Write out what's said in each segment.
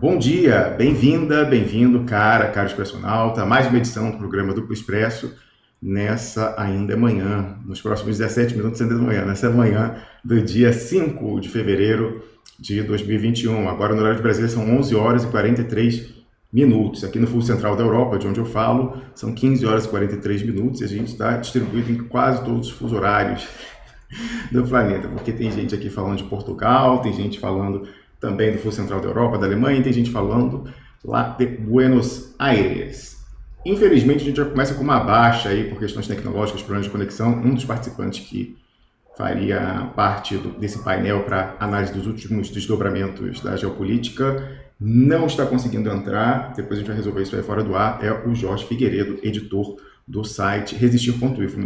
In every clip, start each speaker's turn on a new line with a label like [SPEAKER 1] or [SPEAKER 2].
[SPEAKER 1] Bom dia, bem-vinda, bem-vindo, caro expressionauta, mais uma edição do programa Duplo Expresso, nessa ainda é manhã, nos próximos 17 minutos ainda é manhã, nessa manhã do dia 5 de fevereiro de 2021. Agora no horário de Brasília são 11 horas e 43 minutos. Aqui no Fuso Central da Europa, de onde eu falo, são 15 horas e 43 minutos e a gente está distribuído em quase todos os fusos horários do planeta, porque tem gente aqui falando de Portugal, tem gente falando também do Fuso Central da Europa, da Alemanha, e tem gente falando lá de Buenos Aires. Infelizmente, a gente já começa com uma baixa aí por questões tecnológicas, problemas de conexão. Um dos participantes que faria parte desse painel para análise dos últimos desdobramentos da geopolítica não está conseguindo entrar. Depois a gente vai resolver isso aí fora do ar. É o Jorge Figueiredo, editor do site Resistir.info,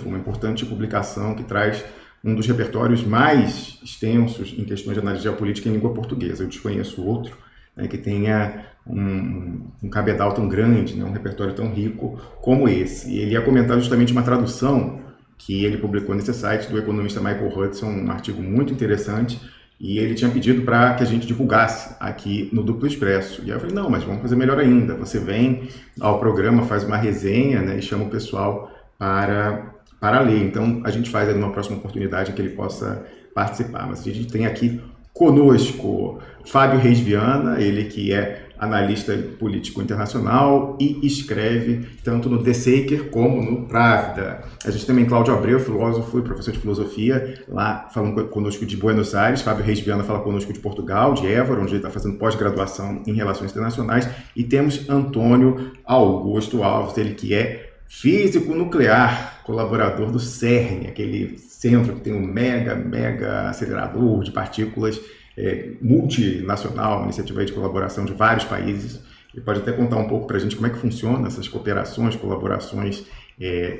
[SPEAKER 1] uma importante publicação que traz um dos repertórios mais extensos em questões de análise geopolítica em língua portuguesa. Eu desconheço outro, né, que tenha um cabedal tão grande, né, um repertório tão rico como esse. E ele ia comentar justamente uma tradução que ele publicou nesse site do economista Michael Hudson, um artigo muito interessante, e ele tinha pedido para que a gente divulgasse aqui no Duplo Expresso. E aí eu falei, não, mas vamos fazer melhor ainda. Você vem ao programa, faz uma resenha, né, e chama o pessoal para ler. Então, a gente faz aí numa próxima oportunidade que ele possa participar. Mas a gente tem aqui conosco Fábio Reis Viana, ele que é analista político internacional e escreve tanto no The Saker como no Pravda. A gente também Cláudio Abreu, filósofo e professor de filosofia, lá falando conosco de Buenos Aires. Fábio Reis Viana fala conosco de Portugal, de Évora, onde ele está fazendo pós-graduação em Relações Internacionais. E temos Antônio Augusto Alves, ele que é físico nuclear, colaborador do CERN, aquele centro que tem um mega acelerador de partículas multinacional, uma iniciativa de colaboração de vários países. Ele pode até contar um pouco para a gente como é que funciona essas cooperações, colaborações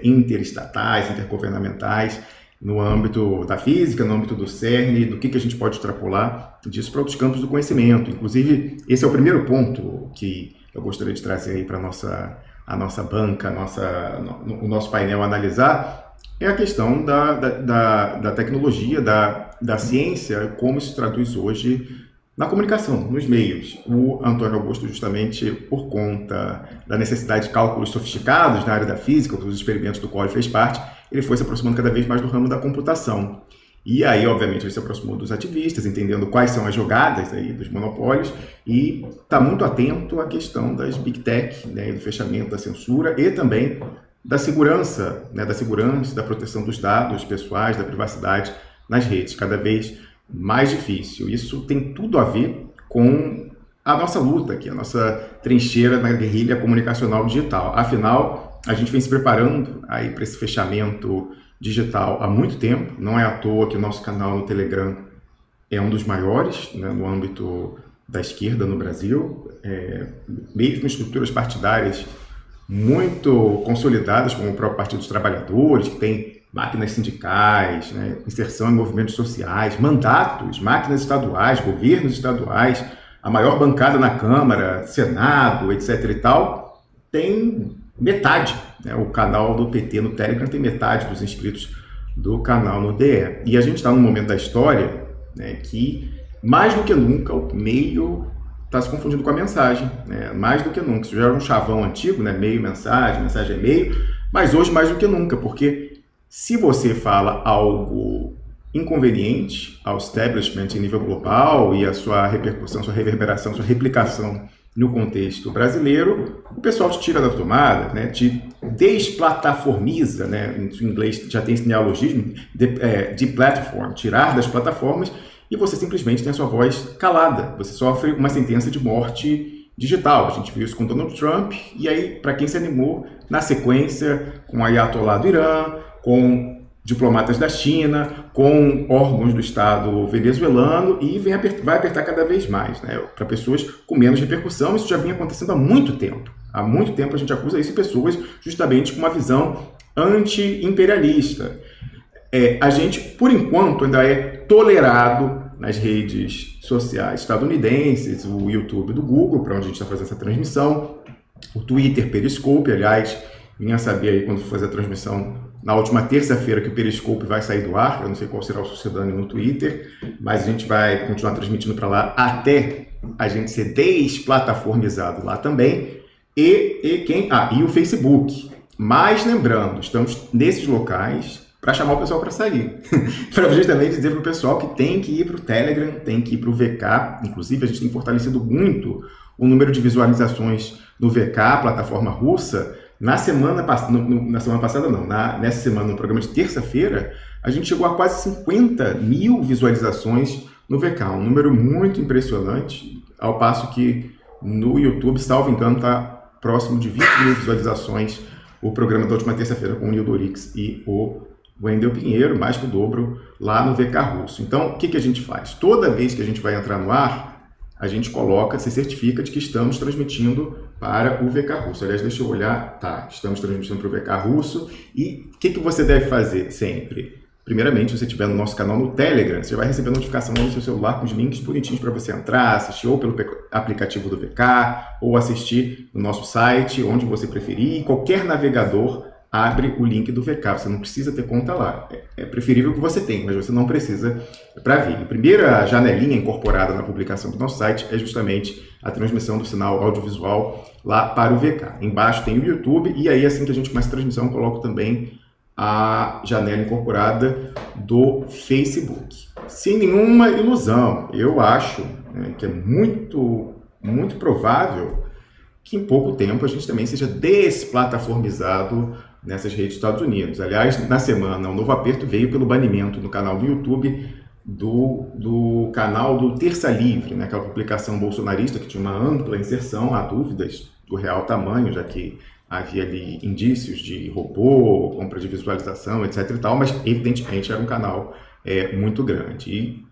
[SPEAKER 1] interestatais, intergovernamentais, no âmbito da física, no âmbito do CERN, do que a gente pode extrapolar disso para outros campos do conhecimento. Inclusive, esse é o primeiro ponto que eu gostaria de trazer aí para a nossa banca, o nosso painel analisar, é a questão da tecnologia, da ciência, como isso se traduz hoje na comunicação, nos meios. O Antônio Augusto, justamente por conta da necessidade de cálculos sofisticados na área da física, os experimentos do qual ele fez parte, ele foi se aproximando cada vez mais do ramo da computação. E aí, obviamente, ele se aproximou dos ativistas, entendendo quais são as jogadas aí dos monopólios, e está muito atento à questão das Big Tech, né, do fechamento da censura e também da segurança, né, da proteção dos dados pessoais, da privacidade nas redes, cada vez mais difícil. Isso tem tudo a ver com a nossa luta aqui, a nossa trincheira na guerrilha comunicacional digital. Afinal, a gente vem se preparando aí para esse fechamento digital há muito tempo. Não é à toa que o nosso canal no Telegram é um dos maiores, né, no âmbito da esquerda no Brasil, mesmo estruturas partidárias muito consolidadas, como o próprio Partido dos Trabalhadores, que tem máquinas sindicais, né, inserção em movimentos sociais, mandatos, máquinas estaduais, governos estaduais, a maior bancada na Câmara, Senado, etc. e tal, tem metade, né, o canal do PT no Telegram tem metade dos inscritos do canal no DE. E a gente está num momento da história, né, que, mais do que nunca, o meio está se confundindo com a mensagem, né? Mais do que nunca. Isso já era um chavão antigo, né? Meio, mensagem, mensagem é meio, mas hoje mais do que nunca, porque se você fala algo inconveniente ao establishment em nível global e a sua repercussão, sua reverberação, sua replicação no contexto brasileiro, o pessoal te tira da tomada, né? Te desplataformiza, né? Em inglês já tem esse neologismo, de platform, tirar das plataformas, e você simplesmente tem a sua voz calada. Você sofre uma sentença de morte digital. A gente viu isso com Donald Trump, e aí, para quem se animou, na sequência, com o Ayatollah do Irã, com diplomatas da China, com órgãos do Estado venezuelano, e vai apertar cada vez mais, né, para pessoas com menos repercussão. Isso já vinha acontecendo há muito tempo. Há muito tempo a gente acusa isso em pessoas justamente com uma visão anti-imperialista. A gente, por enquanto, ainda é tolerado nas redes sociais estadunidenses, o YouTube do Google, para onde a gente está fazendo essa transmissão, o Twitter, Periscope, aliás, vinha saber aí quando for fazer a transmissão na última terça-feira que o Periscope vai sair do ar. Eu não sei qual será o sucedâneo no Twitter, mas a gente vai continuar transmitindo para lá até a gente ser desplataformizado lá também. E o Facebook. Mas lembrando, estamos nesses locais para chamar o pessoal para sair. Para justamente dizer para o pessoal que tem que ir para o Telegram, tem que ir para o VK. Inclusive, a gente tem fortalecido muito o número de visualizações no VK, plataforma russa. Nessa semana, no programa de terça-feira, a gente chegou a quase 50 mil visualizações no VK. Um número muito impressionante, ao passo que no YouTube, salvo engano, está próximo de 20 mil visualizações o programa da última terça-feira com o Nildo Orix e o Wendel Pinheiro, mais que o dobro, lá no VK Russo. Então, o que a gente faz? Toda vez que a gente vai entrar no ar, a gente coloca, se certifica de que estamos transmitindo para o VK Russo. Aliás, deixa eu olhar. Tá, estamos transmitindo para o VK Russo. E o que você deve fazer sempre? Primeiramente, se você estiver no nosso canal no Telegram, você vai receber notificação no seu celular com os links bonitinhos para você entrar, assistir ou pelo aplicativo do VK, ou assistir no nosso site, onde você preferir. Qualquer navegador abre o link do VK. Você não precisa ter conta lá. É preferível que você tenha, mas você não precisa para ver. A primeira janelinha incorporada na publicação do nosso site é justamente a transmissão do sinal audiovisual lá para o VK. Embaixo tem o YouTube, e aí assim que a gente começa a transmissão, eu coloco também a janela incorporada do Facebook. Sem nenhuma ilusão, eu acho que é muito provável que em pouco tempo a gente também seja desplataformizado nessas redes dos Estados Unidos. Aliás, na semana, o novo aperto veio pelo banimento no canal do YouTube do canal do Terça Livre, aquela publicação bolsonarista que tinha uma ampla inserção, há dúvidas do real tamanho, já que havia ali indícios de robô, compra de visualização, etc e tal, mas evidentemente era um canal muito grande. E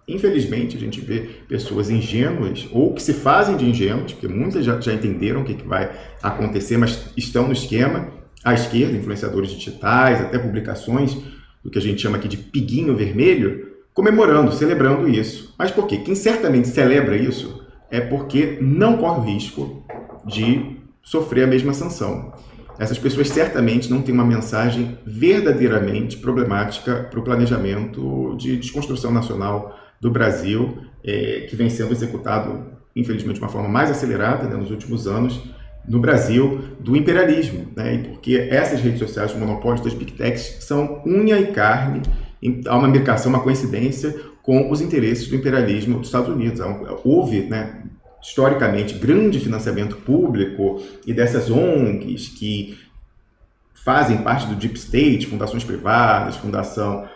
[SPEAKER 1] infelizmente a gente vê pessoas ingênuas, ou que se fazem de ingênuas, porque muitas já entenderam o que vai acontecer, mas estão no esquema, à esquerda, influenciadores digitais, até publicações do que a gente chama aqui de piguinho vermelho, comemorando, celebrando isso. Mas por quê? Quem certamente celebra isso é porque não corre o risco de sofrer a mesma sanção. Essas pessoas certamente não têm uma mensagem verdadeiramente problemática para o planejamento de desconstrução nacional do Brasil, que vem sendo executado, infelizmente, de uma forma mais acelerada nos últimos anos no Brasil, do imperialismo. E porque essas redes sociais, os monopólios das Big Techs, são unha e carne, há uma mercação, uma coincidência com os interesses do imperialismo dos Estados Unidos. Houve, historicamente, grande financiamento público e dessas ONGs que fazem parte do Deep State, fundações privadas, Fundação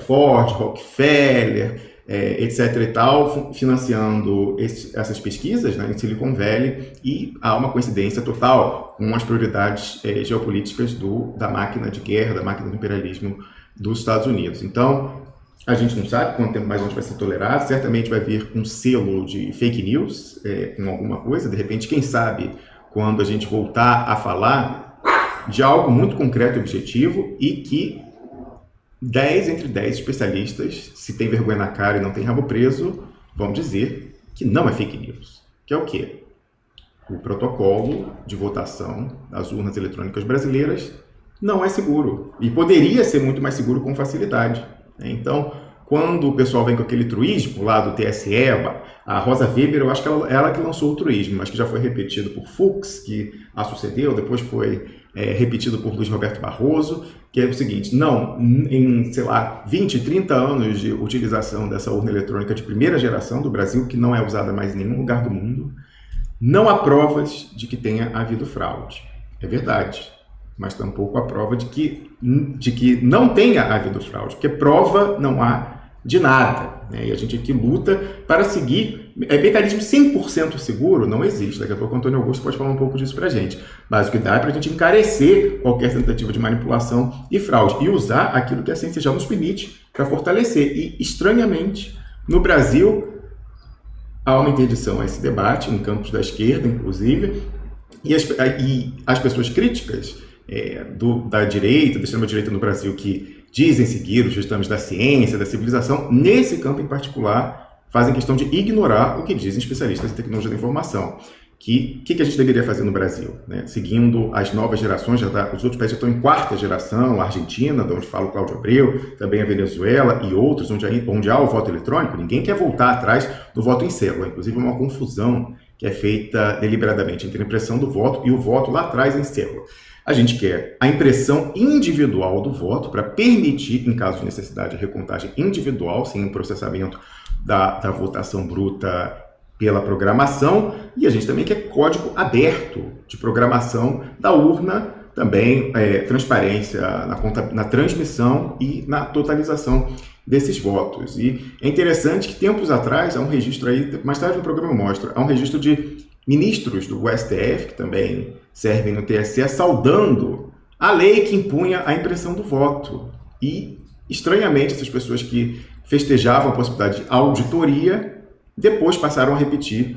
[SPEAKER 1] Ford, Rockefeller, etc. e tal, financiando essas pesquisas em Silicon Valley, e há uma coincidência total com as prioridades geopolíticas da máquina de guerra, da máquina do imperialismo dos Estados Unidos. Então, a gente não sabe quanto tempo mais a gente vai ser tolerado, certamente vai vir um selo de fake news com alguma coisa, de repente, quem sabe, quando a gente voltar a falar de algo muito concreto e objetivo, e que 10 entre 10 especialistas, se tem vergonha na cara e não tem rabo preso, vão dizer que não é fake news. Que é o quê? O protocolo de votação das urnas eletrônicas brasileiras não é seguro, e poderia ser muito mais seguro com facilidade. Então, quando o pessoal vem com aquele truísmo lá do TSE, a Rosa Weber, eu acho que ela que lançou o truísmo, mas que já foi repetido por Fux, que a sucedeu, depois foi repetido por Luiz Roberto Barroso, que é o seguinte: não, em, 20, 30 anos de utilização dessa urna eletrônica de primeira geração do Brasil, que não é usada mais em nenhum lugar do mundo, não há provas de que tenha havido fraude. É verdade. Mas tampouco a prova de que não tenha havido fraude, porque prova não há de nada. E a gente aqui luta para seguir. Mecanismo 100% seguro não existe. Daqui a pouco o Antônio Augusto pode falar um pouco disso para a gente. Mas o que dá é para a gente encarecer qualquer tentativa de manipulação e fraude, e usar aquilo que a ciência já nos permite para fortalecer. E, estranhamente, no Brasil, há uma interdição a esse debate, em campos da esquerda, inclusive, e as pessoas críticas da direita, da extrema-direita no Brasil, que dizem seguir os ditames da ciência, da civilização, nesse campo em particular, fazem questão de ignorar o que dizem especialistas em tecnologia da informação. que a gente deveria fazer no Brasil, né? Seguindo as novas gerações, os outros países já estão em quarta geração, a Argentina, de onde fala o Cláudio Abreu, também a Venezuela e outros, onde há o voto eletrônico. Ninguém quer voltar atrás do voto em célula, inclusive é uma confusão que é feita deliberadamente entre a impressão do voto e o voto lá atrás em célula. A gente quer a impressão individual do voto para permitir, em caso de necessidade, a recontagem individual, sem o processamento da votação bruta pela programação, e a gente também quer código aberto de programação da urna, também transparência na transmissão e na totalização desses votos. E é interessante que tempos atrás, há um registro aí, mais tarde no programa mostra, há um registro de ministros do STF, que também servem no TSE, saudando a lei que impunha a impressão do voto. E, estranhamente, essas pessoas que festejavam a possibilidade de auditoria depois passaram a repetir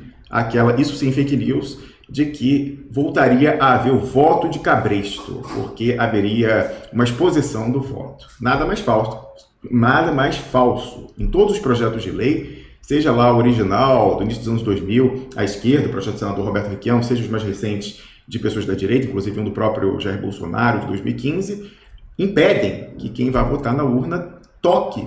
[SPEAKER 1] isso sim, fake news, de que voltaria a haver o voto de cabresto, porque haveria uma exposição do voto. Nada mais falso. Em todos os projetos de lei, seja lá o original, do início dos anos 2000, à esquerda, o projeto do senador Roberto Requião, seja os mais recentes de pessoas da direita, inclusive um do próprio Jair Bolsonaro, de 2015, impedem que quem vai votar na urna toque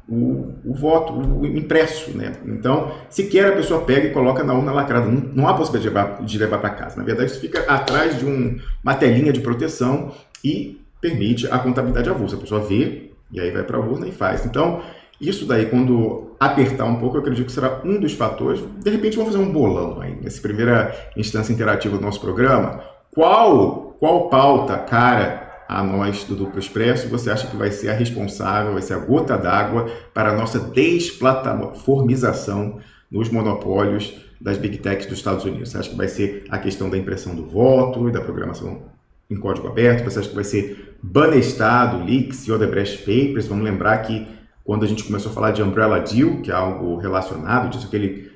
[SPEAKER 1] o voto, o impresso, né? Então, sequer a pessoa pega e coloca na urna lacrada. Não há possibilidade de levar para casa. Na verdade, isso fica atrás de uma telinha de proteção e permite a contabilidade avulsa. A pessoa vê e aí vai para a urna e faz. Então, isso daí, quando apertar um pouco, eu acredito que será um dos fatores. De repente, vamos fazer um bolão aí, nessa primeira instância interativa do nosso programa. Qual pauta, cara, a nós do Duplo Expresso, você acha que vai ser a responsável, vai ser a gota d'água para a nossa desplataformização nos monopólios das Big Techs dos Estados Unidos? Você acha que vai ser a questão da impressão do voto e da programação em código aberto? Você acha que vai ser Banestado, Leaks e Odebrecht Papers? Vamos lembrar que quando a gente começou a falar de Umbrella Deal, que é algo relacionado, disso,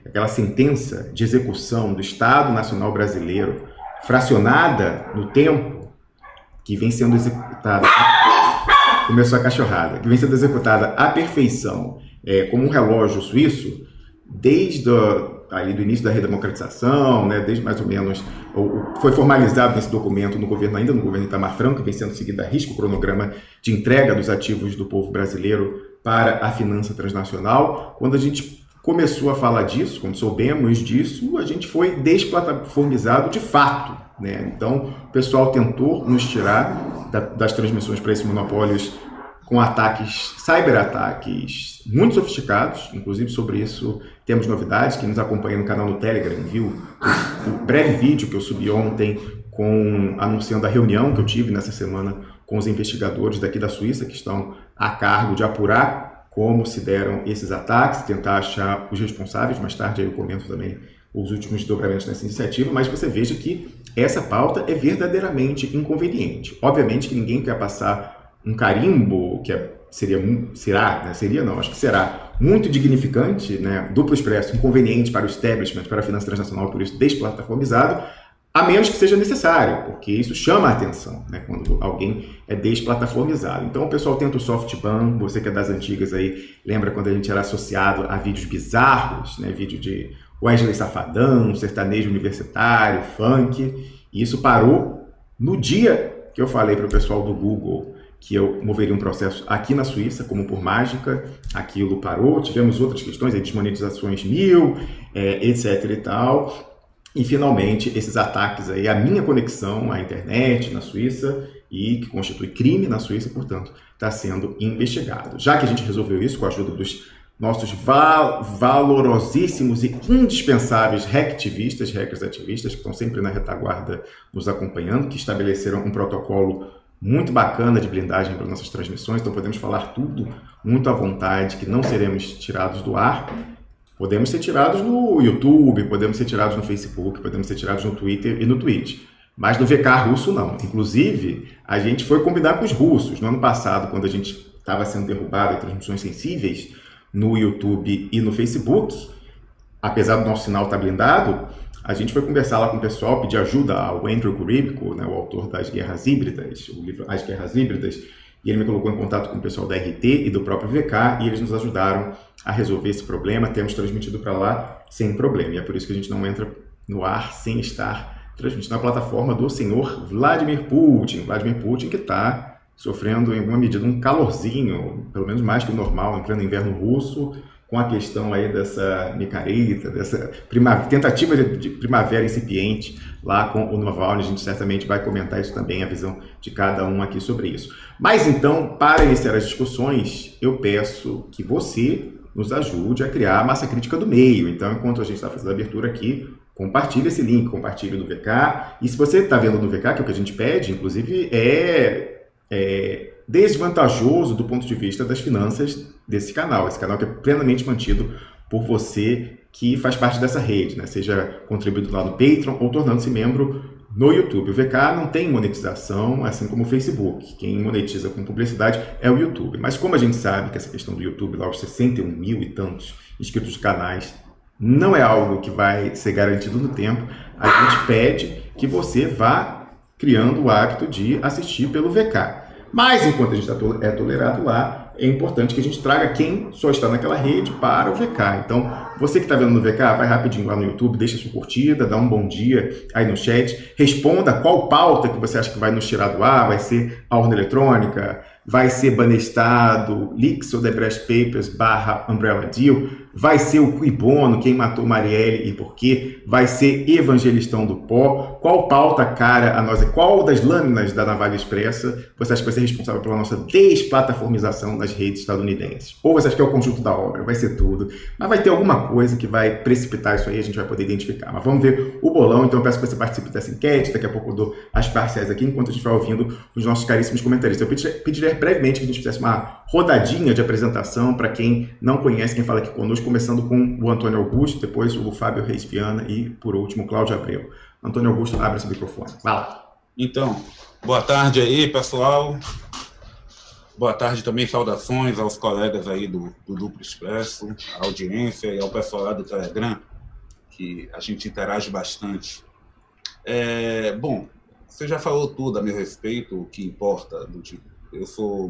[SPEAKER 1] aquela sentença de execução do Estado Nacional Brasileiro, fracionada no tempo, que vem sendo executada, começou a cachorrada, que vem sendo executada à perfeição, como um relógio suíço, desde ali do início da redemocratização, né, desde mais ou menos, foi formalizado nesse documento ainda no governo Itamar Franco, que vem sendo seguido a risco o cronograma de entrega dos ativos do povo brasileiro para a finança transnacional. Quando a gente começou a falar disso, quando soubemos disso, a gente foi desplataformizado de fato, né? Então, o pessoal tentou nos tirar das transmissões para esses monopólios com ataques, cyberataques muito sofisticados. Inclusive, sobre isso temos novidades. Quem nos acompanha no canal no Telegram viu o breve vídeo que eu subi ontem anunciando a reunião que eu tive nessa semana com os investigadores daqui da Suíça, que estão a cargo de apurar como se deram esses ataques, tentar achar os responsáveis. Mais tarde aí eu comento também os últimos desdobramentos dessa iniciativa, mas você veja que essa pauta é verdadeiramente inconveniente. Obviamente que ninguém quer passar um carimbo, que acho que será muito dignificante, né, Duplo Expresso, inconveniente para o establishment, para a finança transnacional, por isso desplataformizado, a menos que seja necessário, porque isso chama a atenção, né, quando alguém é desplataformizado. Então o pessoal tenta o soft ban, você que é das antigas aí, lembra quando a gente era associado a vídeos bizarros, né, vídeo de Wesley Safadão, sertanejo universitário, funk, e isso parou no dia que eu falei para o pessoal do Google que eu moveria um processo aqui na Suíça, como por mágica, aquilo parou. Tivemos outras questões, desmonetizações etc e tal. E, finalmente, esses ataques aí, a minha conexão à internet na Suíça, e que constitui crime na Suíça, portanto, está sendo investigado. Já que a gente resolveu isso com a ajuda dos nossos valorosíssimos e indispensáveis hackers ativistas, que estão sempre na retaguarda nos acompanhando, que estabeleceram um protocolo muito bacana de blindagem para nossas transmissões, então podemos falar tudo muito à vontade, que não seremos tirados do ar. Podemos ser tirados no YouTube, podemos ser tirados no Facebook, podemos ser tirados no Twitter e no Twitch. Mas no VK russo, não. Inclusive, a gente foi combinar com os russos. No ano passado, quando a gente estava sendo derrubado em transmissões sensíveis no YouTube e no Facebook, apesar do nosso sinal estar blindado, a gente foi conversar lá com o pessoal, pedir ajuda ao Andrew Gribko, né, o autor das Guerras Híbridas, o livro As Guerras Híbridas, e ele me colocou em contato com o pessoal da RT e do próprio VK, e eles nos ajudaram a resolver esse problema. Temos transmitido para lá sem problema, e é por isso que a gente não entra no ar sem estar transmitindo na plataforma do senhor Vladimir Putin. Vladimir Putin que está sofrendo em alguma medida um calorzinho, pelo menos mais que o normal, em pleno inverno russo, com a questão aí dessa micareta, dessa tentativa de primavera incipiente lá com o Navalny. A gente certamente vai comentar isso também, a visão de cada um aqui sobre isso. Mas então, para iniciar as discussões, eu peço que você nos ajude a criar a massa crítica do meio. Então, enquanto a gente está fazendo a abertura aqui, compartilhe esse link, compartilhe no VK. E se você está vendo no VK, que é o que a gente pede, inclusive, é desvantajoso do ponto de vista das finanças desse canal. Esse canal que é plenamente mantido por você que faz parte dessa rede, né? Seja contribuindo lá no Patreon ou tornando-se membro no YouTube. O VK não tem monetização, assim como o Facebook. Quem monetiza com publicidade é o YouTube. Mas como a gente sabe que essa questão do YouTube, lá os 61 mil e tantos inscritos de canais, não é algo que vai ser garantido no tempo, a gente pede que você vá criando o hábito de assistir pelo VK. Mas, enquanto a gente é tolerado lá, é importante que a gente traga quem só está naquela rede para o VK. Então, você que está vendo no VK, vai rapidinho lá no YouTube, deixa sua curtida, dá um bom dia aí no chat, responda qual pauta que você acha que vai nos tirar do ar, vai ser a urna eletrônica, vai ser Banestado, Leaks ou Debrecht Papers / Umbrella Deal, vai ser o Cui Bono, quem matou Marielle e por quê, vai ser Evangelistão do Pó, qual pauta cara a nós, qual das lâminas da Navalha Expressa você acha que vai ser responsável pela nossa desplataformização nas redes estadunidenses? Ou você acha que é o conjunto da obra? Vai ser tudo, mas vai ter alguma coisa que vai precipitar isso aí, a gente vai poder identificar. Mas vamos ver o bolão, então eu peço que você participe dessa enquete, daqui a pouco eu dou as parciais aqui, enquanto a gente vai ouvindo os nossos caríssimos comentaristas. Eu pediria brevemente que a gente fizesse uma rodadinha de apresentação para quem não conhece, quem fala aqui conosco, começando com o Antônio Augusto, depois o Fábio Reis Viana e, por último, o Cláudio Abreu. Antônio Augusto, abre esse microfone. Vai lá.
[SPEAKER 2] Então, boa tarde aí, pessoal. Boa tarde também, saudações aos colegas aí do Duplo Expresso, à audiência e ao pessoal lá do Telegram, que a gente interage bastante. Bom, você já falou tudo a meu respeito, o que importa do tipo.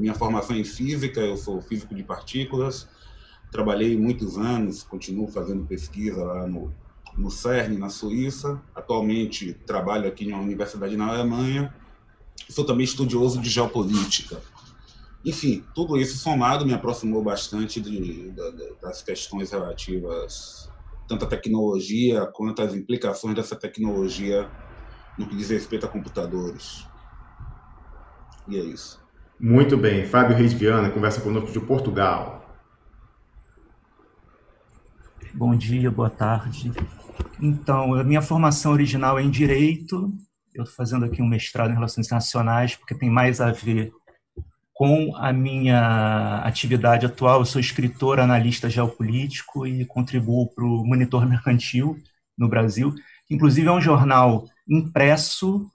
[SPEAKER 2] Minha formação é em física, eu sou físico de partículas, trabalhei muitos anos, continuo fazendo pesquisa lá no CERN, na Suíça. Atualmente trabalho aqui na universidade na Alemanha. Sou também estudioso de geopolítica. Enfim, tudo isso somado me aproximou bastante das questões relativas tanto à tecnologia quanto às implicações dessa tecnologia no que diz respeito a computadores. E é isso.
[SPEAKER 1] Muito bem. Fábio Reis Viana conversa conosco de Portugal.
[SPEAKER 3] Bom dia, boa tarde. Então, a minha formação original é em Direito. Eu estou fazendo aqui um mestrado em Relações Internacionais, porque tem mais a ver com a minha atividade atual. Eu sou escritor, analista geopolítico e contribuo para o Monitor Mercantil no Brasil. Inclusive, é um jornal impresso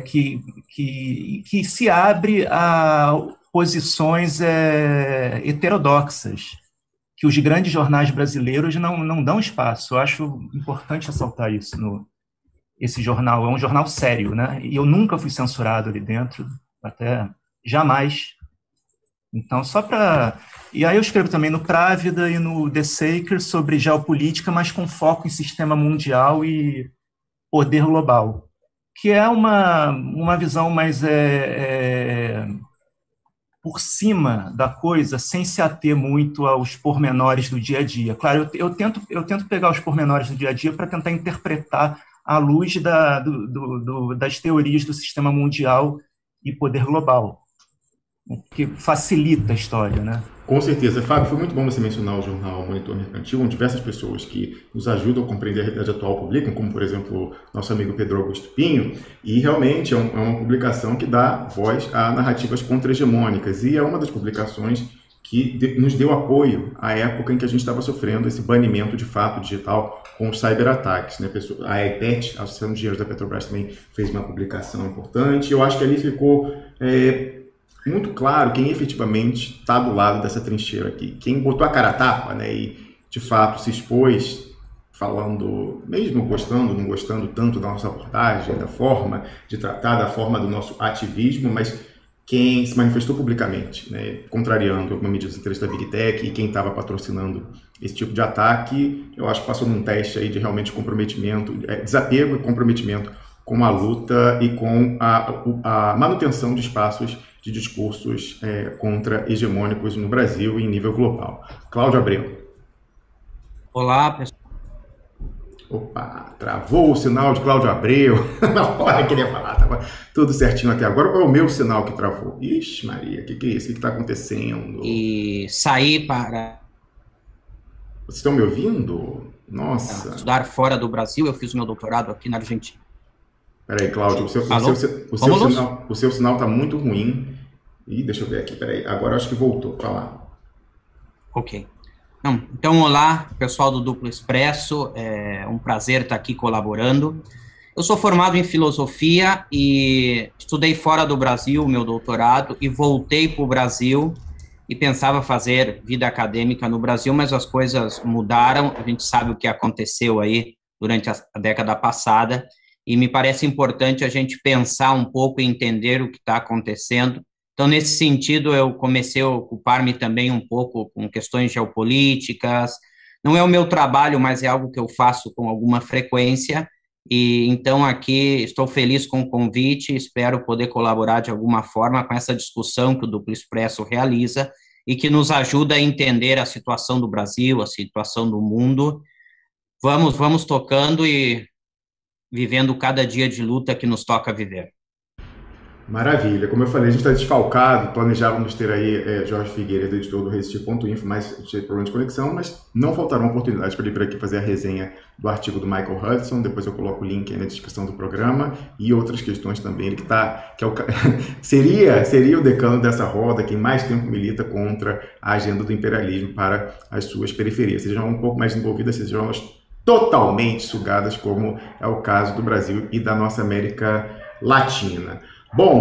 [SPEAKER 3] que se abre a posições heterodoxas, que os grandes jornais brasileiros não dão espaço. Eu acho importante ressaltar isso. Esse jornal é um jornal sério, né? E eu nunca fui censurado ali dentro, até jamais. Então, só para... E aí eu escrevo também no Právida e no The Saker sobre geopolítica, mas com foco em sistema mundial e poder global, que é uma visão mais por cima da coisa, sem se ater muito aos pormenores do dia a dia. Claro, eu tento pegar os pormenores do dia a dia para tentar interpretar à luz das teorias do sistema mundial e poder global, que facilita a história, né?
[SPEAKER 1] Com certeza. Fábio, foi muito bom você mencionar o jornal Monitor Mercantil, onde diversas pessoas que nos ajudam a compreender a realidade atual publicam, como, por exemplo, nosso amigo Pedro Augusto Pinho, e realmente é uma publicação que dá voz a narrativas contra-hegemônicas, e é uma das publicações que nos deu apoio à época em que a gente estava sofrendo esse banimento de fato digital com os cyberataques, né? A EPET, a Associação de Engenheiros da Petrobras, também fez uma publicação importante, e eu acho que ali ficou... muito claro quem efetivamente está do lado dessa trincheira aqui. Quem botou a cara a tapa, né, e de fato se expôs, falando, mesmo gostando, não gostando tanto da nossa abordagem, da forma de tratar, da forma do nosso ativismo, mas quem se manifestou publicamente, né, contrariando alguma medida de interesse da Big Tech e quem estava patrocinando esse tipo de ataque, eu acho que passou num teste aí de realmente comprometimento, desapego e comprometimento com a luta e com a manutenção de espaços de discursos contra-hegemônicos no Brasil e em nível global. Cláudio Abreu.
[SPEAKER 4] Olá, pessoal.
[SPEAKER 1] Opa, travou o sinal de Cláudio Abreu. Na hora que queria falar, estava tudo certinho até agora. Ou é o meu sinal que travou? Ixi, Maria, o que é isso? O que está acontecendo?
[SPEAKER 4] E saí para...
[SPEAKER 1] Vocês estão me ouvindo? Nossa.
[SPEAKER 4] Estudar fora do Brasil, eu fiz o meu doutorado aqui na Argentina.
[SPEAKER 1] Peraí, Cláudio, o seu sinal está muito ruim. Ih, deixa eu ver aqui, peraí. Agora acho que voltou para lá.
[SPEAKER 4] Ok. Não, então, olá, pessoal do Duplo Expresso, é um prazer estar aqui colaborando. Eu sou formado em filosofia e estudei fora do Brasil o meu doutorado e voltei para o Brasil e pensava fazer vida acadêmica no Brasil, mas as coisas mudaram, a gente sabe o que aconteceu aí durante a década passada e me parece importante a gente pensar um pouco e entender o que está acontecendo. Então, nesse sentido, eu comecei a ocupar-me também um pouco com questões geopolíticas. Não é o meu trabalho, mas é algo que eu faço com alguma frequência. E então, aqui, estou feliz com o convite, espero poder colaborar de alguma forma com essa discussão que o Duplo Expresso realiza e que nos ajuda a entender a situação do Brasil, a situação do mundo. Vamos tocando e vivendo cada dia de luta que nos toca viver.
[SPEAKER 1] Maravilha. Como eu falei, a gente está desfalcado, planejávamos ter aí Jorge Figueiredo, editor do Resistir.info, mas tive problema de conexão, mas não faltarão oportunidades para ele vir aqui fazer a resenha do artigo do Michael Hudson, depois eu coloco o link aí na descrição do programa, e outras questões também, ele seria o decano dessa roda, quem mais tempo milita contra a agenda do imperialismo para as suas periferias, sejam um pouco mais envolvidas, sejam elas totalmente sugadas, como é o caso do Brasil e da nossa América Latina. Bom,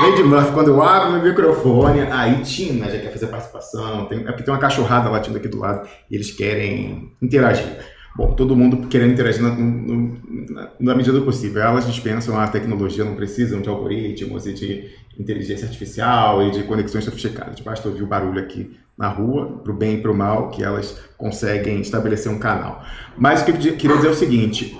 [SPEAKER 1] Lady Murphy, quando eu abro meu microfone, aí Tina já quer fazer participação, porque tem uma cachorrada latindo aqui do lado e eles querem interagir. Bom, todo mundo querendo interagir na medida do possível. Elas dispensam a tecnologia, não precisam de algoritmos e de inteligência artificial e de conexões sofisticadas. Basta ouvir o barulho aqui na rua, para o bem e para o mal, que elas conseguem estabelecer um canal. Mas o que eu queria dizer é o seguinte,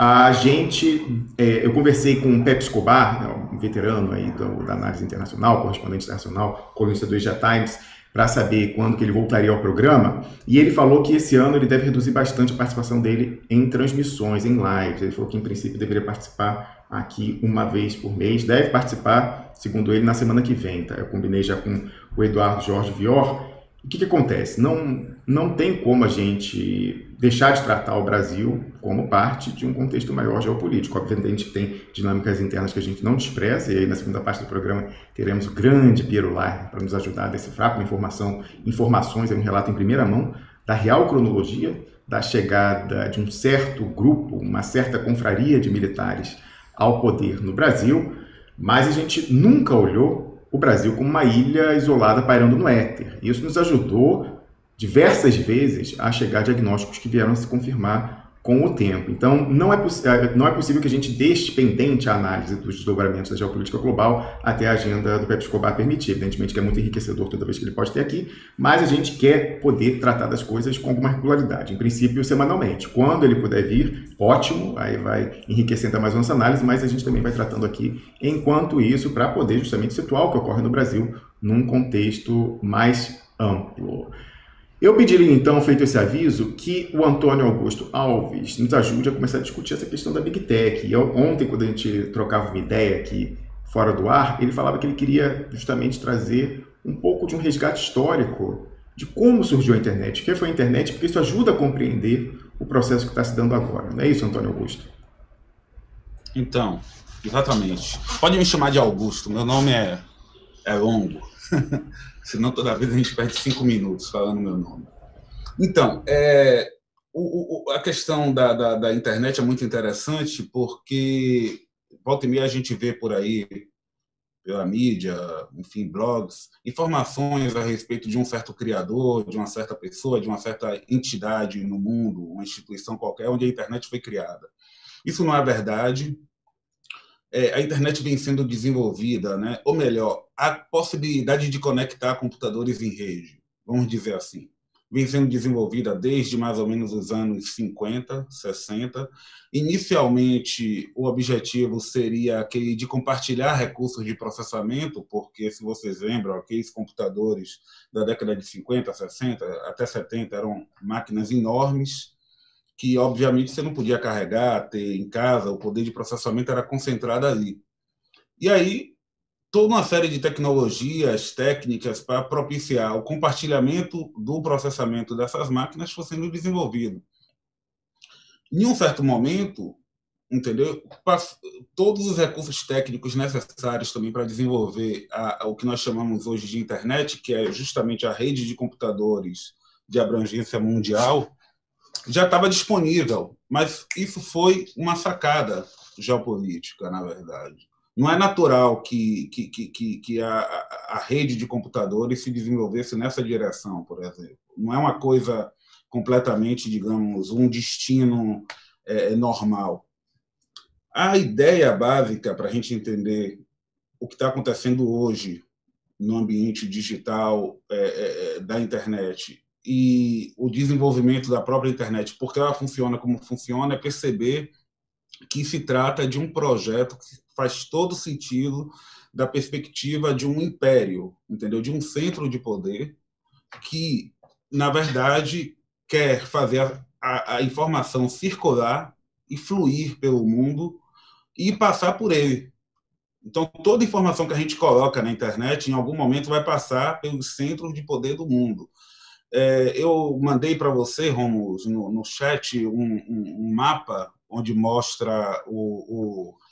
[SPEAKER 1] eu conversei com o Pepe Escobar, um veterano aí da análise internacional, correspondente internacional, colunista do Asia Times, para saber quando que ele voltaria ao programa, e ele falou que esse ano ele deve reduzir bastante a participação dele em transmissões, em lives. Ele falou que, em princípio, deveria participar aqui uma vez por mês. Deve participar, segundo ele, na semana que vem. Tá? Eu combinei já com o Eduardo Jorge Vior. O que acontece? Não tem como a gente deixar de tratar o Brasil como parte de um contexto maior geopolítico. Obviamente, a gente tem dinâmicas internas que a gente não despreza, e aí na segunda parte do programa teremos o grande Piero Lai para nos ajudar a decifrar com informações, um relato em primeira mão da real cronologia da chegada de um certo grupo, uma certa confraria de militares ao poder no Brasil, mas a gente nunca olhou o Brasil como uma ilha isolada pairando no éter. Isso nos ajudou diversas vezes a chegar a diagnósticos que vieram a se confirmar com o tempo. Então, não é possível que a gente deixe pendente a análise dos desdobramentos da geopolítica global até a agenda do Pepe Escobar permitir. Evidentemente que é muito enriquecedor toda vez que ele pode ter aqui, mas a gente quer poder tratar das coisas com alguma regularidade, em princípio semanalmente. Quando ele puder vir, ótimo, aí vai enriquecendo mais nossa análise, mas a gente também vai tratando aqui, enquanto isso, para poder justamente situar o que ocorre no Brasil num contexto mais amplo. Eu pediria, então, feito esse aviso, que o Antônio Augusto Alves nos ajude a começar a discutir essa questão da Big Tech. E ontem, quando a gente trocava uma ideia aqui fora do ar, ele falava que ele queria justamente trazer um pouco de um resgate histórico de como surgiu a internet, o que foi a internet, porque isso ajuda a compreender o processo que está se dando agora. Não é isso, Antônio Augusto?
[SPEAKER 2] Então, exatamente. Pode me chamar de Augusto, meu nome é longo. Senão toda vez a gente perde 5 minutos falando meu nome. Então, a questão da internet é muito interessante porque volta e meia a gente vê por aí, pela mídia, enfim, blogs, informações a respeito de um certo criador, de uma certa pessoa, de uma certa entidade no mundo, uma instituição qualquer, onde a internet foi criada. Isso não é verdade. a internet vem sendo desenvolvida, né? Ou melhor, a possibilidade de conectar computadores em rede, vamos dizer assim, vem sendo desenvolvida desde mais ou menos os anos 50, 60. Inicialmente, o objetivo seria aquele de compartilhar recursos de processamento, porque, se vocês lembram, aqueles computadores da década de 50, 60, até 70 eram máquinas enormes, que, obviamente, você não podia carregar, ter em casa, o poder de processamento era concentrado ali. E aí, toda uma série de tecnologias, técnicas para propiciar o compartilhamento do processamento dessas máquinas foi sendo desenvolvido. Em um certo momento, entendeu? Todos os recursos técnicos necessários também para desenvolver o que nós chamamos hoje de internet, que é justamente a rede de computadores de abrangência mundial, já estava disponível, mas isso foi uma sacada geopolítica, na verdade. Não é natural que a rede de computadores se desenvolvesse nessa direção, por exemplo. Não é uma coisa completamente, digamos, um destino normal. A ideia básica para a gente entender o que está acontecendo hoje no ambiente digital da internet e o desenvolvimento da própria internet, porque ela funciona como funciona, é perceber que se trata de um projeto que faz todo sentido da perspectiva de um império, entendeu? De um centro de poder que, na verdade, quer fazer a informação circular e fluir pelo mundo e passar por ele. Então, toda informação que a gente coloca na internet, em algum momento, vai passar pelos centros de poder do mundo. Eu mandei para você, Rômulo, no chat, um mapa onde mostra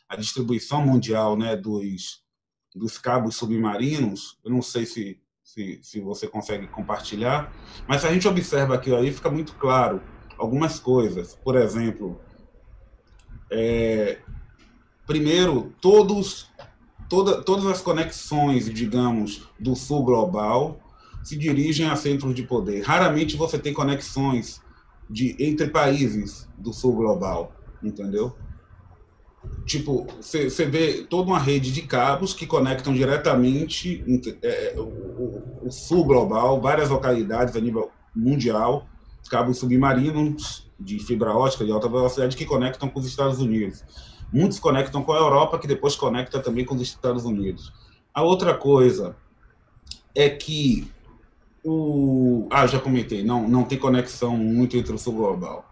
[SPEAKER 2] a distribuição mundial, né, dos cabos submarinos. Eu não sei se você consegue compartilhar, mas se a gente observa aquilo aí, fica muito claro algumas coisas. Por exemplo, primeiro, todas as conexões, digamos, do sul global se dirigem a centros de poder. Raramente você tem conexões entre países do sul global, entendeu? Tipo, você vê toda uma rede de cabos que conectam diretamente o sul global, várias localidades a nível mundial, cabos submarinos de fibra ótica de alta velocidade que conectam com os Estados Unidos. Muitos conectam com a Europa, que depois conecta também com os Estados Unidos. A outra coisa é que já comentei, não tem conexão muito entre o sul global.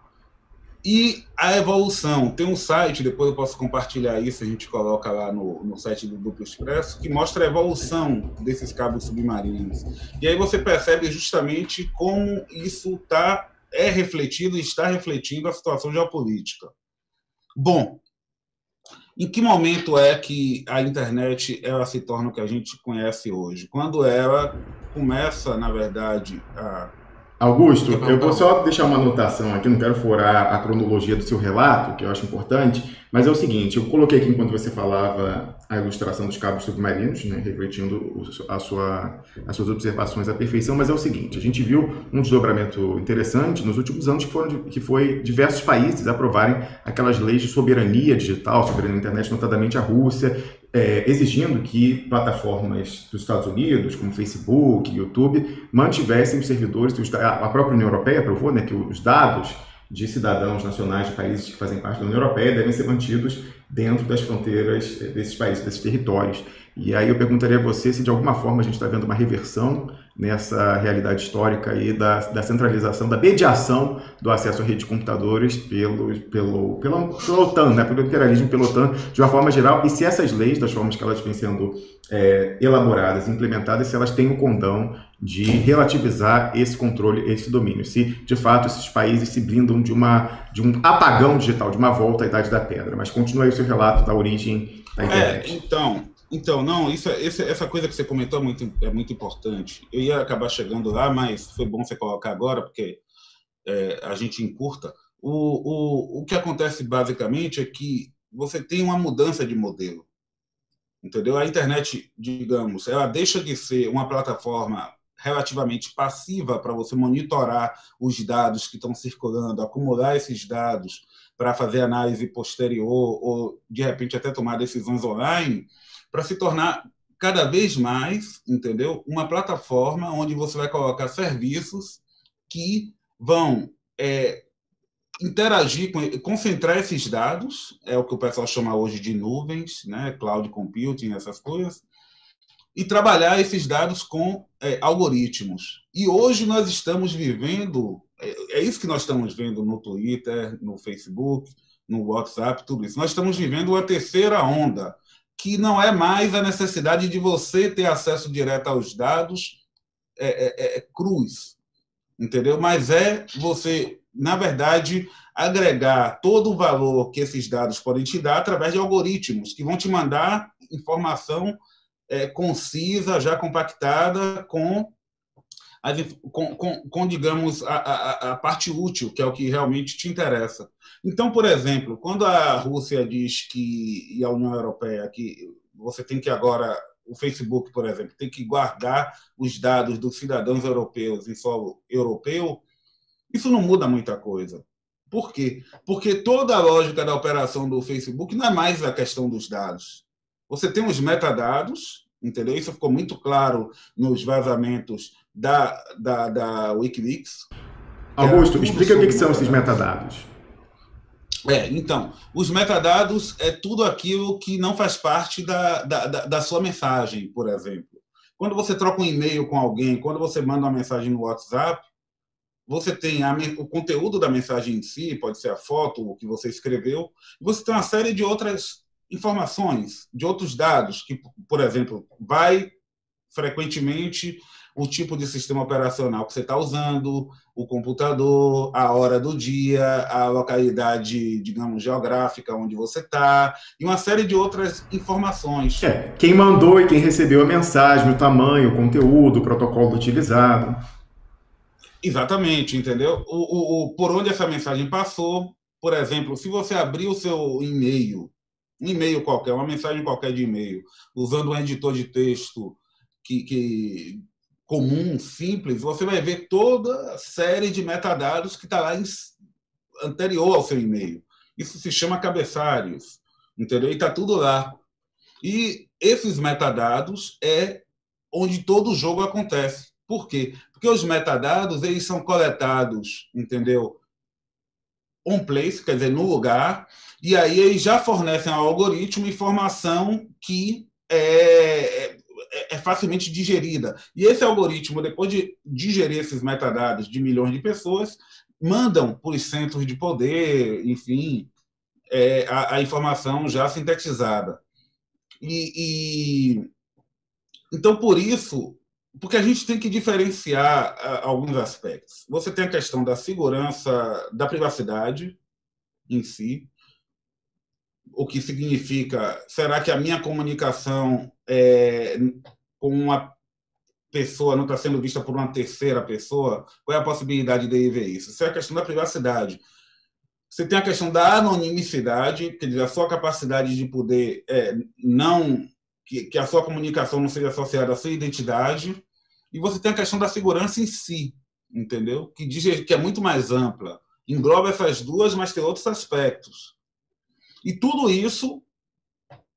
[SPEAKER 2] E a evolução, tem um site, depois eu posso compartilhar isso, a gente coloca lá no site do Duplo Expresso, que mostra a evolução desses cabos submarinos. E aí você percebe justamente como isso está refletindo a situação geopolítica. Bom, em que momento é que a internet ela se torna o que a gente conhece hoje? Quando ela começa, na verdade, a...
[SPEAKER 1] Augusto, eu vou só deixar uma anotação aqui, não quero furar a cronologia do seu relato, que eu acho importante, mas é o seguinte, eu coloquei aqui enquanto você falava a ilustração dos cabos submarinos, né, refletindo as suas observações à perfeição, mas é o seguinte, a gente viu um desdobramento interessante nos últimos anos que foi diversos países aprovarem aquelas leis de soberania digital, soberania na internet, notadamente a Rússia, exigindo que plataformas dos Estados Unidos, como Facebook, YouTube, mantivessem os servidores, a própria União Europeia aprovou, né, que os dados de cidadãos nacionais de países que fazem parte da União Europeia devem ser mantidos dentro das fronteiras desses países, desses territórios. E aí eu perguntaria a você se de alguma forma a gente está vendo uma reversão nessa realidade histórica aí da centralização, da mediação do acesso à rede de computadores pela OTAN, né, pelo imperialismo pela OTAN de uma forma geral, e se essas leis, das formas que elas vêm sendo elaboradas, implementadas, se elas têm o condão de relativizar esse controle, esse domínio, se de fato esses países se blindam de um apagão digital, de uma volta à Idade da Pedra. Mas continua aí o seu relato da origem da internet.
[SPEAKER 2] Então, não, essa coisa que você comentou é muito importante. Eu ia acabar chegando lá, mas foi bom você colocar agora, porque a gente encurta. O que acontece basicamente é que você tem uma mudança de modelo, entendeu? A internet, digamos, ela deixa de ser uma plataforma relativamente passiva para você monitorar os dados que estão circulando, acumular esses dados para fazer análise posterior ou, de repente, até tomar decisões online, para se tornar cada vez mais, entendeu? Uma plataforma onde você vai colocar serviços que vão interagir, concentrar esses dados, é o que o pessoal chama hoje de nuvens, né? Cloud computing, essas coisas, e trabalhar esses dados com algoritmos. E hoje nós estamos vivendo, é isso que nós estamos vendo no Twitter, no Facebook, no WhatsApp, tudo isso. Nós estamos vivendo uma terceira onda, que não é mais a necessidade de você ter acesso direto aos dados crus, entendeu? Mas é você, na verdade, agregar todo o valor que esses dados podem te dar através de algoritmos que vão te mandar informação concisa, já compactada, com digamos, a parte útil, que é o que realmente te interessa. Então, por exemplo, quando a Rússia diz que, e a União Europeia, que você tem que agora, o Facebook, por exemplo, tem que guardar os dados dos cidadãos europeus em solo europeu, isso não muda muita coisa. Por quê? Porque toda a lógica da operação do Facebook não é mais a questão dos dados. Você tem os metadados, entendeu? Isso ficou muito claro nos vazamentos da Wikileaks.
[SPEAKER 1] Augusto, explica o que são esses metadados.
[SPEAKER 2] Então, os metadados é tudo aquilo que não faz parte da sua mensagem, por exemplo. Quando você troca um e-mail com alguém, quando você manda uma mensagem no WhatsApp, você tem o conteúdo da mensagem em si, pode ser a foto, o que você escreveu, e você tem uma série de outras informações, de outros dados, que, por exemplo, vai frequentemente o tipo de sistema operacional que você está usando, o computador, a hora do dia, a localidade, digamos, geográfica onde você está, e uma série de outras informações.
[SPEAKER 1] Quem mandou e quem recebeu a mensagem, o tamanho, o conteúdo, o protocolo utilizado.
[SPEAKER 2] Exatamente, entendeu? Por onde essa mensagem passou, por exemplo, se você abrir o seu e-mail, um e-mail qualquer, uma mensagem qualquer de e-mail, usando um editor de texto comum, simples, você vai ver toda a série de metadados que está lá anterior ao seu e-mail. Isso se chama cabeçalhos, entendeu? E está tudo lá. E esses metadados é onde todo o jogo acontece. Por quê? Porque os metadados, eles são coletados, entendeu? On place, quer dizer, no lugar, e aí eles já fornecem ao algoritmo informação que é facilmente digerida. E esse algoritmo, depois de digerir esses metadados de milhões de pessoas, mandam para os centros de poder, enfim, a informação já sintetizada. Então, por isso, porque a gente tem que diferenciar alguns aspectos. Você tem a questão da segurança, da privacidade em si, o que significa, será que a minha comunicação com uma pessoa não está sendo vista por uma terceira pessoa? Qual é a possibilidade de ver isso? Isso é a questão da privacidade. Você tem a questão da anonimicidade, quer dizer, a sua capacidade de poder que a sua comunicação não seja associada à sua identidade, e você tem a questão da segurança em si, entendeu? Que é muito mais ampla. Engloba essas duas, mas tem outros aspectos. E tudo isso,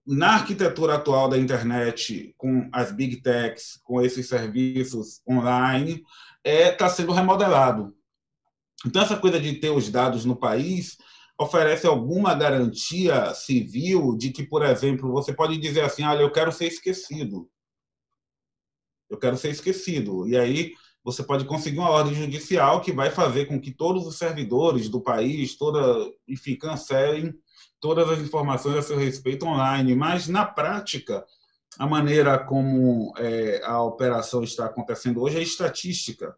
[SPEAKER 2] na arquitetura atual da internet, com as big techs, com esses serviços online, está sendo remodelado. Então, essa coisa de ter os dados no país oferece alguma garantia civil de que, por exemplo, você pode dizer assim, olha, eu quero ser esquecido. Eu quero ser esquecido. E aí você pode conseguir uma ordem judicial que vai fazer com que todos os servidores do país, enfim, cancelem todas as informações a seu respeito online. Mas, na prática, a maneira como a operação está acontecendo hoje é estatística.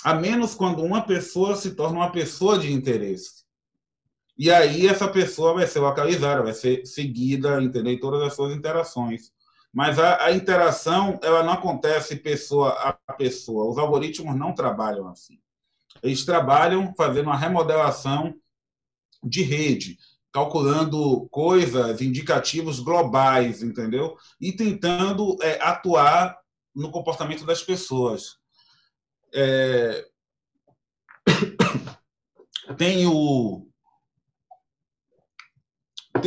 [SPEAKER 2] A menos quando uma pessoa se torna uma pessoa de interesse. E aí essa pessoa vai ser localizada, vai ser seguida, entendeu? Em todas as suas interações. Mas a interação, ela não acontece pessoa a pessoa. Os algoritmos não trabalham assim. Eles trabalham fazendo uma remodelação de rede, calculando coisas, indicativos globais, entendeu? E tentando atuar no comportamento das pessoas. Tem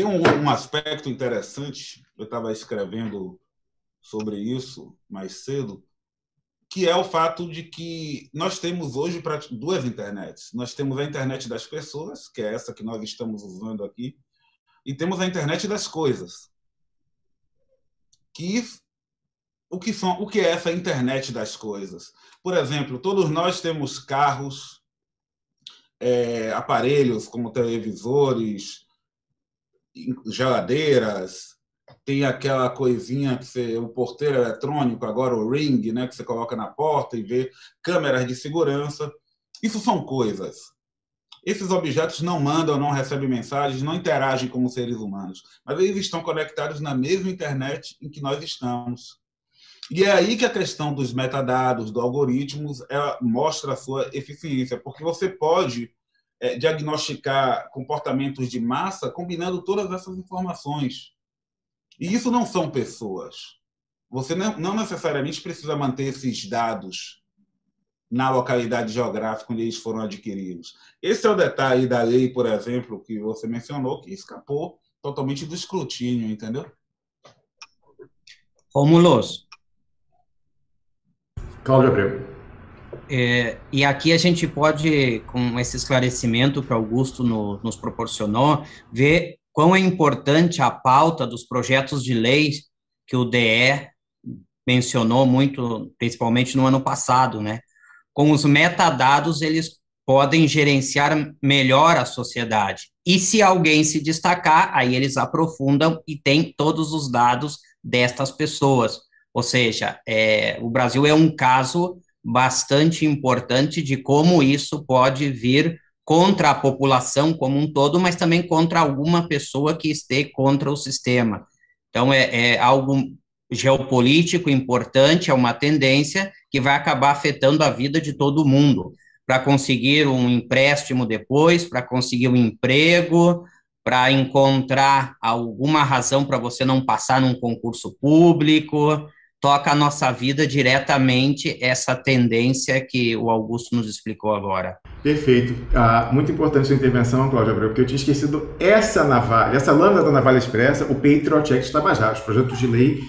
[SPEAKER 2] um aspecto interessante, eu estava escrevendo sobre isso mais cedo, que é o fato de que nós temos hoje duas internets. Nós temos a internet das pessoas, que é essa que nós estamos usando aqui, e temos a internet das coisas. O que é essa internet das coisas? Por exemplo, todos nós temos carros, aparelhos como televisores, geladeiras, tem aquela coisinha o porteiro eletrônico, agora o Ring, né, que você coloca na porta e vê, câmeras de segurança. Isso são coisas. Esses objetos não mandam, não recebem mensagens, não interagem como seres humanos, mas eles estão conectados na mesma internet em que nós estamos. E é aí que a questão dos metadados, dos algoritmos, ela mostra a sua eficiência, porque você pode diagnosticar comportamentos de massa combinando todas essas informações. E isso não são pessoas. Você não necessariamente precisa manter esses dados na localidade geográfica onde eles foram adquiridos. Esse é o detalhe da lei, por exemplo, que você mencionou, que escapou totalmente do escrutínio, entendeu?
[SPEAKER 4] Rômulos.
[SPEAKER 1] Cláudio Abreu.
[SPEAKER 4] E aqui a gente pode, com esse esclarecimento que Augusto nos proporcionou, ver quão é importante a pauta dos projetos de lei que o DE mencionou muito, principalmente no ano passado, né? Com os metadados, eles podem gerenciar melhor a sociedade. E se alguém se destacar, aí eles aprofundam e tem todos os dados destas pessoas. Ou seja, o Brasil é um caso bastante importante de como isso pode vir contra a população como um todo, mas também contra alguma pessoa que esteja contra o sistema. Então, é algo geopolítico importante, é uma tendência que vai acabar afetando a vida de todo mundo, para conseguir um empréstimo depois, para conseguir um emprego, para encontrar alguma razão para você não passar num concurso público. Toca a nossa vida diretamente essa tendência que o Augusto nos explicou agora.
[SPEAKER 1] Perfeito. Muito importante sua intervenção, Cláudio Abreu, porque eu tinha esquecido essa navalha, essa lâmina da navalha expressa, o Patriot Act Tabajara, os projetos de lei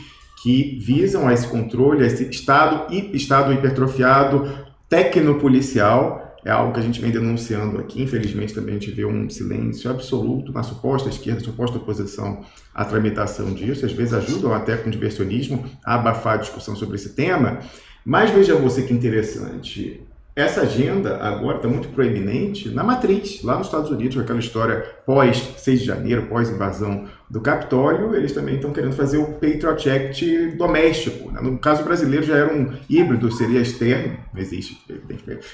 [SPEAKER 1] que visam a esse controle, a esse Estado hipertrofiado, tecnopolicial. É algo que a gente vem denunciando aqui. Infelizmente, também a gente vê um silêncio absoluto na suposta esquerda, suposta oposição à tramitação disso. Às vezes ajudam até com diversionismo a abafar a discussão sobre esse tema. Mas veja você que interessante. Essa agenda agora está muito proeminente na matriz, lá nos Estados Unidos, com aquela história pós-6 de janeiro, pós-invasão do Capitólio. Eles também estão querendo fazer o Patriot Act doméstico, né? No caso brasileiro já era um híbrido, seria externo, não existe, evidentemente.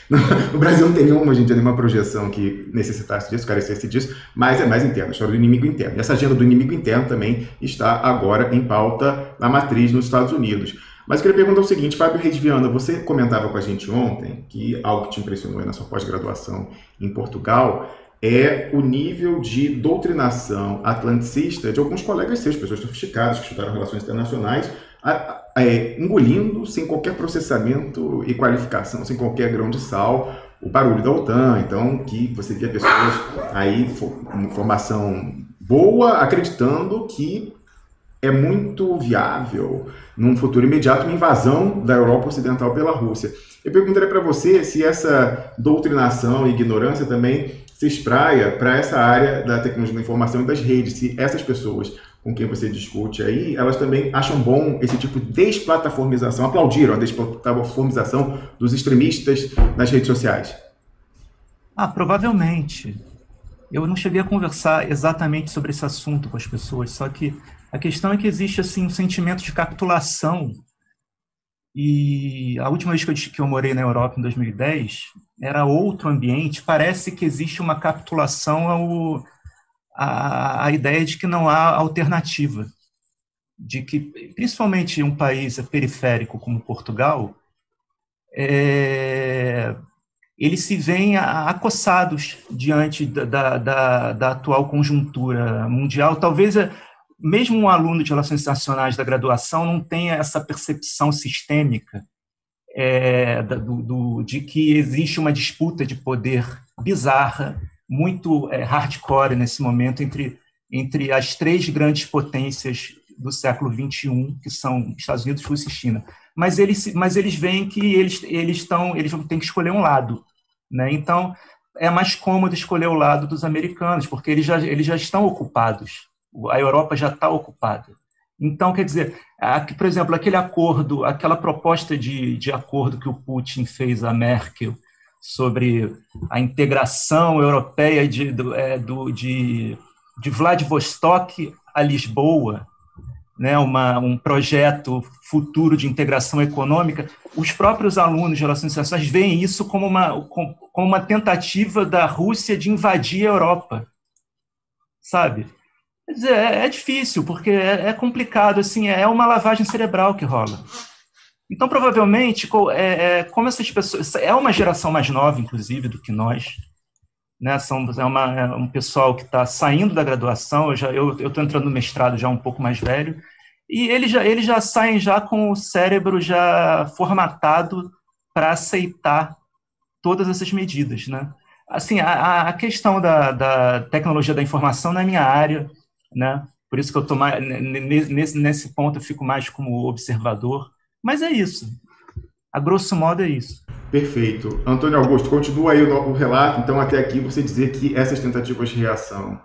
[SPEAKER 1] No Brasil não tem nenhuma, hoje em dia, nenhuma projeção que necessitasse disso, carecesse disso, mas é mais interno, a história do inimigo interno. E essa agenda do inimigo interno também está agora em pauta na matriz nos Estados Unidos. Mas eu queria perguntar o seguinte, Fábio Reis Viana, você comentava com a gente ontem que algo que te impressionou na sua pós-graduação em Portugal é o nível de doutrinação atlanticista de alguns colegas seus, pessoas sofisticadas que estudaram relações internacionais, engolindo sem qualquer processamento e qualificação, sem qualquer grão de sal, o barulho da OTAN. Então, que você via pessoas aí com formação boa acreditando que é muito viável, num futuro imediato, uma invasão da Europa Ocidental pela Rússia. Eu perguntaria para você se essa doutrinação e ignorância também se espraia para essa área da tecnologia da informação e das redes, se essas pessoas com quem você discute aí, elas também acham bom esse tipo de desplataformização, aplaudiram a desplataformização dos extremistas nas redes sociais?
[SPEAKER 3] Provavelmente. Eu não cheguei a conversar exatamente sobre esse assunto com as pessoas, só que a questão é que existe assim, um sentimento de capitulação. E a última vez que eu morei na Europa, em 2010, era outro ambiente. Parece que existe uma capitulação à ideia de que não há alternativa. De que, principalmente em um país periférico como Portugal, eles se veem acossados diante da atual conjuntura mundial. Talvez mesmo um aluno de Relações Internacionais da graduação não tenha essa percepção sistêmica de que existe uma disputa de poder bizarra, muito hardcore nesse momento, entre as três grandes potências do século XXI, que são Estados Unidos, Rússia e China. Mas eles veem que eles vão ter que escolher um lado, né? Então, é mais cômodo escolher o lado dos americanos, porque eles já estão ocupados, a Europa já está ocupada. Então, quer dizer, por exemplo, aquela proposta de acordo que o Putin fez à Merkel sobre a integração europeia de Vladivostok a Lisboa, né, um projeto futuro de integração econômica, os próprios alunos de Relações Internacionais veem isso como uma tentativa da Rússia de invadir a Europa, sabe? Quer dizer, é difícil, porque é complicado, assim, é uma lavagem cerebral que rola. Então, provavelmente, como essas pessoas... É uma geração mais nova, inclusive, do que nós, né? Um pessoal que está saindo da graduação, eu estou entrando no mestrado já um pouco mais velho, e eles já saem já com o cérebro já formatado para aceitar todas essas medidas, né? Assim, a questão da tecnologia da informação não é minha área, né? Por isso que eu estou nesse ponto eu fico mais como observador, mas é isso. A grosso modo é isso.
[SPEAKER 1] Perfeito. Antônio Augusto, continua aí o relato. Então, até aqui, você dizer que essas tentativas de reação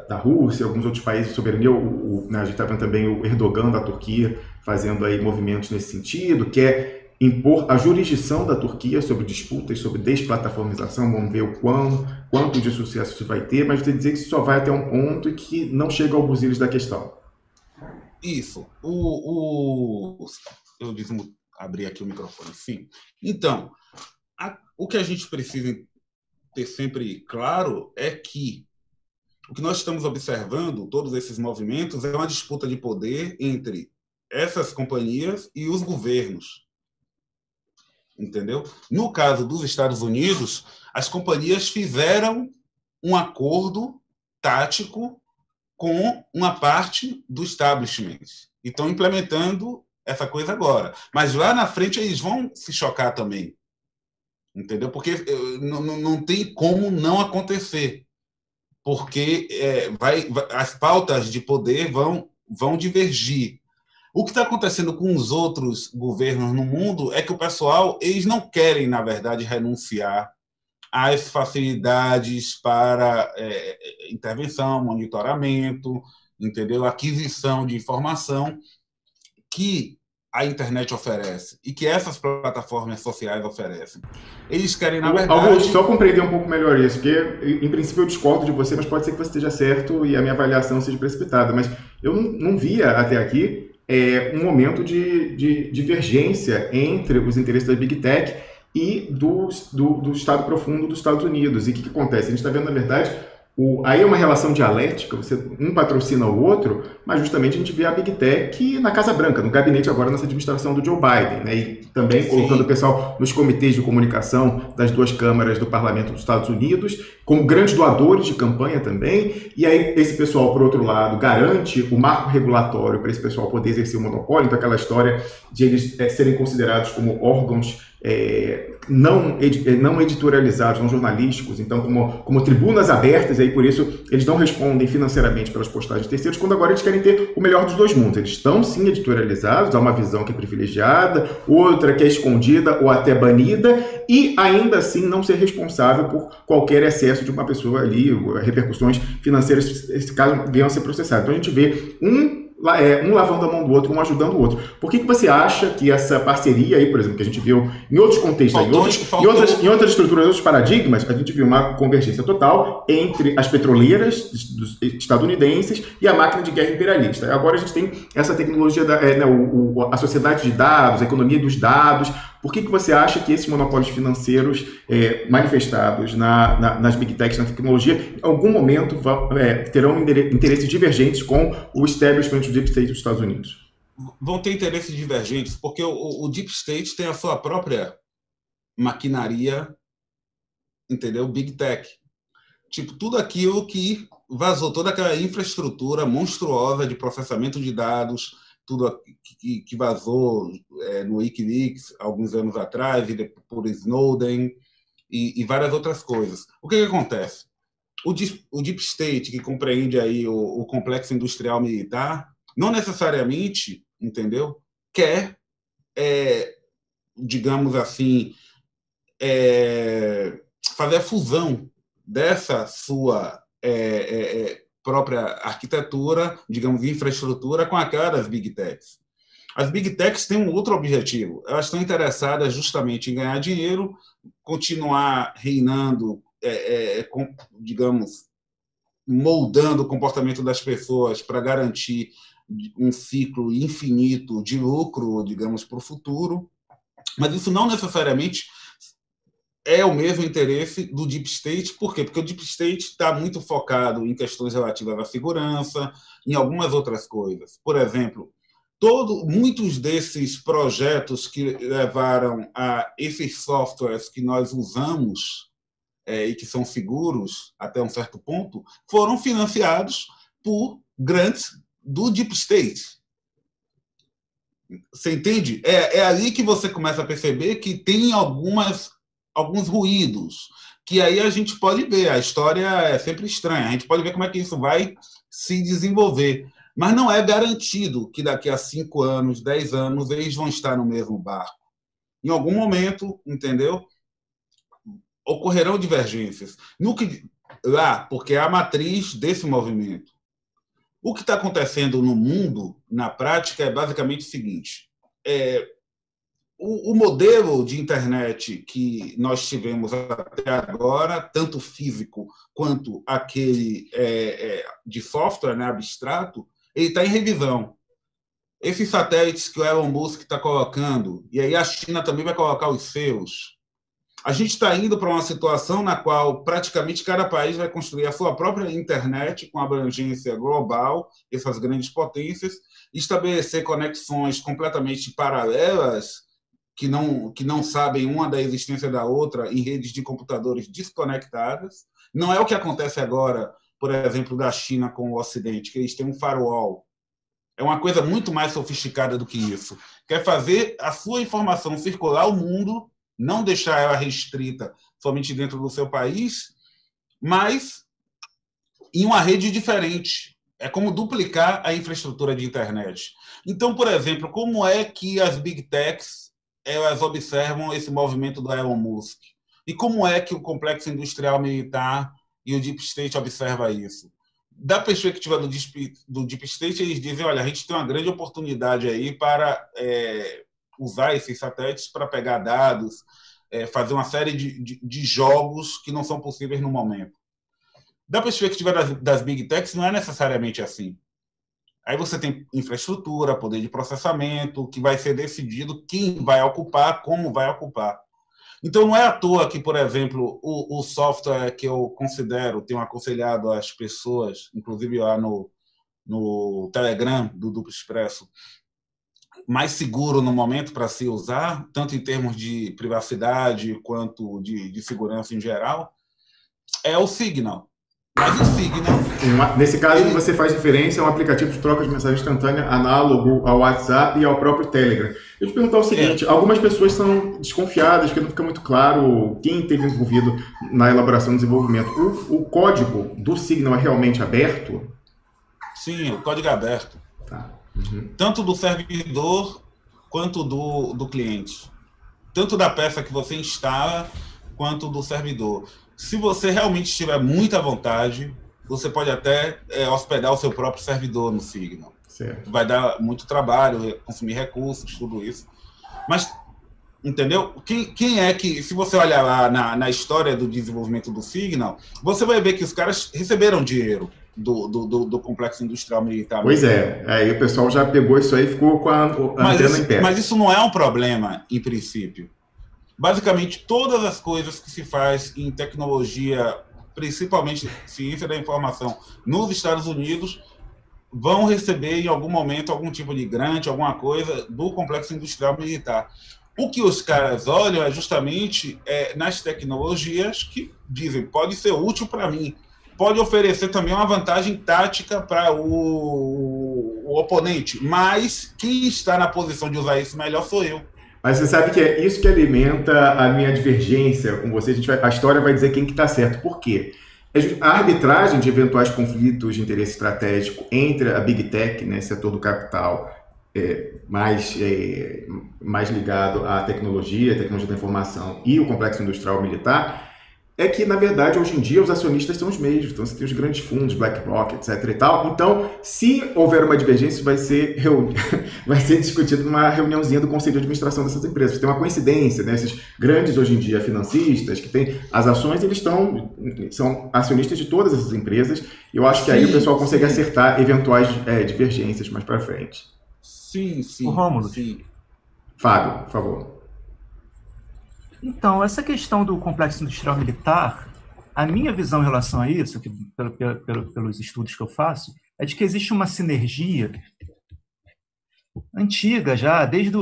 [SPEAKER 1] da Rússia, alguns outros países de soberania, né, a gente está vendo também o Erdogan da Turquia fazendo aí movimentos nesse sentido, que é impor a jurisdição da Turquia sobre disputas, sobre desplataformização. Vamos ver quanto de sucesso isso vai ter, mas você dizer que isso só vai até um ponto e que não chega ao buziles da questão.
[SPEAKER 2] Isso. Eu abrir aqui o microfone. Sim. Então, o que a gente precisa ter sempre claro é que o que nós estamos observando, todos esses movimentos, é uma disputa de poder entre essas companhias e os governos. Entendeu? No caso dos Estados Unidos, as companhias fizeram um acordo tático com uma parte do establishment e estão implementando essa coisa agora. Mas lá na frente eles vão se chocar também. Entendeu? Porque não tem como não acontecer. Porque as pautas de poder vão divergir. O que está acontecendo com os outros governos no mundo é que o pessoal, eles não querem, na verdade, renunciar às facilidades para intervenção, monitoramento, entendeu? Aquisição de informação que a internet oferece e que essas plataformas sociais oferecem. Eles querem, na verdade...
[SPEAKER 1] Augusto, só compreender um pouco melhor isso, porque, em princípio, eu discordo de você, mas pode ser que você esteja certo e a minha avaliação seja precipitada, mas eu não via até aqui um momento de divergência entre os interesses da Big Tech e do Estado profundo dos Estados Unidos. E o que acontece? A gente está vendo, na verdade, aí é uma relação dialética, um patrocina o outro, mas justamente a gente vê a Big Tech na Casa Branca, no gabinete agora nessa administração do Joe Biden, né? E também colocando o pessoal nos comitês de comunicação das duas câmaras do Parlamento dos Estados Unidos, como grandes doadores de campanha também, e aí esse pessoal, por outro lado, garante o marco regulatório para esse pessoal poder exercer o monopólio, então aquela história de eles serem considerados como órgãos não editorializados, não jornalísticos, então como tribunas abertas, e aí por isso eles não respondem financeiramente pelas postagens de terceiros, quando agora eles querem ter o melhor dos dois mundos. Eles estão sim editorializados, há uma visão que é privilegiada, outra que é escondida ou até banida, e ainda assim não ser responsável por qualquer excesso de uma pessoa ali, repercussões financeiras, nesse caso, venham a ser processadas. Então a gente vê um lavando a mão do outro, um ajudando o outro. Por que você acha que essa parceria aí, por exemplo, que a gente viu em outros contextos, em outras estruturas, em outros paradigmas, a gente viu uma convergência total entre as petroleiras estadunidenses e a máquina de guerra imperialista. Agora a gente tem essa tecnologia, a sociedade de dados, a economia dos dados. Por que você acha que esses monopólios financeiros manifestados nas Big Techs, na tecnologia, em algum momento terão interesses divergentes com o establishment do Deep State dos Estados Unidos?
[SPEAKER 2] Vão ter interesses divergentes, porque o Deep State tem a sua própria maquinaria, entendeu? Big Tech. Tipo, tudo aquilo que vazou, toda aquela infraestrutura monstruosa de processamento de dados, tudo que vazou no Wikileaks alguns anos atrás, e por Snowden, e várias outras coisas. O que acontece? O Deep State, que compreende aí o complexo industrial militar, não necessariamente, entendeu, quer, digamos assim, fazer a fusão dessa sua própria arquitetura, digamos, infraestrutura, com aquela das Big Techs. As Big Techs têm um outro objetivo. Elas estão interessadas justamente em ganhar dinheiro, continuar reinando, digamos, moldando o comportamento das pessoas para garantir um ciclo infinito de lucro, digamos, para o futuro. Mas isso não necessariamente é o mesmo interesse do Deep State. Por quê? Porque o Deep State está muito focado em questões relativas à segurança, em algumas outras coisas. Por exemplo, muitos desses projetos que levaram a esses softwares que nós usamos e que são seguros até um certo ponto, foram financiados por grants do Deep State. Você entende? É ali que você começa a perceber que tem alguns ruídos, que aí a gente pode ver. A história é sempre estranha, a gente pode ver como é que isso vai se desenvolver. Mas não é garantido que daqui a 5 anos, 10 anos, eles vão estar no mesmo barco. Em algum momento, entendeu? Ocorrerão divergências. Porque é a matriz desse movimento. O que está acontecendo no mundo, na prática, é basicamente o seguinte. O modelo de internet que nós tivemos até agora, tanto físico quanto aquele de software, né, abstrato, ele está em revisão. Esses satélites que o Elon Musk está colocando, e aí a China também vai colocar os seus, a gente está indo para uma situação na qual praticamente cada país vai construir a sua própria internet com abrangência global, essas grandes potências, estabelecer conexões completamente paralelas que não sabem uma da existência da outra em redes de computadores desconectadas. Não é o que acontece agora, por exemplo, da China com o Ocidente, que eles têm um firewall. É uma coisa muito mais sofisticada do que isso. Quer fazer a sua informação circular o mundo, não deixar ela restrita somente dentro do seu país, mas em uma rede diferente. É como duplicar a infraestrutura de internet. Então, por exemplo, como é que as Big Techs elas observam esse movimento do Elon Musk? E como é que o complexo industrial militar e o Deep State observa isso? Da perspectiva do Deep State, eles dizem, olha, a gente tem uma grande oportunidade aí para usar esses satélites para pegar dados, fazer uma série de jogos que não são possíveis no momento. Da perspectiva das Big Techs, não é necessariamente assim. Aí você tem infraestrutura, poder de processamento, que vai ser decidido quem vai ocupar, como vai ocupar. Então, não é à toa que, por exemplo, o software que eu considero, tenho aconselhado às pessoas, inclusive lá no Telegram do Duplo Expresso, mais seguro no momento para se usar, tanto em termos de privacidade quanto de segurança em geral, é o Signal. Mas o Signal...
[SPEAKER 1] Nesse caso, você faz referência a um aplicativo de troca de mensagem instantânea análogo ao WhatsApp e ao próprio Telegram. Eu te perguntar o seguinte, algumas pessoas são desconfiadas, porque não fica muito claro quem esteve envolvido na elaboração e desenvolvimento. O código do Signal é realmente aberto?
[SPEAKER 2] Sim, o código é aberto.
[SPEAKER 1] Tá.
[SPEAKER 2] Tanto do servidor quanto do cliente. Tanto da peça que você instala quanto do servidor. Se você realmente tiver muita vontade, você pode até hospedar o seu próprio servidor no Signal.
[SPEAKER 1] Certo.
[SPEAKER 2] Vai dar muito trabalho, consumir recursos, tudo isso. Mas, entendeu? Quem é que, se você olhar lá na história do desenvolvimento do Signal, você vai ver que os caras receberam dinheiro do complexo industrial militar.
[SPEAKER 1] Pois aí o pessoal já pegou isso aí e ficou com a antena em pé.
[SPEAKER 2] Mas isso não é um problema, em princípio. Basicamente, todas as coisas que se faz em tecnologia, principalmente ciência da informação, nos Estados Unidos, vão receber em algum momento algum tipo de grant, alguma coisa do complexo industrial militar. O que os caras olham é justamente nas tecnologias que dizem, pode ser útil para mim, pode oferecer também uma vantagem tática para o o oponente, mas quem está na posição de usar isso melhor sou eu.
[SPEAKER 1] Mas você sabe que é isso que alimenta a minha divergência com você. A história vai dizer quem que está certo. Por quê? A arbitragem de eventuais conflitos de interesse estratégico entre a Big Tech, né, setor do capital, mais ligado à tecnologia da informação e o complexo industrial militar, é que, na verdade, hoje em dia, os acionistas são os mesmos. Então, você tem os grandes fundos, BlackRock, etc. e tal. Então, se houver uma divergência, isso vai ser discutido numa reuniãozinha do conselho de administração dessas empresas. Tem uma coincidência, né? Esses grandes, hoje em dia, financistas, que têm as ações, eles são acionistas de todas essas empresas. E eu acho que aí o pessoal consegue acertar eventuais divergências mais para frente.
[SPEAKER 2] Sim.
[SPEAKER 3] O Rômulo.
[SPEAKER 2] Sim.
[SPEAKER 1] Fábio, por favor.
[SPEAKER 3] Então, essa questão do complexo industrial militar, a minha visão em relação a isso, que, pelos estudos que eu faço, é de que existe uma sinergia antiga já, desde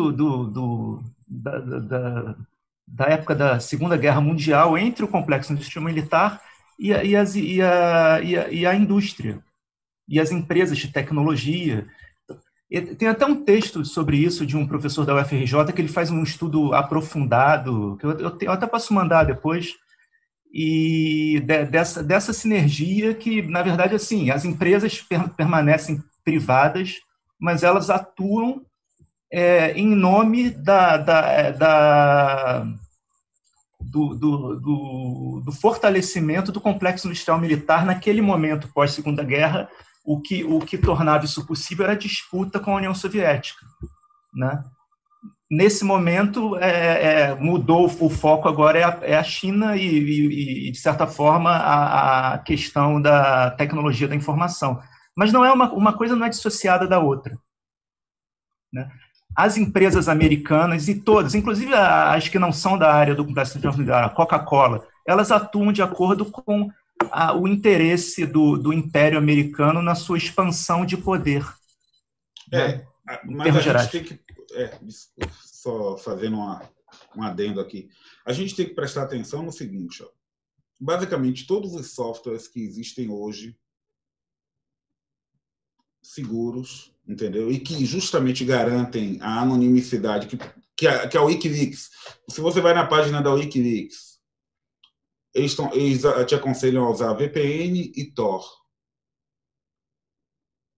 [SPEAKER 3] da época da Segunda Guerra Mundial, entre o complexo industrial militar e a indústria, e as empresas de tecnologia. Tem até um texto sobre isso de um professor da UFRJ que ele faz um estudo aprofundado, que eu até posso mandar depois, e dessa sinergia que, na verdade, assim, as empresas permanecem privadas, mas elas atuam em nome do fortalecimento do complexo industrial militar naquele momento pós-Segunda Guerra. O que tornava isso possível era a disputa com a União Soviética, né? Nesse momento, mudou o foco, agora é a China e, de certa forma, a questão da tecnologia da informação. Mas não é uma coisa não é dissociada da outra, né? As empresas americanas, e todas, inclusive as que não são da área do complexo industrial, a Coca-Cola, elas atuam de acordo com o interesse do Império Americano na sua expansão de poder. Né?
[SPEAKER 2] Mas a gente tem que... só fazendo um adendo aqui. A gente tem que prestar atenção no seguinte, ó. Basicamente, todos os softwares que existem hoje, seguros, entendeu? E que justamente garantem a anonimicidade, que é o Wikileaks. Se você vai na página da Wikileaks, eles te aconselham a usar VPN e Tor.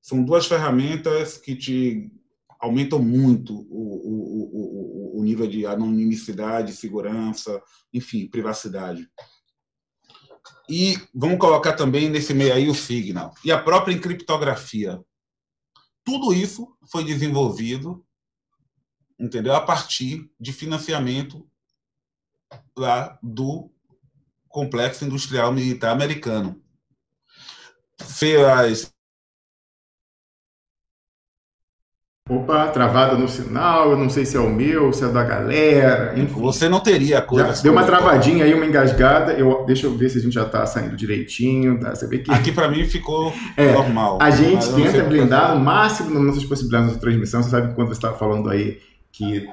[SPEAKER 2] São duas ferramentas que te aumentam muito o nível de anonimicidade, segurança, enfim, privacidade. E vamos colocar também nesse meio aí o Signal. E a própria encriptografia. Tudo isso foi desenvolvido, entendeu? A partir de financiamento lá do Complexo Industrial Militar Americano.
[SPEAKER 1] Opa, travada no sinal, eu não sei se é o meu, se é da galera, enfim.
[SPEAKER 2] Você não teria coisa...
[SPEAKER 1] Deu uma travadinha aí, uma engasgada, deixa eu ver se a gente já está saindo direitinho, tá? Você vê que...
[SPEAKER 2] Aqui para mim ficou normal.
[SPEAKER 1] A gente tenta blindar o máximo das nossas possibilidades de transmissão. Você sabe que quando você estava falando aí que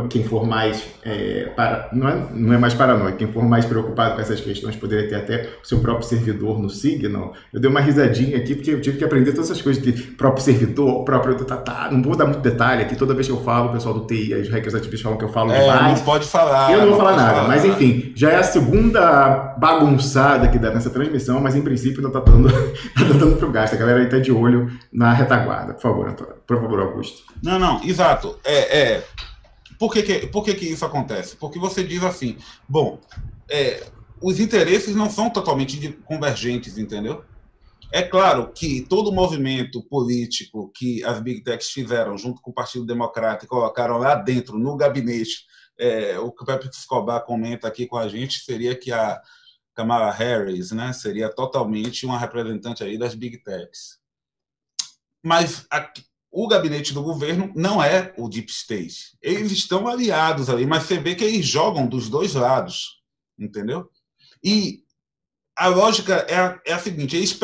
[SPEAKER 1] quem for mais não é mais paranoico, quem for mais preocupado com essas questões poderia ter até o seu próprio servidor no Signal. Eu dei uma risadinha aqui porque eu tive que aprender todas essas coisas de próprio servidor, próprio não vou dar muito detalhe aqui, toda vez que eu falo, o pessoal do TI, os hackers ativistas falam que eu falo demais.
[SPEAKER 2] Não pode falar.
[SPEAKER 1] Eu não vou falar nada, mas enfim, já é a segunda bagunçada que dá nessa transmissão, mas em princípio não tá dando pro gasto. A galera aí tá de olho na retaguarda. Por favor, Antônio. Por favor, Augusto.
[SPEAKER 2] Não, exato. Por que isso acontece? Porque você diz assim, bom, os interesses não são totalmente convergentes, entendeu? É claro que todo o movimento político que as Big Techs fizeram junto com o Partido Democrata e colocaram lá dentro, no gabinete, o que o Pepe Escobar comenta aqui com a gente seria que a Kamala Harris, né, seria totalmente uma representante aí das Big Techs. Mas o gabinete do governo não é o Deep State. Eles estão aliados ali, mas você vê que eles jogam dos dois lados, entendeu? E a lógica é a seguinte, eles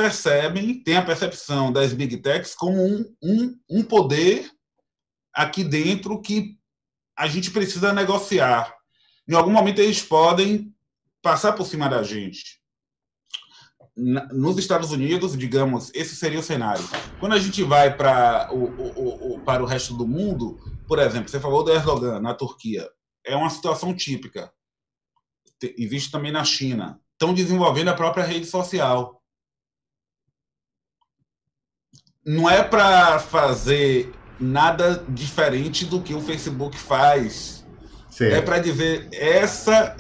[SPEAKER 2] têm a percepção das Big Techs como um poder aqui dentro que a gente precisa negociar. Em algum momento eles podem passar por cima da gente. nos Estados Unidos, digamos, esse seria o cenário. Quando a gente vai para o resto do mundo, por exemplo, você falou do Erdogan na Turquia, é uma situação típica. Existe também na China. Estão desenvolvendo a própria rede social. Não é para fazer nada diferente do que o Facebook faz. Certo. É para dizer, essa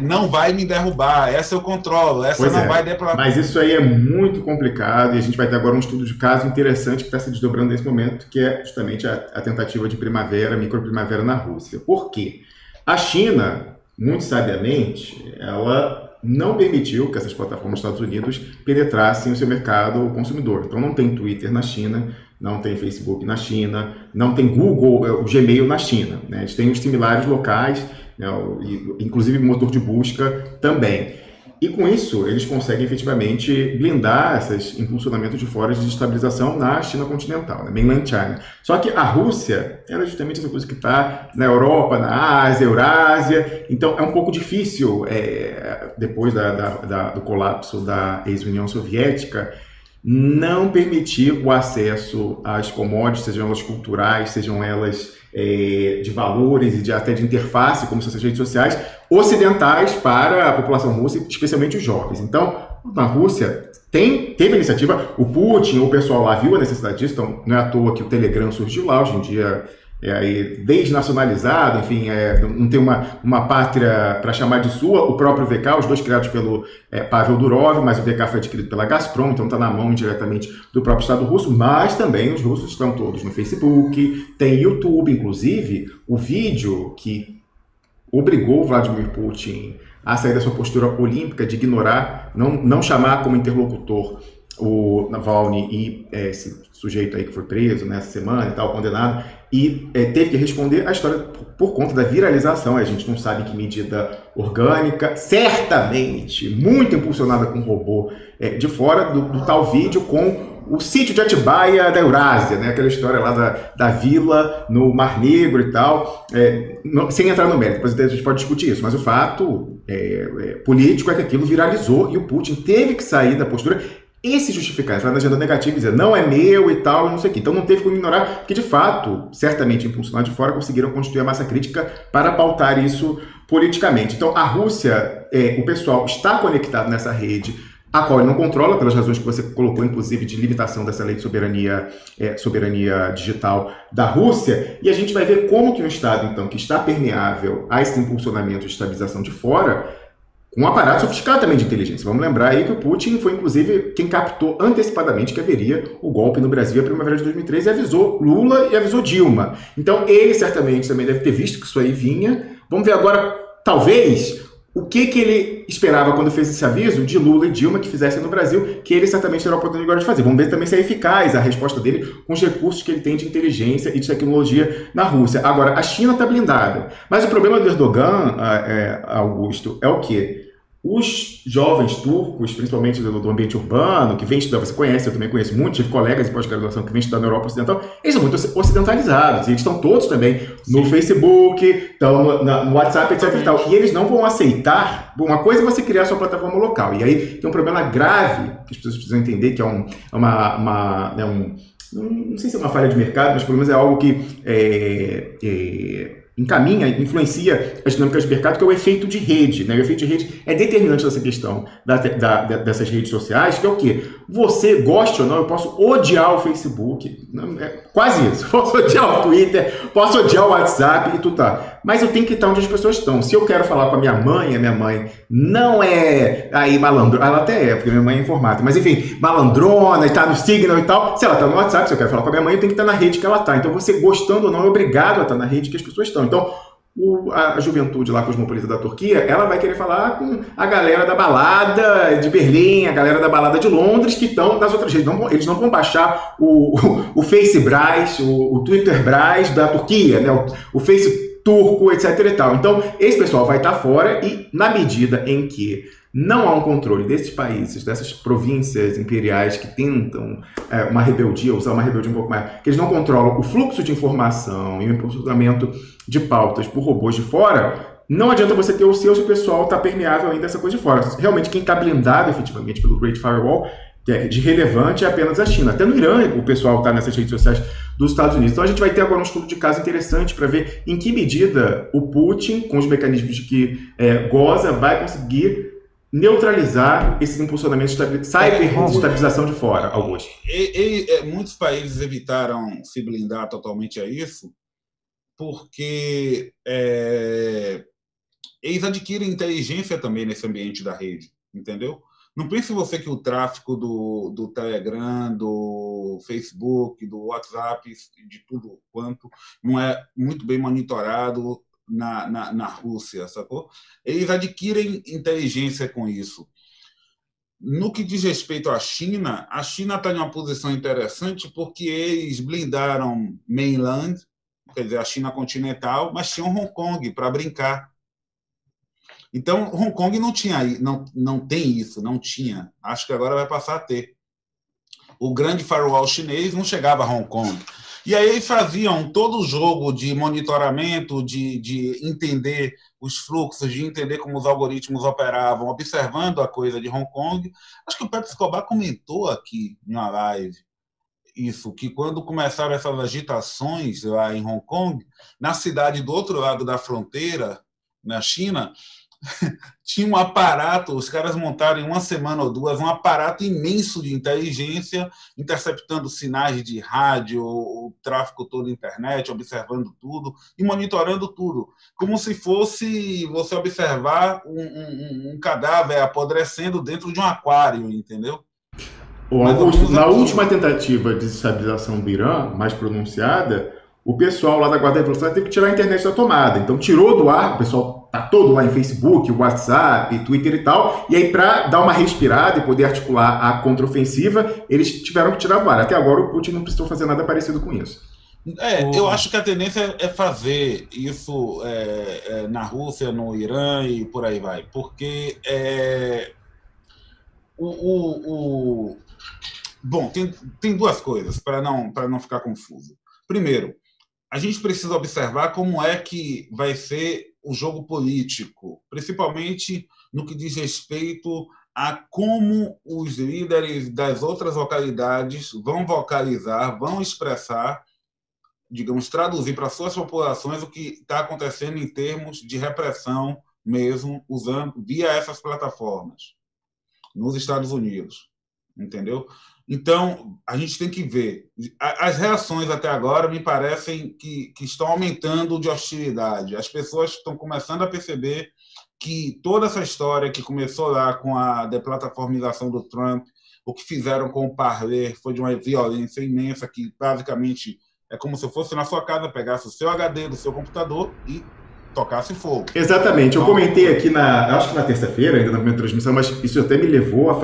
[SPEAKER 2] não vai me derrubar, essa eu controlo, essa pois não vai derrubar.
[SPEAKER 1] Mas isso aí é muito complicado, e a gente vai ter agora um estudo de caso interessante que está se desdobrando nesse momento, que é justamente a tentativa de microprimavera na Rússia. Por quê? A China, muito sabiamente, ela não permitiu que essas plataformas dos Estados Unidos penetrassem o seu mercado consumidor. Então não tem Twitter na China, não tem Facebook na China, não tem Google, o Gmail na China. Né? Eles têm os similares locais, né? Inclusive motor de busca também. E com isso, eles conseguem efetivamente blindar esses impulsionamentos de fora de desestabilização na China continental, na Mainland China. Só que a Rússia, ela é justamente essa coisa que está na Europa, na Ásia, Eurásia. Então é um pouco difícil, depois do colapso da ex-União Soviética, não permitir o acesso às commodities, sejam elas culturais, sejam elas de valores e até de interface, como são essas redes sociais, ocidentais para a população russa, especialmente os jovens. Então, na Rússia, teve a iniciativa, o Putin, o pessoal lá viu a necessidade disso, então não é à toa que o Telegram surgiu lá, hoje em dia desnacionalizado, enfim, não tem uma pátria para chamar de sua. O próprio VK, os dois criados pelo Pavel Durov, mas o VK foi adquirido pela Gazprom, então está na mão indiretamente do próprio Estado russo, mas também os russos estão todos no Facebook, tem YouTube, inclusive o vídeo que obrigou o Vladimir Putin a sair da sua postura olímpica de ignorar, não chamar como interlocutor o Navalny e esse sujeito aí que foi preso nessa semana e tal, condenado, e teve que responder a história por conta da viralização. A gente não sabe em que medida orgânica, certamente muito impulsionada com robô de fora do tal vídeo com o sítio de Atibaia da Eurásia, né? Aquela história lá da vila no Mar Negro e tal, sem entrar no mérito, depois a gente pode discutir isso, mas o fato político é que aquilo viralizou e o Putin teve que sair da postura e se justificar, entrar na agenda negativa e dizer não é meu e tal, não sei o quê. Então não teve como ignorar, porque de fato, certamente impulsionados de fora, conseguiram constituir a massa crítica para pautar isso politicamente. Então a Rússia, o pessoal está conectado nessa rede, a qual ele não controla, pelas razões que você colocou, inclusive, de limitação dessa lei de soberania digital da Rússia, e a gente vai ver como que um Estado, então, que está permeável a esse impulsionamento de estabilização de fora, com um aparato sofisticado também de inteligência. Vamos lembrar aí que o Putin foi, inclusive, quem captou antecipadamente que haveria o golpe no Brasil a primavera de 2013 e avisou Lula e avisou Dilma. Então, ele certamente também deve ter visto que isso aí vinha. Vamos ver agora, talvez, o que ele esperava quando fez esse aviso de Lula e Dilma que fizessem no Brasil, que ele certamente terá a oportunidade agora de fazer. Vamos ver também se é eficaz a resposta dele com os recursos que ele tem de inteligência e de tecnologia na Rússia. Agora, a China está blindada. Mas o problema do Erdogan, Augusto, é o quê? Os jovens turcos, principalmente do ambiente urbano, que vêm estudar, você conhece, eu também conheço muitos, tive colegas de pós-graduação que vêm estudar na Europa Ocidental, eles são muito ocidentalizados, e eles estão todos também no Facebook, estão no WhatsApp, etc. E tal, e eles não vão aceitar. Uma coisa é você criar a sua plataforma local, e aí tem um problema grave que as pessoas precisam entender, que não sei se é uma falha de mercado, mas pelo menos é algo que encaminha, influencia as dinâmicas de mercado, que é o efeito de rede. Né? O efeito de rede é determinante dessa questão dessas redes sociais, que é o quê? Você, goste ou não, eu posso odiar o Facebook, quase isso, posso odiar o Twitter, posso odiar o WhatsApp e tudo tá. Mas eu tenho que estar onde as pessoas estão. Se eu quero falar com a minha mãe não é aí malandrona, ela até porque minha mãe é informática, mas enfim, malandrona, está no Signal e tal, se ela está no WhatsApp, se eu quero falar com a minha mãe, eu tenho que estar na rede que ela está. Então você, gostando ou não, é obrigado a estar na rede que as pessoas estão. Então, a juventude lá cosmopolita da Turquia, ela vai querer falar com a galera da balada de Berlim, a galera da balada de Londres, que estão nas outras redes. Eles não vão baixar o Face Braz, o Twitter Braz da Turquia, né? O Face turco, etc. e tal. Então, esse pessoal vai estar fora e, na medida em que não há um controle desses países, dessas províncias imperiais que tentam uma rebeldia, usar uma rebeldia um pouco mais, que eles não controlam o fluxo de informação e o impulsionamento de pautas por robôs de fora, não adianta você ter o seu se o pessoal está permeável ainda essa coisa de fora. Realmente, quem está blindado efetivamente pelo Great Firewall, que é de relevante, é apenas a China. Até no Irã, o pessoal está nessas redes sociais dos Estados Unidos. Então, a gente vai ter agora um estudo de caso interessante para ver em que medida o Putin, com os mecanismos de que goza, vai conseguir neutralizar esses impulsionamentos de cyber-estabilização de fora, Augusto.
[SPEAKER 2] Muitos países evitaram se blindar totalmente a isso, porque eles adquirem inteligência também nesse ambiente da rede, entendeu? Não pense você que o tráfego do Telegram, do Facebook, do WhatsApp, de tudo quanto, não é muito bem monitorado na Rússia, sacou? Eles adquirem inteligência com isso. No que diz respeito à China, a China está em uma posição interessante porque eles blindaram mainland, quer dizer, a China continental, mas tinham Hong Kong para brincar. Então, Hong Kong não tem isso, não tinha. Acho que agora vai passar a ter. O grande firewall chinês não chegava a Hong Kong. E aí eles faziam todo o jogo de monitoramento, de entender os fluxos, de entender como os algoritmos operavam, observando a coisa de Hong Kong. Acho que o Pepe Escobar comentou aqui na live isso, que quando começaram essas agitações lá em Hong Kong, na cidade do outro lado da fronteira, na China, tinha um aparato, os caras montaram em uma semana ou duas um aparato imenso de inteligência, interceptando sinais de rádio, o tráfego todo da internet, observando tudo e monitorando tudo, como se fosse você observar um cadáver apodrecendo dentro de um aquário, entendeu?
[SPEAKER 1] Augusto, na última tentativa de desestabilização do Irã, mais pronunciada, o pessoal lá da Guarda Revolucionária teve que tirar a internet da tomada. Então tirou do ar, o pessoal tá todo lá em Facebook, WhatsApp, Twitter e tal, e aí para dar uma respirada e poder articular a contraofensiva, eles tiveram que tirar do ar. Até agora o Putin não precisou fazer nada parecido com isso.
[SPEAKER 2] Eu acho que a tendência é fazer isso na Rússia, no Irã e por aí vai, porque bom, tem duas coisas para não ficar confuso. Primeiro, a gente precisa observar como é que vai ser o jogo político, principalmente no que diz respeito a como os líderes das outras localidades vão vocalizar, vão expressar, digamos, traduzir para suas populações o que está acontecendo em termos de repressão mesmo, usando via essas plataformas nos Estados Unidos, entendeu? Então, a gente tem que ver. As reações até agora me parecem que estão aumentando de hostilidade. As pessoas estão começando a perceber que toda essa história que começou lá com a deplataformização do Trump, o que fizeram com o Parler foi de uma violência imensa, que basicamente é como se fosse na sua casa, pegasse o seu HD do seu computador e tocasse fogo.
[SPEAKER 1] Exatamente. Eu comentei aqui acho que na terça-feira, ainda na primeira transmissão, mas isso até me levou a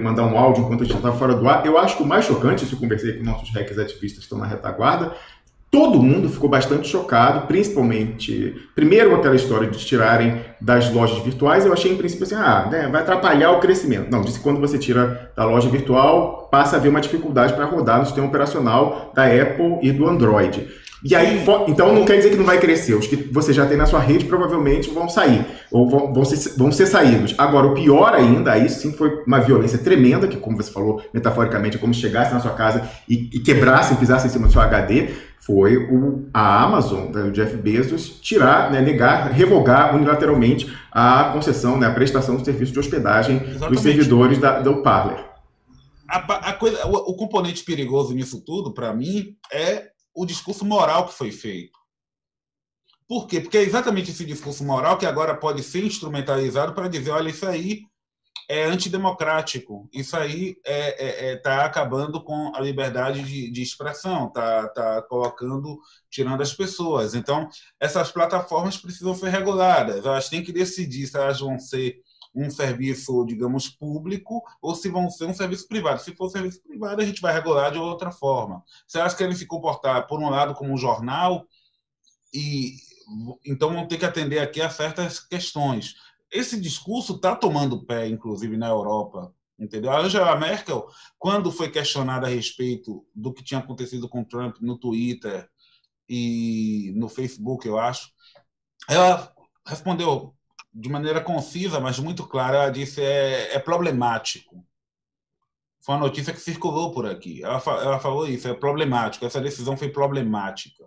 [SPEAKER 1] mandar um áudio enquanto a gente estava fora do ar. Eu acho que o mais chocante, isso eu conversei com nossos hackers ativistas que estão na retaguarda, todo mundo ficou bastante chocado, principalmente, primeiro aquela história de tirarem das lojas virtuais, eu achei em princípio assim, vai atrapalhar o crescimento. Não, disse que quando você tira da loja virtual, passa a haver uma dificuldade para rodar no sistema operacional da Apple e do Android. E aí, então não quer dizer que não vai crescer. Os que você já tem na sua rede provavelmente vão sair, ou vão ser saídos. Agora, o pior ainda, aí sim foi uma violência tremenda, que como você falou, metaforicamente, é como se chegasse na sua casa e quebrassem, pisassem em cima do seu HD, foi a Amazon, o Jeff Bezos, tirar, negar, revogar unilateralmente a concessão, a prestação do serviço de hospedagem dos servidores do Parler.
[SPEAKER 2] O componente perigoso nisso tudo, para mim, é o discurso moral que foi feito. Por quê? Porque é exatamente esse discurso moral que agora pode ser instrumentalizado para dizer, olha, isso aí é antidemocrático, isso aí está acabando com a liberdade de expressão, está tirando as pessoas. Então, essas plataformas precisam ser reguladas, elas têm que decidir se elas vão ser um serviço, digamos, público, ou se vão ser um serviço privado. Se for um serviço privado, a gente vai regular de outra forma. Se elas querem se comportar, por um lado, como um jornal, então vão ter que atender aqui a certas questões. Esse discurso está tomando pé, inclusive, na Europa. Entendeu? A Angela Merkel, quando foi questionada a respeito do que tinha acontecido com Trump no Twitter e no Facebook, eu acho, ela respondeu de maneira concisa, mas muito clara. Ela disse é problemático. Foi uma notícia que circulou por aqui. Ela falou isso, é problemático. Essa decisão foi problemática.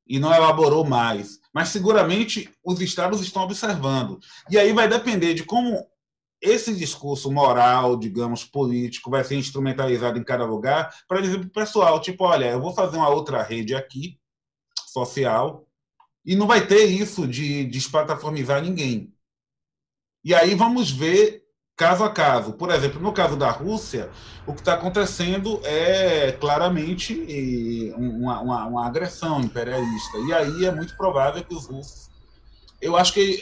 [SPEAKER 2] E não elaborou mais. Mas, seguramente, os estados estão observando. E aí vai depender de como esse discurso moral, digamos, político, vai ser instrumentalizado em cada lugar para dizer para o pessoal, tipo, olha, eu vou fazer uma outra rede aqui, social, e não vai ter isso de desplataformizar ninguém. E aí vamos ver caso a caso. Por exemplo, no caso da Rússia, o que está acontecendo é claramente uma agressão imperialista. E aí é muito provável que os russos...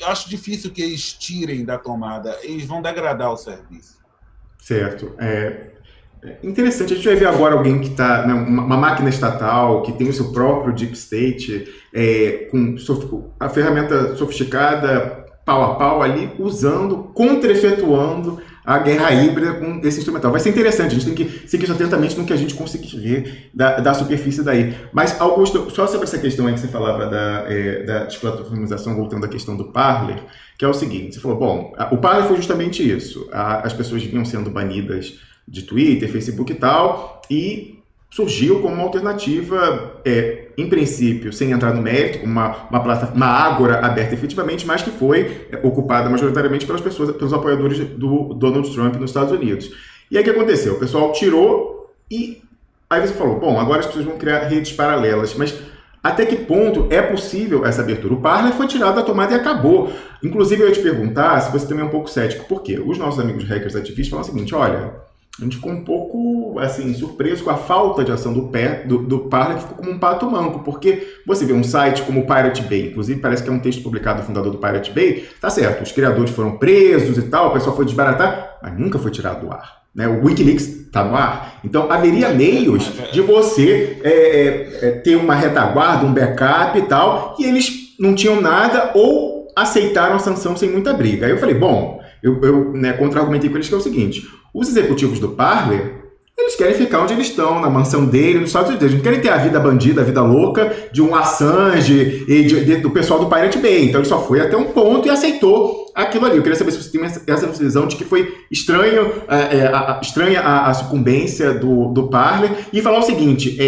[SPEAKER 2] acho difícil que eles tirem da tomada. Eles vão degradar o serviço.
[SPEAKER 1] Certo. Interessante, a gente vai ver agora alguém que está, né, uma máquina estatal, que tem o seu próprio deep state, com a ferramenta sofisticada, pau a pau ali, usando, contra-efetuando a guerra híbrida com esse instrumental. Vai ser interessante, a gente tem que seguir isso atentamente no que a gente conseguir ver da superfície daí. Mas, Augusto, só sobre essa questão aí que você falava da desplataformização, voltando à questão do Parler, que é o seguinte, você falou, bom, o Parler foi justamente isso, as pessoas vinham sendo banidas de Twitter, Facebook e tal, e surgiu como uma alternativa, em princípio, sem entrar no mérito, uma ágora aberta efetivamente, mas que foi ocupada majoritariamente pelos apoiadores do Donald Trump nos Estados Unidos. E aí o que aconteceu? O pessoal tirou e aí você falou, bom, agora as pessoas vão criar redes paralelas, mas até que ponto é possível essa abertura? O Parler foi tirado da tomada e acabou. Inclusive, eu ia te perguntar se você também é um pouco cético, por quê? Os nossos amigos hackers ativistas falam o seguinte, olha, a gente ficou um pouco, assim, surpreso com a falta de ação do Parler, que ficou como um pato manco, porque você vê um site como o Pirate Bay, inclusive parece que é um texto publicado do fundador do Pirate Bay, tá certo, os criadores foram presos e tal, o pessoal foi desbaratar, mas nunca foi tirado do ar. Né? O Wikileaks está no ar, então haveria meios de você ter uma retaguarda, um backup e tal, e eles não tinham nada ou aceitaram a sanção sem muita briga. Aí eu falei, bom, eu contra-argumentei com eles que é o seguinte, os executivos do Parler, eles querem ficar onde eles estão, na mansão dele, nos Estados Unidos. Eles não querem ter a vida bandida, a vida louca de um Assange e do pessoal do Pirate Bay. Então ele só foi até um ponto e aceitou aquilo ali. Eu queria saber se você tem essa visão de que foi estranha a sucumbência do Parler. E falar o seguinte,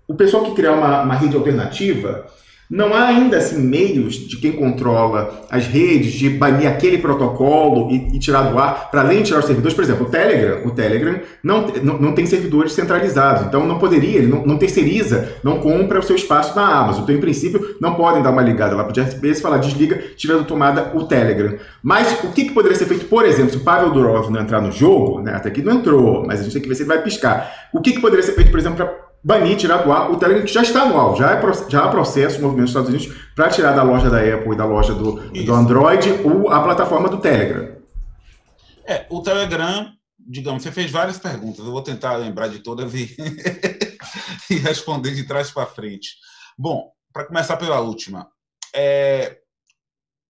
[SPEAKER 1] o pessoal que criar uma rede alternativa... Não há ainda assim meios de quem controla as redes de banir aquele protocolo e tirar do ar, para além de tirar os servidores. Por exemplo, o Telegram não tem servidores centralizados, então não poderia, ele não terceiriza, não compra o seu espaço na Amazon. Então, em princípio, não podem dar uma ligada lá para o Jeff Bezos e falar, desliga, tira da tomada o Telegram. Mas o que poderia ser feito, por exemplo, se o Pavel Durov não entrar no jogo, né, até aqui não entrou, mas a gente tem que ver se ele vai piscar. O que poderia ser feito, por exemplo, para banir, tirar do ar o Telegram, que já está no alvo, já há processo, movimento dos Estados Unidos, para tirar da loja da Apple e da loja do Android a plataforma do Telegram.
[SPEAKER 2] O Telegram, digamos, você fez várias perguntas, eu vou tentar lembrar de todas e responder de trás para frente. Bom, para começar pela última,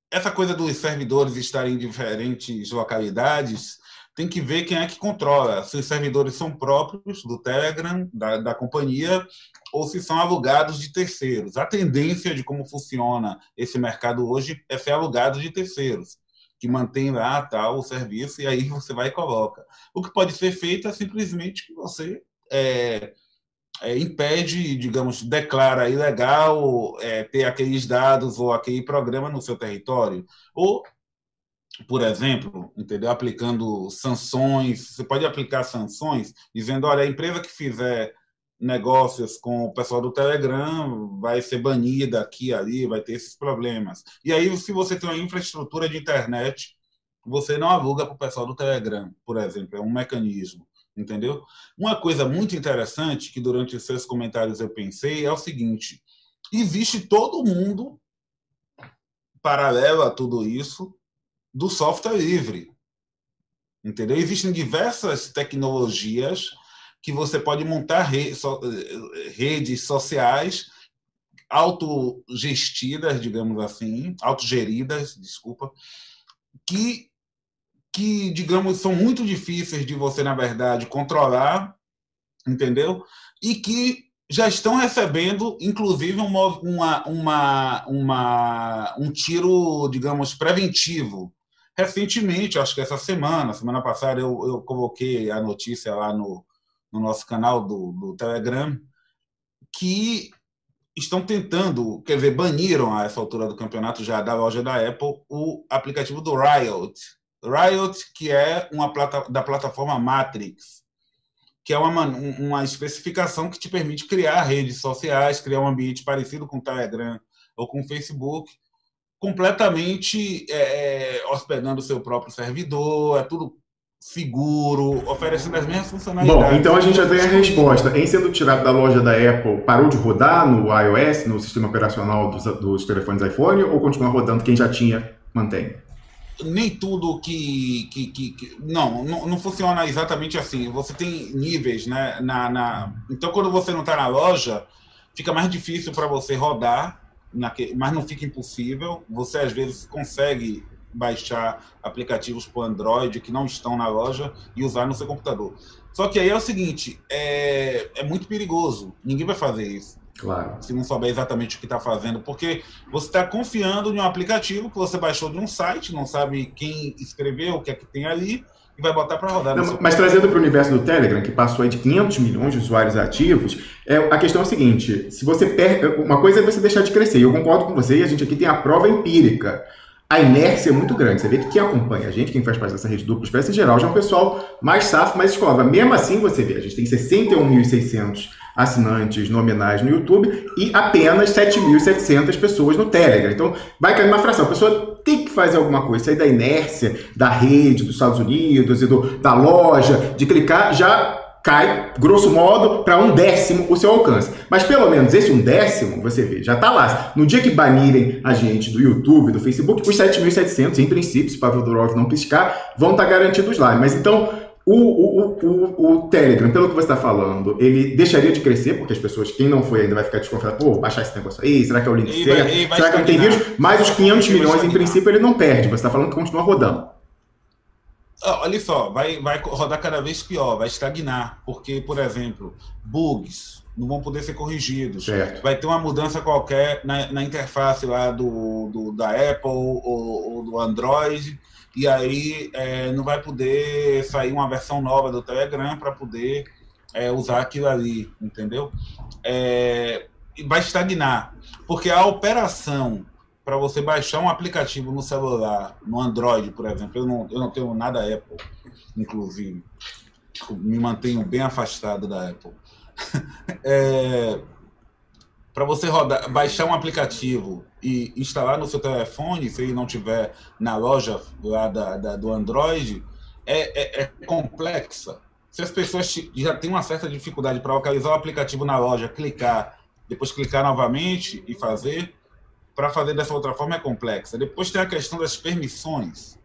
[SPEAKER 2] essa coisa dos servidores estarem em diferentes localidades, tem que ver quem é que controla, se os servidores são próprios do Telegram, da companhia, ou se são alugados de terceiros. A tendência de como funciona esse mercado hoje é ser alugado de terceiros, que mantém lá tal o serviço, e aí você vai e coloca. O que pode ser feito é simplesmente que você impede, digamos, declara ilegal ter aqueles dados ou aquele programa no seu território, ou por exemplo, entendeu? Aplicando sanções, você pode aplicar sanções dizendo, olha, a empresa que fizer negócios com o pessoal do Telegram vai ser banida aqui e ali, vai ter esses problemas. E aí, se você tem uma infraestrutura de internet, você não aluga para o pessoal do Telegram, por exemplo, é um mecanismo, entendeu? Uma coisa muito interessante que durante os seus comentários eu pensei é o seguinte, existe todo mundo paralelo a tudo isso, do software livre, entendeu? Existem diversas tecnologias que você pode montar redes sociais autogestidas, digamos assim, autogeridas, desculpa, que, digamos, são muito difíceis de você, na verdade, controlar, entendeu? E que já estão recebendo, inclusive, um tiro, digamos, preventivo. Recentemente, acho que essa semana passada, eu coloquei a notícia lá no nosso canal do Telegram, que estão tentando, quer dizer, baniram a essa altura do campeonato já da loja da Apple o aplicativo do Riot. Riot, que é da plataforma Matrix, que é uma especificação que te permite criar redes sociais, criar um ambiente parecido com o Telegram ou com o Facebook, completamente hospedando o seu próprio servidor, é tudo seguro, oferecendo as mesmas funcionalidades.
[SPEAKER 1] Bom, então a gente já tem a resposta. Em sendo tirado da loja da Apple, parou de rodar no iOS, no sistema operacional dos telefones iPhone, ou continua rodando quem já tinha, mantém?
[SPEAKER 2] Nem tudo não funciona exatamente assim. Você tem níveis, né? Então, quando você não está na loja, fica mais difícil para você rodar, mas não fica impossível. Você, às vezes, consegue baixar aplicativos para o Android que não estão na loja e usar no seu computador. Só que aí é o seguinte, é muito perigoso. Ninguém vai fazer isso.
[SPEAKER 1] Claro.
[SPEAKER 2] Se não souber exatamente o que está fazendo, porque você está confiando em um aplicativo que você baixou de um site, não sabe quem escreveu, o que é que tem ali, e vai botar para rodar.
[SPEAKER 1] Não, mas trazendo para o universo do Telegram, que passou aí de 500 milhões de usuários ativos, a questão é a seguinte, se você perde, uma coisa é você deixar de crescer, e eu concordo com você, e a gente aqui tem a prova empírica. A inércia é muito grande. Você vê que quem acompanha a gente, quem faz parte dessa rede dupla expressa, em geral, já é um pessoal mais safo, mais escola. Mesmo assim, você vê, a gente tem 61.600 assinantes nominais no YouTube e apenas 7.700 pessoas no Telegram. Então, vai cair uma fração. A pessoa tem que fazer alguma coisa. Sair da inércia da rede dos Estados Unidos e da loja, de clicar, já cai, grosso modo, para 1/10 o seu alcance. Mas pelo menos esse 1/10, você vê, já está lá. No dia que banirem a gente do YouTube, do Facebook, os 7.700, em princípio, se o Pavel Durov não piscar, vão estar garantidos lá. Mas então, o Telegram, pelo que você está falando, ele deixaria de crescer, porque as pessoas, quem não foi ainda vai ficar desconfiado, pô, baixar esse negócio aí, será que é o link certo? Será que não tem vírus? Mas os 500 milhões, em princípio, ele não perde. Você está falando que continua rodando.
[SPEAKER 2] Olha só, vai rodar cada vez pior, vai estagnar, porque, por exemplo, bugs não vão poder ser corrigidos.
[SPEAKER 1] Certo.
[SPEAKER 2] Vai ter uma mudança qualquer na interface lá da Apple ou do Android, e aí não vai poder sair uma versão nova do Telegram para poder usar aquilo ali, entendeu? E vai estagnar, porque a operação para você baixar um aplicativo no celular, no Android, por exemplo, eu não tenho nada Apple, inclusive, me mantenho bem afastado da Apple. Para você baixar um aplicativo e instalar no seu telefone, se ele não tiver na loja lá do Android, é complexa. Se as pessoas já têm uma certa dificuldade para localizar o aplicativo na loja, clicar, depois clicar novamente e fazer, para fazer dessa outra forma é complexa. Depois tem a questão das permissões,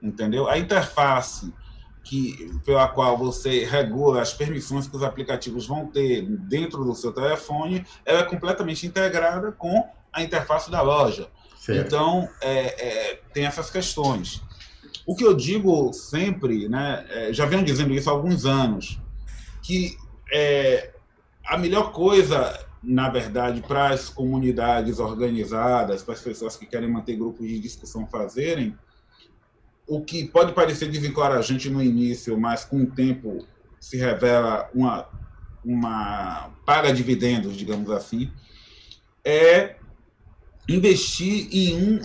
[SPEAKER 2] entendeu? A interface pela qual você regula as permissões que os aplicativos vão ter dentro do seu telefone, ela é completamente integrada com a interface da loja.
[SPEAKER 1] Certo.
[SPEAKER 2] Então, tem essas questões. O que eu digo sempre, né, já venho dizendo isso há alguns anos, que a melhor coisa, na verdade, para as comunidades organizadas, para as pessoas que querem manter grupos de discussão fazerem, o que pode parecer desencorajante no início, mas com o tempo se revela uma paga dividendos, digamos assim, é investir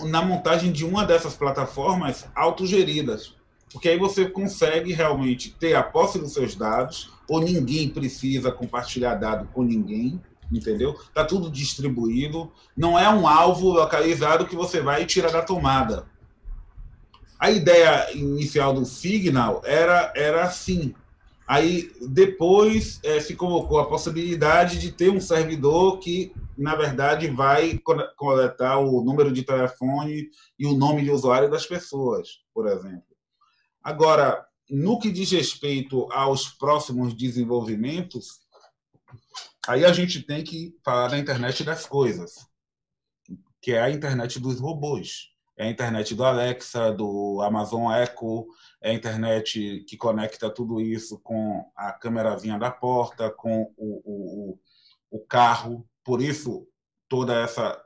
[SPEAKER 2] na montagem de uma dessas plataformas autogeridas, porque aí você consegue realmente ter a posse dos seus dados, ou ninguém precisa compartilhar dado com ninguém, entendeu? Está tudo distribuído, não é um alvo localizado que você vai tirar da tomada. A ideia inicial do Signal era assim. Aí, depois, se colocou a possibilidade de ter um servidor que, na verdade, vai coletar o número de telefone e o nome de usuário das pessoas, por exemplo. Agora, no que diz respeito aos próximos desenvolvimentos, aí a gente tem que falar da internet das coisas, que é a internet dos robôs. É a internet do Alexa, do Amazon Echo, é a internet que conecta tudo isso com a câmerazinha da porta, com o o carro, por isso toda essa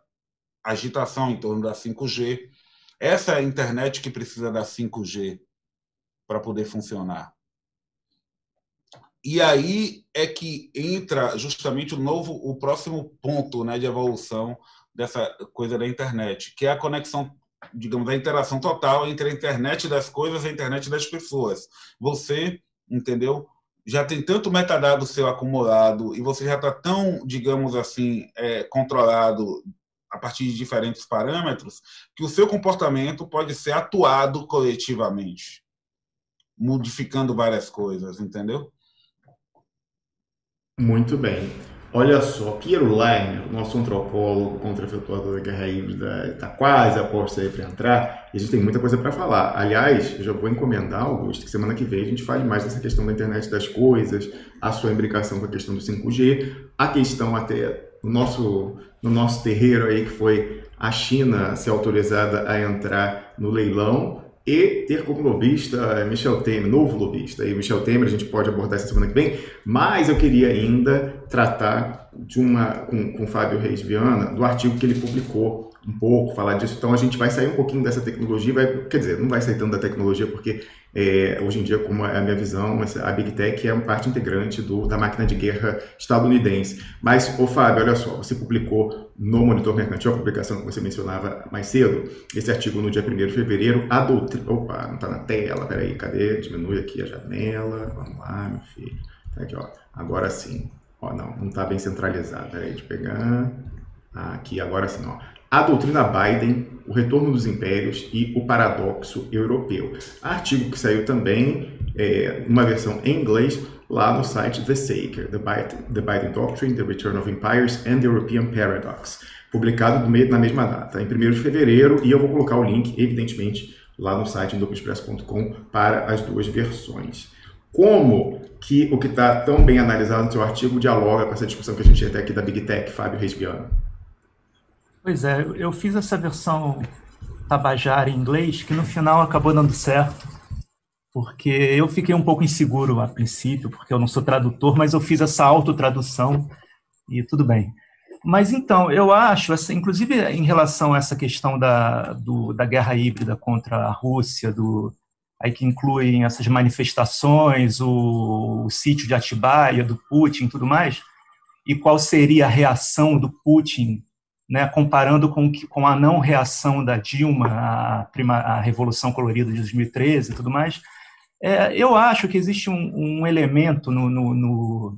[SPEAKER 2] agitação em torno da 5G. Essa é a internet que precisa da 5G para poder funcionar. E aí é que entra justamente o próximo ponto, né, de evolução dessa coisa da internet, que é a conexão, digamos, a interação total entre a internet das coisas e a internet das pessoas. Você, entendeu? Já tem tanto metadado seu acumulado e você já está tão, digamos assim, controlado a partir de diferentes parâmetros, que o seu comportamento pode ser atuado coletivamente, modificando várias coisas, entendeu?
[SPEAKER 1] Muito bem. Olha só, Piero Leiner, nosso antropólogo, contra-efetuador da guerra híbrida, está quase a posto aí para entrar, e a gente tem muita coisa para falar. Aliás, eu já vou encomendar, Augusto, que semana que vem a gente fale mais dessa questão da internet das coisas, a sua imbricação com a questão do 5G, a questão até no nosso terreiro aí, que foi a China ser autorizada a entrar no leilão e ter como lobista Michel Temer, novo lobista. E Michel Temer a gente pode abordar essa semana que vem, mas eu queria ainda tratar com o Fábio Reis Viana, do artigo que ele publicou um pouco, falar disso. Então a gente vai sair um pouquinho dessa tecnologia, quer dizer, não vai sair tanto da tecnologia, porque hoje em dia, como é a minha visão, a Big Tech é uma parte integrante da máquina de guerra estadunidense. Mas, Fábio, olha só, você publicou no Monitor Mercantil, a publicação que você mencionava mais cedo, esse artigo no dia 1º de fevereiro, a doutrina... Opa, não está na tela, peraí, cadê? Diminui aqui a janela, vamos lá, meu filho. Tá aqui, ó, agora sim. Ó, não está bem centralizado, peraí, deixa eu pegar... Aqui, agora sim, ó. A doutrina Biden, o retorno dos impérios e o paradoxo europeu. Artigo que saiu também, uma versão em inglês, lá no site The Saker, The Biden Doctrine, The Return of Empires and the European Paradox, publicado na mesma data, em 1º de fevereiro, e eu vou colocar o link, evidentemente, lá no site duplexpress.com para as duas versões. Como que o que está tão bem analisado no seu artigo dialoga com essa discussão que a gente tem até aqui da Big Tech, Fábio Reis Viana?
[SPEAKER 3] Pois é, eu fiz essa versão Tabajara em inglês, que no final acabou dando certo, porque eu fiquei um pouco inseguro a princípio, porque eu não sou tradutor, mas eu fiz essa autotradução e tudo bem. Mas então, eu acho, inclusive em relação a essa questão da guerra híbrida contra a Rússia, aí que incluem essas manifestações, o sítio de Atibaia, do Putin e tudo mais, e qual seria a reação do Putin, né, comparando com a não reação da Dilma à Revolução Colorida de 2013 e tudo mais, eu acho que existe um elemento no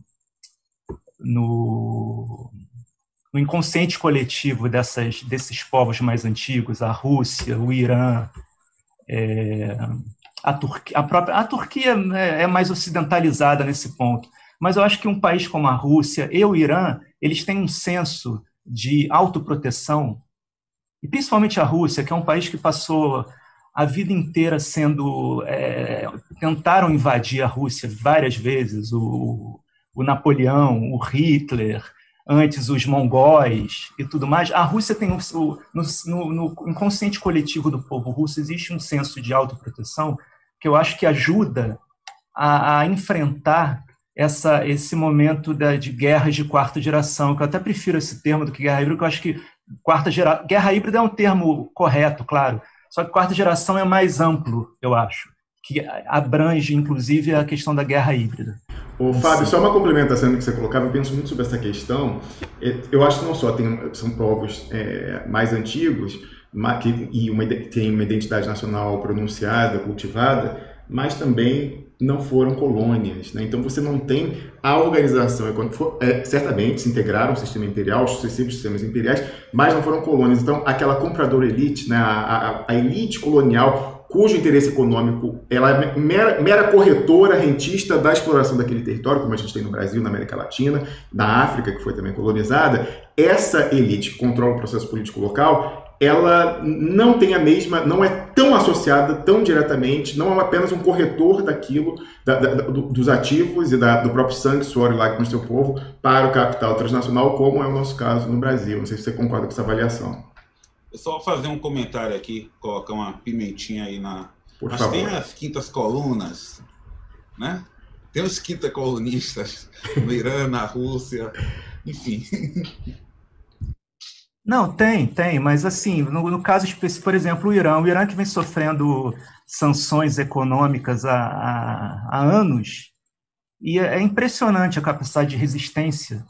[SPEAKER 3] inconsciente coletivo desses povos mais antigos, a Rússia, o Irã, a Turquia é mais ocidentalizada nesse ponto, mas eu acho que um país como a Rússia e o Irã, eles têm um senso de autoproteção, e principalmente a Rússia, que é um país que passou a vida inteira tentaram invadir a Rússia várias vezes, o Napoleão, o Hitler, antes os mongóis e tudo mais. A Rússia tem no inconsciente coletivo do povo russo existe um senso de autoproteção que eu acho que ajuda a enfrentar esse momento de guerras de quarta geração, que eu até prefiro esse termo do que guerra híbrida, porque eu acho que guerra híbrida é um termo correto, claro, só que quarta geração é mais amplo, eu acho, que abrange, inclusive, a questão da guerra híbrida.
[SPEAKER 1] Fábio, só uma complementação que você colocava, eu penso muito sobre essa questão. Eu acho que não só são povos mais antigos, e tem uma identidade nacional pronunciada, cultivada, mas também não foram colônias, né? Então você não tem a organização, certamente se integraram ao sistema imperial, os sucessivos sistemas imperiais, mas não foram colônias. Então aquela compradora elite, né? a elite colonial, cujo interesse econômico ela é mera corretora, rentista da exploração daquele território, como a gente tem no Brasil, na América Latina, na África, que foi também colonizada, essa elite que controla o processo político local, ela não tem não é tão associada tão diretamente, não é apenas um corretor daquilo, dos ativos e do próprio sangue, suor e lágrimas do seu povo para o capital transnacional, como é o nosso caso no Brasil. Não sei se você concorda com essa avaliação.
[SPEAKER 2] Eu só vou fazer um comentário aqui, colocar uma pimentinha aí
[SPEAKER 1] Por
[SPEAKER 2] Mas
[SPEAKER 1] favor.
[SPEAKER 2] tem as quintas colunas, né? Tem os quinta colunistas no Irã, na Rússia, enfim.
[SPEAKER 3] Não, tem, mas assim, no caso específico, por exemplo, o Irã que vem sofrendo sanções econômicas há anos, e é impressionante a capacidade de resistência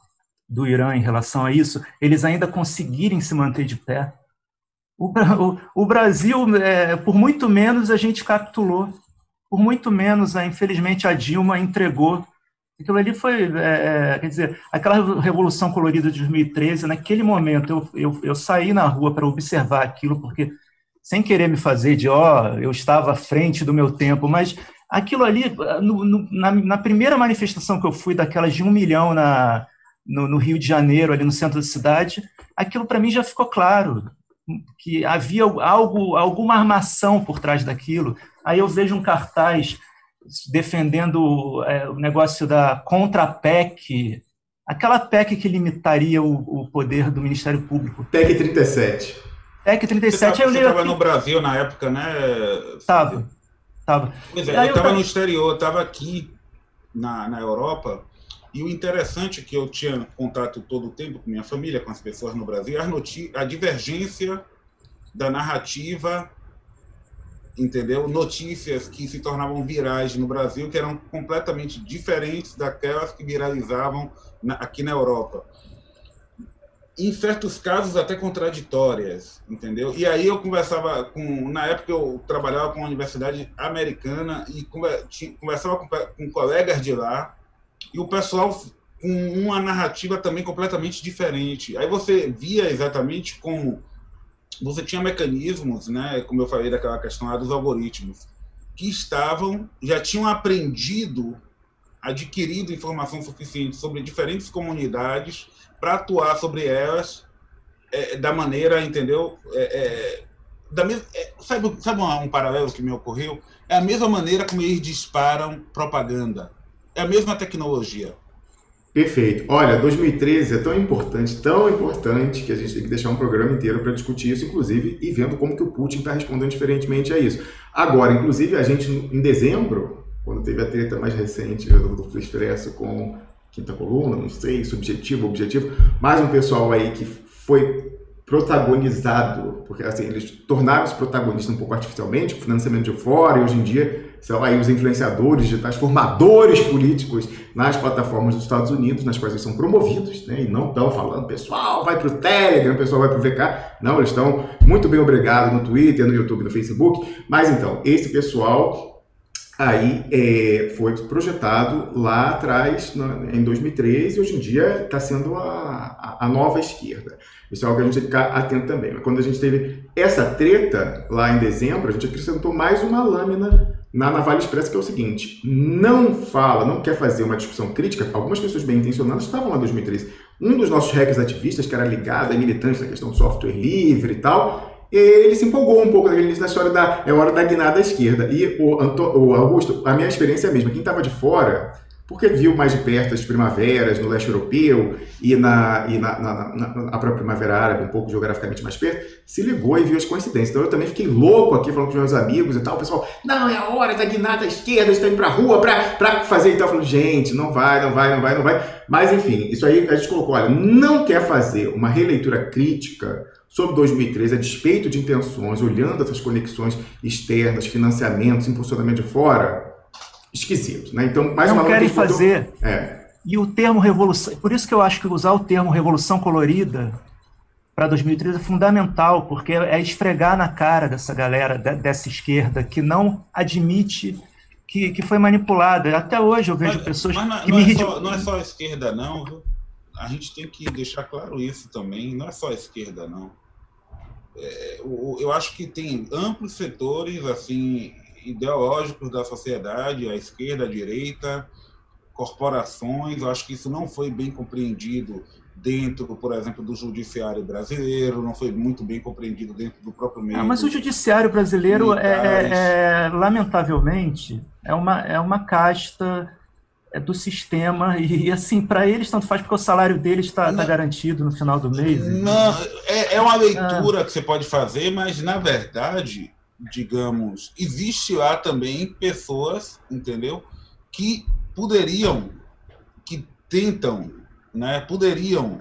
[SPEAKER 3] do Irã em relação a isso, eles ainda conseguirem se manter de pé. O Brasil, por muito menos, a gente capitulou, por muito menos, infelizmente, a Dilma entregou. Aquilo ali foi, quer dizer, aquela Revolução Colorida de 2013, naquele momento eu saí na rua para observar aquilo, porque, sem querer me fazer eu estava à frente do meu tempo, mas aquilo ali, na primeira manifestação que eu fui, daquelas de 1 milhão no Rio de Janeiro, ali no centro da cidade, aquilo para mim já ficou claro, que havia alguma armação por trás daquilo. Aí eu vejo um cartaz defendendo o negócio da contra-PEC, aquela PEC que limitaria o poder do Ministério Público.
[SPEAKER 1] PEC 37.
[SPEAKER 3] PEC 37.
[SPEAKER 2] Você estava no Brasil na época, né?
[SPEAKER 3] Estava.
[SPEAKER 2] Pois é, eu estava no exterior, estava aqui na Europa, e o interessante é que eu tinha contato todo o tempo com minha família, com as pessoas no Brasil, a divergência da narrativa, entendeu? Notícias que se tornavam virais no Brasil, que eram completamente diferentes daquelas que viralizavam aqui na Europa. Em certos casos, até contraditórias, entendeu? E aí eu conversava na época eu trabalhava com uma universidade americana e conversava com colegas de lá, e o pessoal com uma narrativa também completamente diferente. Aí você via exatamente como você tinha mecanismos, né, como eu falei daquela questão lá dos algoritmos, que já tinham adquirido informação suficiente sobre diferentes comunidades para atuar sobre elas da maneira, entendeu? Sabe um paralelo que me ocorreu? É a mesma maneira como eles disparam propaganda. É a mesma tecnologia.
[SPEAKER 1] Perfeito. Olha, 2013 é tão importante, que a gente tem que deixar um programa inteiro para discutir isso, inclusive, e vendo como que o Putin está respondendo diferentemente a isso. Agora, inclusive, a gente, em dezembro, quando teve a treta mais recente do Duplo Expresso com Quinta Coluna, não sei, subjetivo, objetivo, mais um pessoal aí que foi protagonizado, porque assim, eles tornaram-se protagonistas um pouco artificialmente, com financiamento de fora, e hoje em dia, sei lá, aí os influenciadores digitais, formadores políticos nas plataformas dos Estados Unidos, nas quais eles são promovidos, né, e não estão falando, pessoal, vai para o Telegram, pessoal vai para o VK, não, eles estão muito bem obrigado no Twitter, no YouTube, no Facebook, mas então, esse pessoal aí foi projetado lá atrás, em 2013, e hoje em dia está sendo a nova esquerda. Isso é algo que a gente tem que ficar atento também. Mas quando a gente teve essa treta lá em dezembro, a gente acrescentou mais uma lâmina na Navalha Expressa, que é o seguinte: não quer fazer uma discussão crítica. Algumas pessoas bem intencionadas estavam lá em 2013. Um dos nossos hackers ativistas, que era ligado a militantes na questão do software livre e tal, ele se empolgou um pouco naquele início da história é hora da guinada à esquerda. E o Augusto, a minha experiência é a mesma. Quem estava de fora, porque viu mais de perto as primaveras no leste europeu e na própria Primavera Árabe, um pouco geograficamente mais perto, se ligou e viu as coincidências. Então eu também fiquei louco aqui falando com os meus amigos e tal. O pessoal, não, é a hora da guinada à esquerda, a gente está indo para a rua para fazer e tal. Eu falei, gente, não vai. Mas enfim, isso aí a gente colocou, olha, não quer fazer uma releitura crítica sobre 2013, a despeito de intenções, olhando essas conexões externas, financiamentos, impulsionamento de fora, esquisito, né? Então, mais uma
[SPEAKER 3] não querem fazer. E o termo revolução, por isso que eu acho que usar o termo revolução colorida para 2013 é fundamental, porque é esfregar na cara dessa galera, dessa esquerda, que não admite que foi manipulada. Até hoje eu vejo pessoas que me ridicularizam.
[SPEAKER 2] Não é só a esquerda, não, viu? A gente tem que deixar claro isso também. Não é só a esquerda, não. Eu acho que tem amplos setores assim ideológicos da sociedade, a esquerda, a direita, corporações. Eu acho que isso não foi bem compreendido dentro, por exemplo, do judiciário brasileiro, não foi muito bem compreendido dentro do próprio meio.
[SPEAKER 3] Mas o judiciário brasileiro, lamentavelmente, é uma casta do sistema, e assim, para eles tanto faz, porque o salário deles está garantido no final do mês.
[SPEAKER 2] Não, é uma leitura que você pode fazer, mas na verdade, digamos, existe lá também pessoas, entendeu, que tentam né, poderiam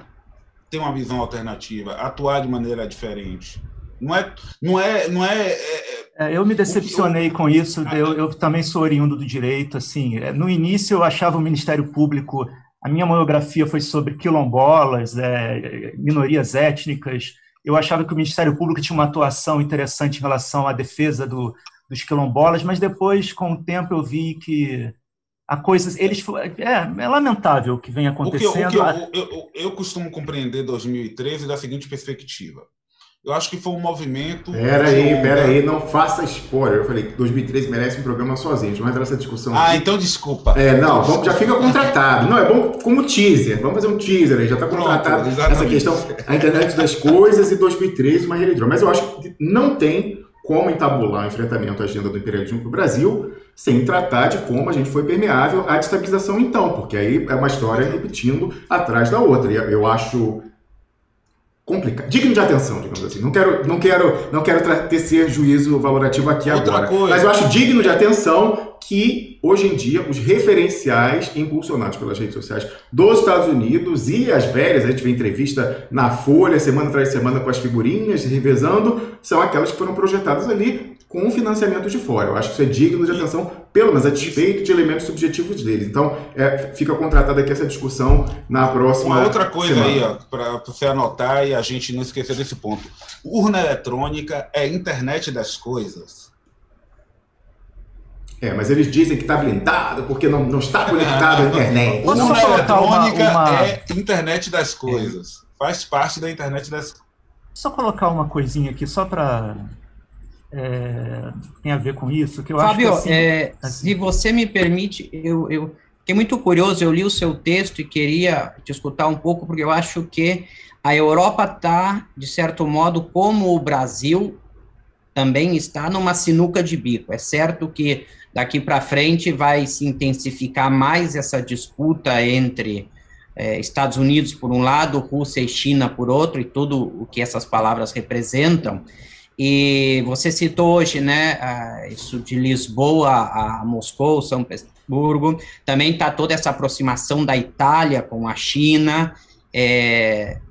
[SPEAKER 2] ter uma visão alternativa, atuar de maneira diferente.
[SPEAKER 3] Eu me decepcionei com isso. Eu também sou oriundo do direito. Assim, no início eu achava o Ministério Público. A minha monografia foi sobre quilombolas, minorias étnicas. Eu achava que o Ministério Público tinha uma atuação interessante em relação à defesa dos quilombolas, mas depois, com o tempo, eu vi que a coisa. É lamentável o que vem acontecendo.
[SPEAKER 2] Eu costumo compreender 2013 da seguinte perspectiva. Eu acho que foi um movimento...
[SPEAKER 1] Pera aí, não faça spoiler. Eu falei que 2013 merece um programa sozinho. A gente vai entrar nessa discussão aqui.
[SPEAKER 2] Então desculpa.
[SPEAKER 1] Já fica contratado. Não, é bom como teaser. Vamos fazer um teaser aí. Já está contratado essa questão, a internet das coisas e 2013, uma releitura. Mas eu acho que não tem como entabular o enfrentamento à agenda do imperialismo para o Brasil sem tratar de como a gente foi permeável à destabilização então, porque aí é uma história repetindo atrás da outra. E eu acho complicado, digno de atenção, digamos assim. Não quero tecer juízo valorativo aqui agora, mas eu acho digno de atenção que, hoje em dia, os referenciais impulsionados pelas redes sociais dos Estados Unidos e as velhas, a gente vê entrevista na Folha, semana atrás semana, com as figurinhas, revezando, são aquelas que foram projetadas ali com financiamento de fora. Eu acho que isso é digno de atenção, pelo menos a despeito de elementos subjetivos deles. Então, fica contratada aqui essa discussão na próxima
[SPEAKER 2] Uma outra coisa
[SPEAKER 1] semana.
[SPEAKER 2] aí, para você anotar e a gente não esquecer desse ponto. Urna eletrônica é internet das coisas.
[SPEAKER 1] Mas eles dizem que está blindado porque não está conectado à internet.
[SPEAKER 2] Urna eletrônica é internet das coisas. Faz parte da internet das coisas.
[SPEAKER 3] Só colocar uma coisinha aqui, só para... tem a ver com isso, que eu
[SPEAKER 4] Fábio,
[SPEAKER 3] acho que
[SPEAKER 4] se você me permite, eu fiquei muito curioso, eu li o seu texto e queria te escutar um pouco, porque eu acho que a Europa está, de certo modo, como o Brasil também está numa sinuca de bico. É certo que daqui para frente vai se intensificar mais essa disputa entre Estados Unidos por um lado, Rússia e China por outro, e tudo o que essas palavras representam. E você citou hoje, né, isso de Lisboa a Moscou, São Petersburgo, também está toda essa aproximação da Itália com a China.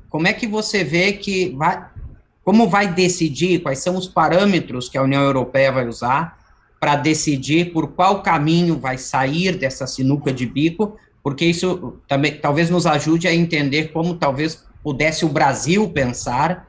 [SPEAKER 4] Como é que você vê que como vai decidir, quais são os parâmetros que a União Europeia vai usar para decidir por qual caminho vai sair dessa sinuca de bico, porque isso também talvez nos ajude a entender como talvez pudesse o Brasil pensar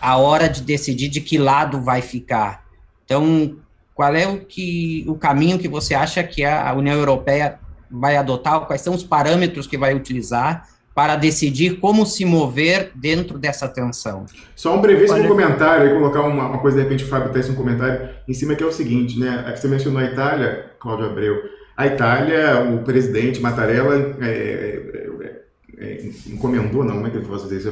[SPEAKER 4] a hora de decidir de que lado vai ficar. Então, qual é o caminho que você acha que a União Europeia vai adotar, quais são os parâmetros que vai utilizar para decidir como se mover dentro dessa tensão?
[SPEAKER 1] Só um brevíssimo comentário, aí colocar uma coisa, de repente o Fábio tece um comentário em cima, que é o seguinte, né? Você mencionou a Itália, Cláudio Abreu. A Itália, o presidente Mattarella encomendou, não é que eu posso dizer isso,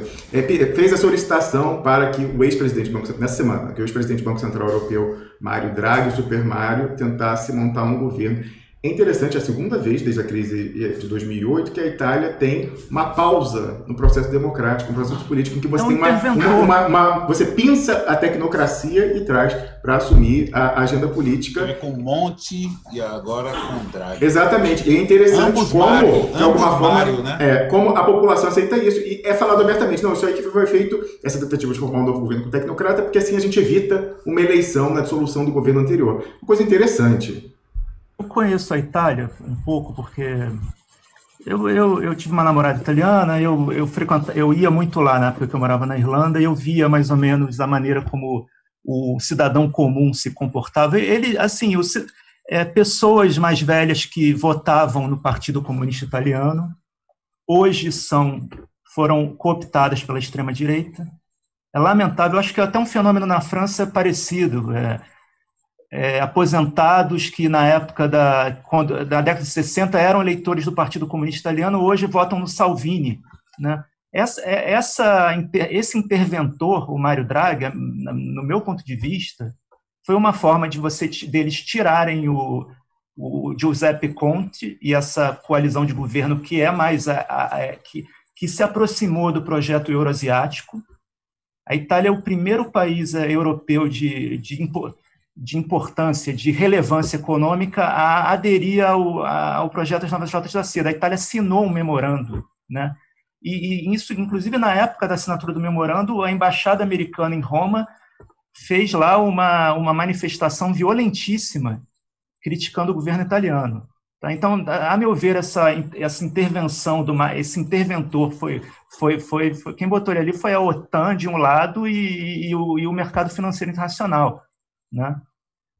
[SPEAKER 1] fez a solicitação para que o ex-presidente do Banco Central, nessa semana, que o ex-presidente do Banco Central Europeu, Mário Draghi, o Super Mário, tentasse montar um governo. É interessante, a segunda vez desde a crise de 2008 que a Itália tem uma pausa no processo democrático, um processo político em que você tem você pinça a tecnocracia e traz para assumir a agenda política.
[SPEAKER 2] Com Monti e agora com Draghi.
[SPEAKER 1] Exatamente. E é interessante de alguma forma,
[SPEAKER 2] né?
[SPEAKER 1] como a população aceita isso. E é falado abertamente, não, isso aí que foi feito, essa tentativa de formar um novo governo com tecnocrata, porque assim a gente evita uma eleição na dissolução do governo anterior. Uma coisa interessante.
[SPEAKER 3] Eu conheço a Itália um pouco, porque eu tive uma namorada italiana, eu ia muito lá na época que eu morava na Irlanda, e eu via mais ou menos a maneira como o cidadão comum se comportava. Ele, assim, pessoas mais velhas que votavam no Partido Comunista Italiano, hoje foram cooptadas pela extrema-direita. É lamentável, eu acho que até um fenômeno na França parecido, aposentados que na época da década de 60 eram eleitores do Partido Comunista Italiano, hoje votam no Salvini, né? Esse interventor, o Mário Draghi, no meu ponto de vista, foi uma forma deles tirarem o Giuseppe Conte e essa coalizão de governo que é mais que se aproximou do projeto euroasiático. A Itália é o primeiro país europeu de importância, de relevância econômica a aderir ao projeto das Novas Rotas da Seda. A Itália assinou um memorando, né? E isso, inclusive, na época da assinatura do memorando, a embaixada americana em Roma fez lá uma manifestação violentíssima criticando o governo italiano. Tá? Então, a meu ver, essa intervenção, esse interventor quem botou ele ali foi a OTAN de um lado e o mercado financeiro internacional, né?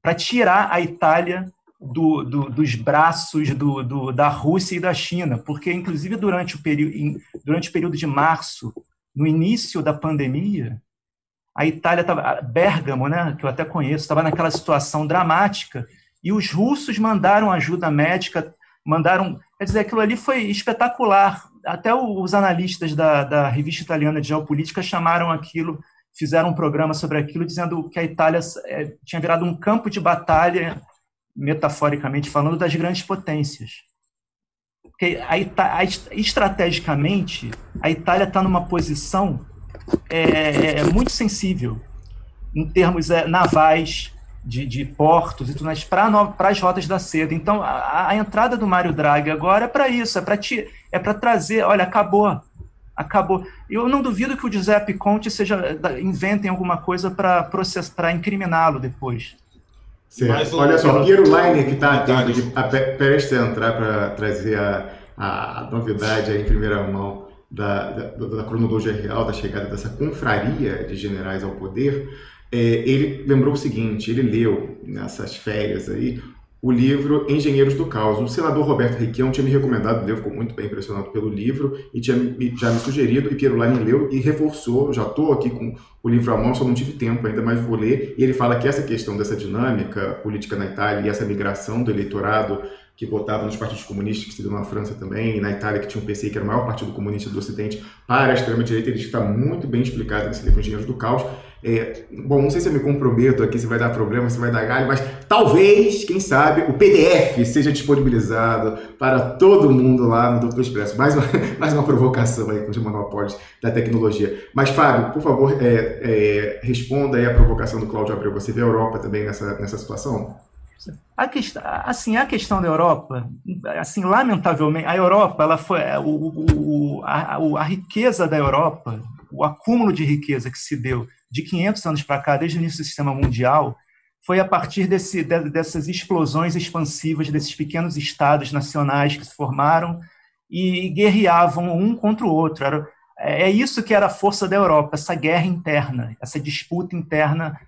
[SPEAKER 3] Para tirar a Itália dos braços da Rússia e da China, porque, inclusive, durante o período de março, no início da pandemia, a Itália estava, Bérgamo, né, que eu até conheço, estava naquela situação dramática, e os russos mandaram ajuda médica, quer dizer, aquilo ali foi espetacular. Até os analistas da revista italiana de geopolítica chamaram aquilo, fizeram um programa sobre aquilo, dizendo que a Itália tinha virado um campo de batalha, metaforicamente falando, das grandes potências. Porque estrategicamente, a Itália está numa posição muito sensível, em termos navais, de portos e tudo mais, para as rotas da seda. Então, a entrada do Mário Draghi agora é para isso, é para trazer, olha, acabou. Eu não duvido que o Giuseppe Conte inventem alguma coisa para incriminá-lo depois.
[SPEAKER 1] Certo. Olha só, Piero Leiner, que está prestes a entrar para trazer a novidade aí em primeira mão da cronologia real da chegada dessa confraria de generais ao poder. Ele lembrou o seguinte, ele leu nessas férias aí o livro Engenheiros do Caos. O senador Roberto Requião tinha me recomendado ler, ficou muito bem impressionado pelo livro e tinha já me sugerido, e Piero Leiner leu e reforçou. Já estou aqui com o livro à mão, só não tive tempo ainda, mas vou ler. E ele fala que essa questão dessa dinâmica política na Itália e essa migração do eleitorado que votava nos partidos comunistas, que se deu na França também, e na Itália, que tinha o PCI, que era o maior partido comunista do Ocidente, para a extrema-direita, ele está muito bem explicado nesse livro Engenheiros do Caos. Bom, não sei se eu me comprometo aqui, se vai dar problema, se vai dar galho, mas talvez, quem sabe, o PDF seja disponibilizado para todo mundo lá no Duplo Expresso. Mais uma provocação aí com o Manual Portes da tecnologia. Mas, Fábio, por favor, responda aí a provocação do Cláudio Abreu. Você vê a Europa também nessa situação?
[SPEAKER 3] A questão da Europa, assim, lamentavelmente, a Europa, ela foi a riqueza da Europa, o acúmulo de riqueza que se deu de 500 anos para cá, desde o início do sistema mundial, foi a partir dessas explosões expansivas desses pequenos estados nacionais que se formaram e guerreavam um contra o outro. É isso que era a força da Europa, essa guerra interna, essa disputa interna.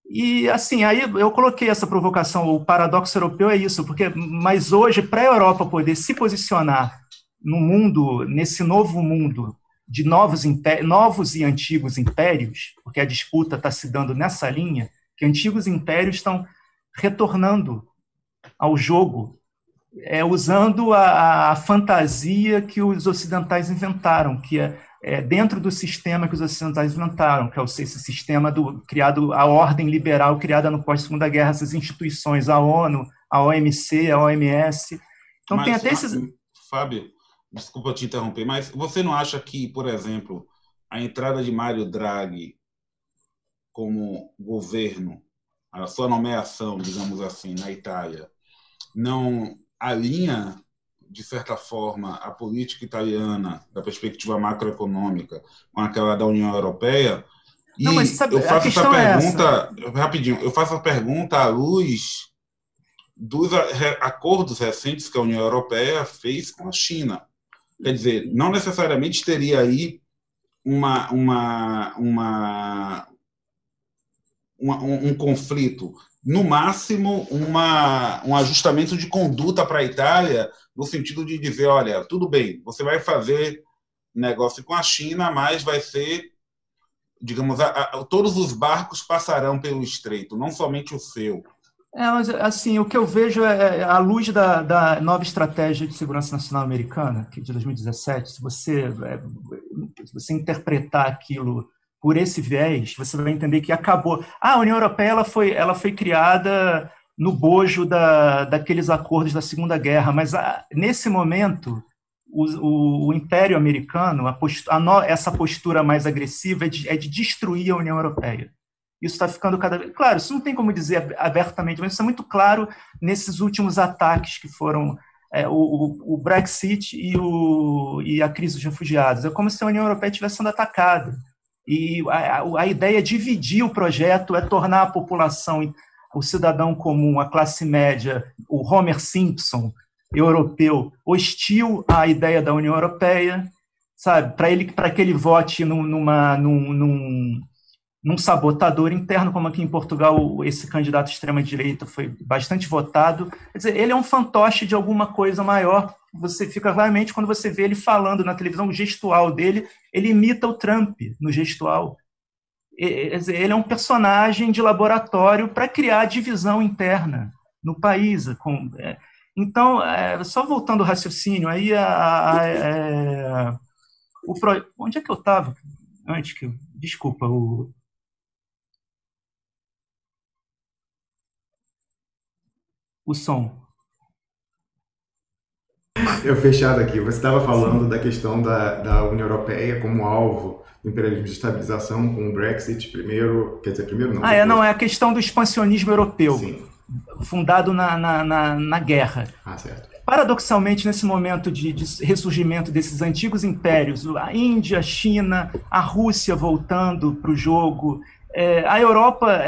[SPEAKER 3] E, assim, aí eu coloquei essa provocação, o paradoxo europeu é isso, mas hoje, para a Europa poder se posicionar no mundo, nesse novo mundo de novos e antigos impérios, porque a disputa está se dando nessa linha, que antigos impérios estão retornando ao jogo, usando a fantasia que os ocidentais inventaram, que é dentro do sistema que os ocidentais inventaram, que é esse sistema criado, a ordem liberal criada no pós-Segunda Guerra, essas instituições, a ONU, a OMC, a OMS. Então, tem até esses...
[SPEAKER 2] Fábio, desculpa te interromper, mas você não acha que, por exemplo, a entrada de Mário Draghi como governo, a sua nomeação, digamos assim, na Itália, não alinha, de certa forma, a política italiana, da perspectiva macroeconômica, com aquela da União Europeia? E
[SPEAKER 3] não, mas sabe,
[SPEAKER 2] eu faço essa pergunta, rapidinho, eu faço a pergunta à luz dos acordos recentes que a União Europeia fez com a China. Quer dizer, não necessariamente teria aí um conflito, no máximo um ajustamento de conduta para a Itália, no sentido de dizer, olha, tudo bem, você vai fazer negócio com a China, mas vai ser, digamos, todos os barcos passarão pelo estreito, não somente o seu.
[SPEAKER 3] Mas, assim, o que eu vejo à luz da nova estratégia de segurança nacional americana, que é de 2017, se você interpretar aquilo por esse viés, você vai entender que acabou. A União Europeia ela foi criada no bojo daqueles acordos da Segunda Guerra, mas nesse momento o Império Americano, essa postura mais agressiva é de destruir a União Europeia. Isso está ficando cada vez... Claro, isso não tem como dizer abertamente, mas isso é muito claro nesses últimos ataques que foram o Brexit e a crise dos refugiados. É como se a União Europeia estivesse sendo atacada. E a ideia é dividir o projeto, é tornar a população, o cidadão comum, a classe média, o Homer Simpson europeu, hostil à ideia da União Europeia, sabe? Para que ele vote num sabotador interno, como aqui em Portugal esse candidato extrema-direita foi bastante votado. Quer dizer, ele é um fantoche de alguma coisa maior. Você fica claramente, quando você vê ele falando na televisão, o gestual dele, ele imita o Trump no gestual. Ele é um personagem de laboratório para criar divisão interna no país. Então, só voltando ao raciocínio, aí onde é que eu estava antes que desculpa, o som.
[SPEAKER 1] Eu fechado aqui. Você estava falando da questão da União Europeia como alvo do imperialismo de estabilização com o Brexit primeiro, quer dizer, primeiro não.
[SPEAKER 3] Não, é a questão do expansionismo europeu,
[SPEAKER 1] sim,
[SPEAKER 3] fundado na guerra.
[SPEAKER 1] Certo.
[SPEAKER 3] Paradoxalmente, nesse momento de ressurgimento desses antigos impérios, a Índia, a China, a Rússia voltando para o jogo, a Europa,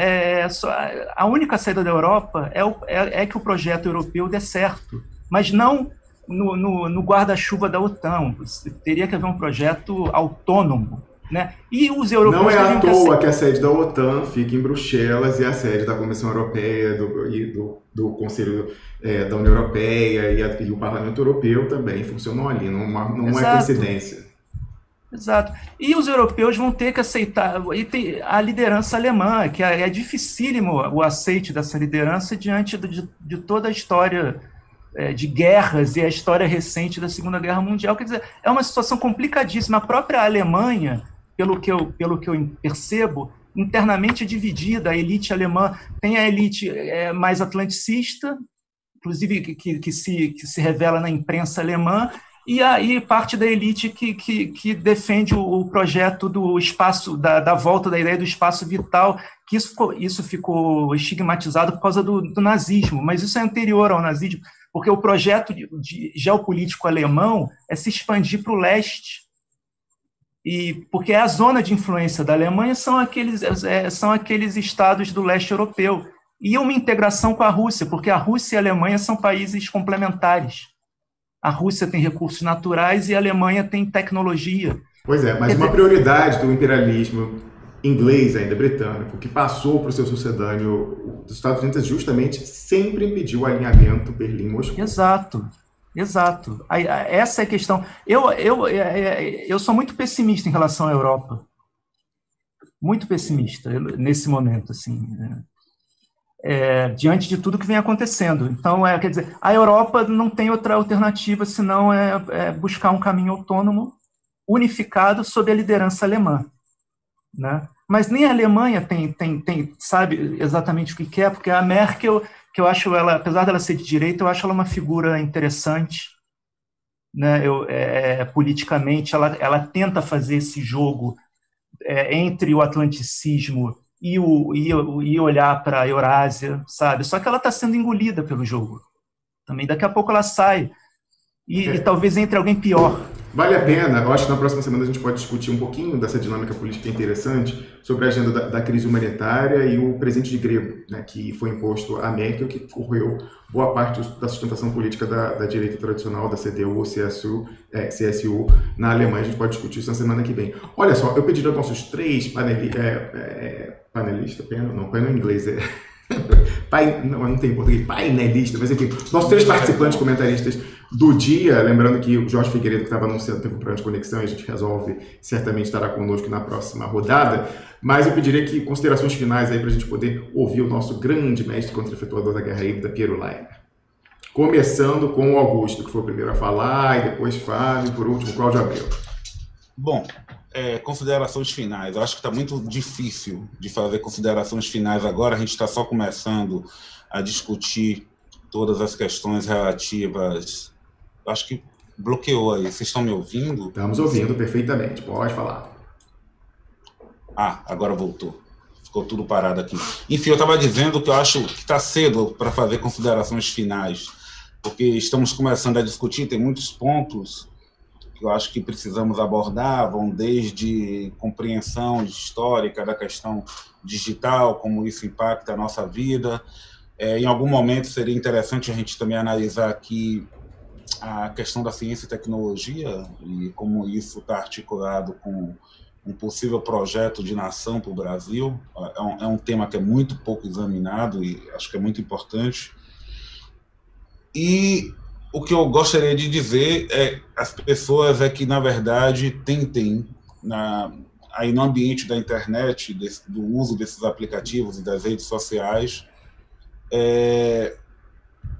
[SPEAKER 3] a única saída da Europa é que o projeto europeu dê certo, mas não no guarda-chuva da OTAN. Teria que haver um projeto autônomo, né? E os europeus
[SPEAKER 1] não é à toa que a sede da OTAN fica em Bruxelas e a sede da Comissão Europeia do Conselho da União Europeia e o Parlamento Europeu também funcionam ali, não é coincidência.
[SPEAKER 3] Exato. E os europeus vão ter que aceitar a liderança alemã, que é dificílimo o aceite dessa liderança diante de toda a história de guerras e a história recente da Segunda Guerra Mundial. Quer dizer, é uma situação complicadíssima. A própria Alemanha, pelo que eu percebo, internamente é dividida. A elite alemã tem a elite mais atlanticista, inclusive que se revela na imprensa alemã, e aí parte da elite que defende o projeto do espaço, da volta da ideia do espaço vital, que isso ficou estigmatizado por causa do nazismo, mas isso é anterior ao nazismo, porque o projeto de geopolítico alemão é se expandir para o leste, porque a zona de influência da Alemanha são aqueles estados do leste europeu, e uma integração com a Rússia, porque a Rússia e a Alemanha são países complementares. A Rússia tem recursos naturais e a Alemanha tem tecnologia.
[SPEAKER 1] Pois é, mas uma prioridade do imperialismo inglês, ainda britânico, que passou para o seu sucedâneo dos Estados Unidos, justamente sempre impediu o alinhamento Berlim-Moscou.
[SPEAKER 3] Exato. Essa é a questão. Eu sou muito pessimista em relação à Europa. Muito pessimista nesse momento, assim, diante de tudo que vem acontecendo. Então, quer dizer, a Europa não tem outra alternativa senão buscar um caminho autônomo, unificado, sob a liderança alemã, né? Mas nem a Alemanha sabe exatamente o que quer, porque a Merkel, que eu acho ela, apesar dela ser de direita, eu acho ela uma figura interessante, né? Politicamente, ela tenta fazer esse jogo entre o atlanticismo e olhar para a Eurásia, sabe? Só que ela está sendo engolida pelo jogo. Também daqui a pouco ela sai e talvez entre alguém pior.
[SPEAKER 1] Vale a pena, eu acho que na próxima semana a gente pode discutir um pouquinho dessa dinâmica política interessante sobre a agenda da crise humanitária e o presente de grego, né, que foi imposto à Merkel, que correu boa parte da sustentação política da direita tradicional, da CDU ou CSU na Alemanha. A gente pode discutir isso na semana que vem. Olha só, eu pedi aos nossos três panelistas, painel em inglês não tem em português, painelista, mas enfim, nossos três participantes comentaristas do dia, lembrando que o Jorge Figueiredo, que estava anunciando, teve um problema de conexão, e a gente resolve, certamente estará conosco na próxima rodada, mas eu pediria que considerações finais aí para a gente poder ouvir o nosso grande mestre contra-efetuador da guerra híbrida, Piero Leiner. Começando com o Augusto, que foi o primeiro a falar, e depois Fábio, e por último, Cláudio Abreu.
[SPEAKER 2] Bom, considerações finais. Eu acho que está muito difícil de fazer considerações finais agora. A gente está só começando a discutir todas as questões relativas. Acho que bloqueou aí. Vocês estão me ouvindo?
[SPEAKER 1] Estamos ouvindo perfeitamente. Pode falar.
[SPEAKER 2] Agora voltou. Ficou tudo parado aqui. Enfim, eu estava dizendo que eu acho que está cedo para fazer considerações finais porque estamos começando a discutir, tem muitos pontos que eu acho que precisamos abordar, vão desde compreensão histórica da questão digital, como isso impacta a nossa vida. Em algum momento seria interessante a gente também analisar aqui a questão da ciência e tecnologia e como isso está articulado com um possível projeto de nação para o Brasil. É um tema que é muito pouco examinado e acho que é muito importante. E o que eu gostaria de dizer às pessoas é que, na verdade, tentem, aí no ambiente da internet, do uso desses aplicativos e das redes sociais,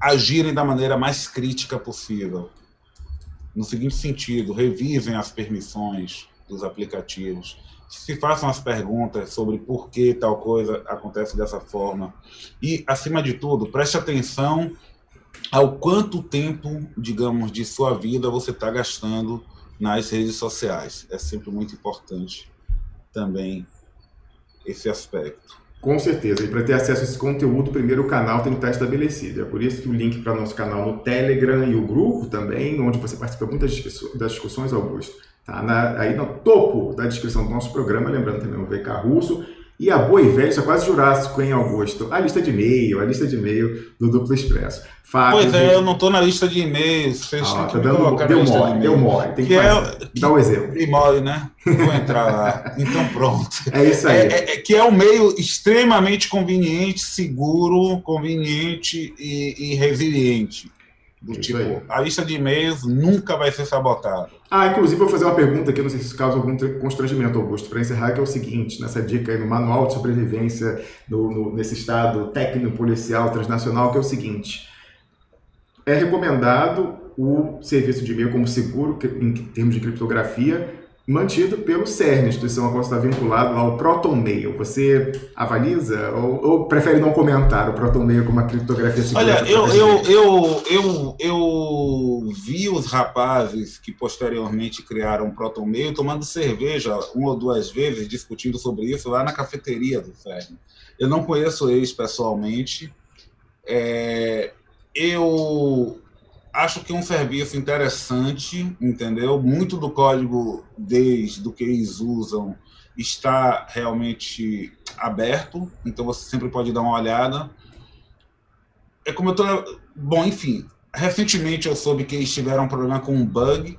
[SPEAKER 2] agirem da maneira mais crítica possível. No seguinte sentido, revisem as permissões dos aplicativos, se façam as perguntas sobre por que tal coisa acontece dessa forma e, acima de tudo, preste atenção ao quanto tempo, digamos, de sua vida você está gastando nas redes sociais. É sempre muito importante também esse aspecto.
[SPEAKER 1] Com certeza. E para ter acesso a esse conteúdo, primeiro o canal tem que estar estabelecido. É por isso que o link para o nosso canal no Telegram e o grupo também, onde você participa muito das discussões, Augusto, tá aí no topo da descrição do nosso programa, lembrando também o VK Russo. E a boa e velha, isso é quase jurássico, hein, Augusto? A lista de e-mail do Duplo Expresso. Fábio,
[SPEAKER 2] pois é, eu não estou na lista de e-mails. Vocês têm que me colocar na lista de e-mails.
[SPEAKER 1] Deu mole. Tem que dar o exemplo.
[SPEAKER 2] Deu mole, né? Vou entrar lá. Então, pronto.
[SPEAKER 1] É isso aí.
[SPEAKER 2] Que é um meio extremamente conveniente, seguro, conveniente e resiliente. Do tipo, a lista de e-mails nunca vai ser sabotada.
[SPEAKER 1] Inclusive, vou fazer uma pergunta aqui, não sei se isso causa algum constrangimento, Augusto, para encerrar, que é o seguinte, nessa dica aí no Manual de Sobrevivência nesse estado técnico-policial transnacional, que é o seguinte: é recomendado o serviço de e-mail como seguro, em termos de criptografia, mantido pelo CERN, instituição a qual está vinculado lá, o ProtonMail. Você avaliza ou prefere não comentar o ProtonMail como uma criptografia segura?
[SPEAKER 2] Olha, eu vi os rapazes que posteriormente criaram o ProtonMail tomando cerveja 1 ou 2 vezes, discutindo sobre isso lá na cafeteria do CERN. Eu não conheço eles pessoalmente. Eu acho que é um serviço interessante, entendeu? Muito do código do que eles usam está realmente aberto, então você sempre pode dar uma olhada. Bom, enfim, recentemente eu soube que eles tiveram um problema com um bug,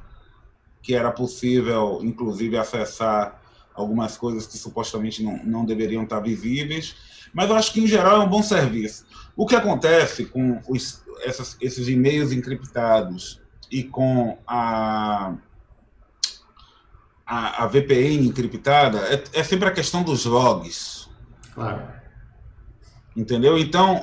[SPEAKER 2] que era possível, inclusive, acessar algumas coisas que supostamente não deveriam estar visíveis, mas eu acho que, em geral, é um bom serviço. O que acontece com esses e-mails encriptados e com a VPN encriptada é sempre a questão dos logs.
[SPEAKER 1] Claro.
[SPEAKER 2] Entendeu? Então,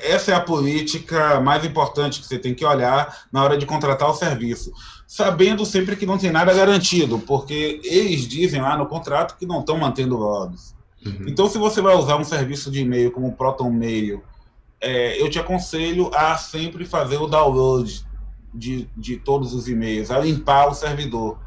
[SPEAKER 2] essa é a política mais importante que você tem que olhar na hora de contratar o serviço, sabendo sempre que não tem nada garantido, porque eles dizem lá no contrato que não estão mantendo logs. Uhum. Então, se você vai usar um serviço de e-mail como o ProtonMail, eu te aconselho a sempre fazer o download de todos os e-mails, a limpar o servidor.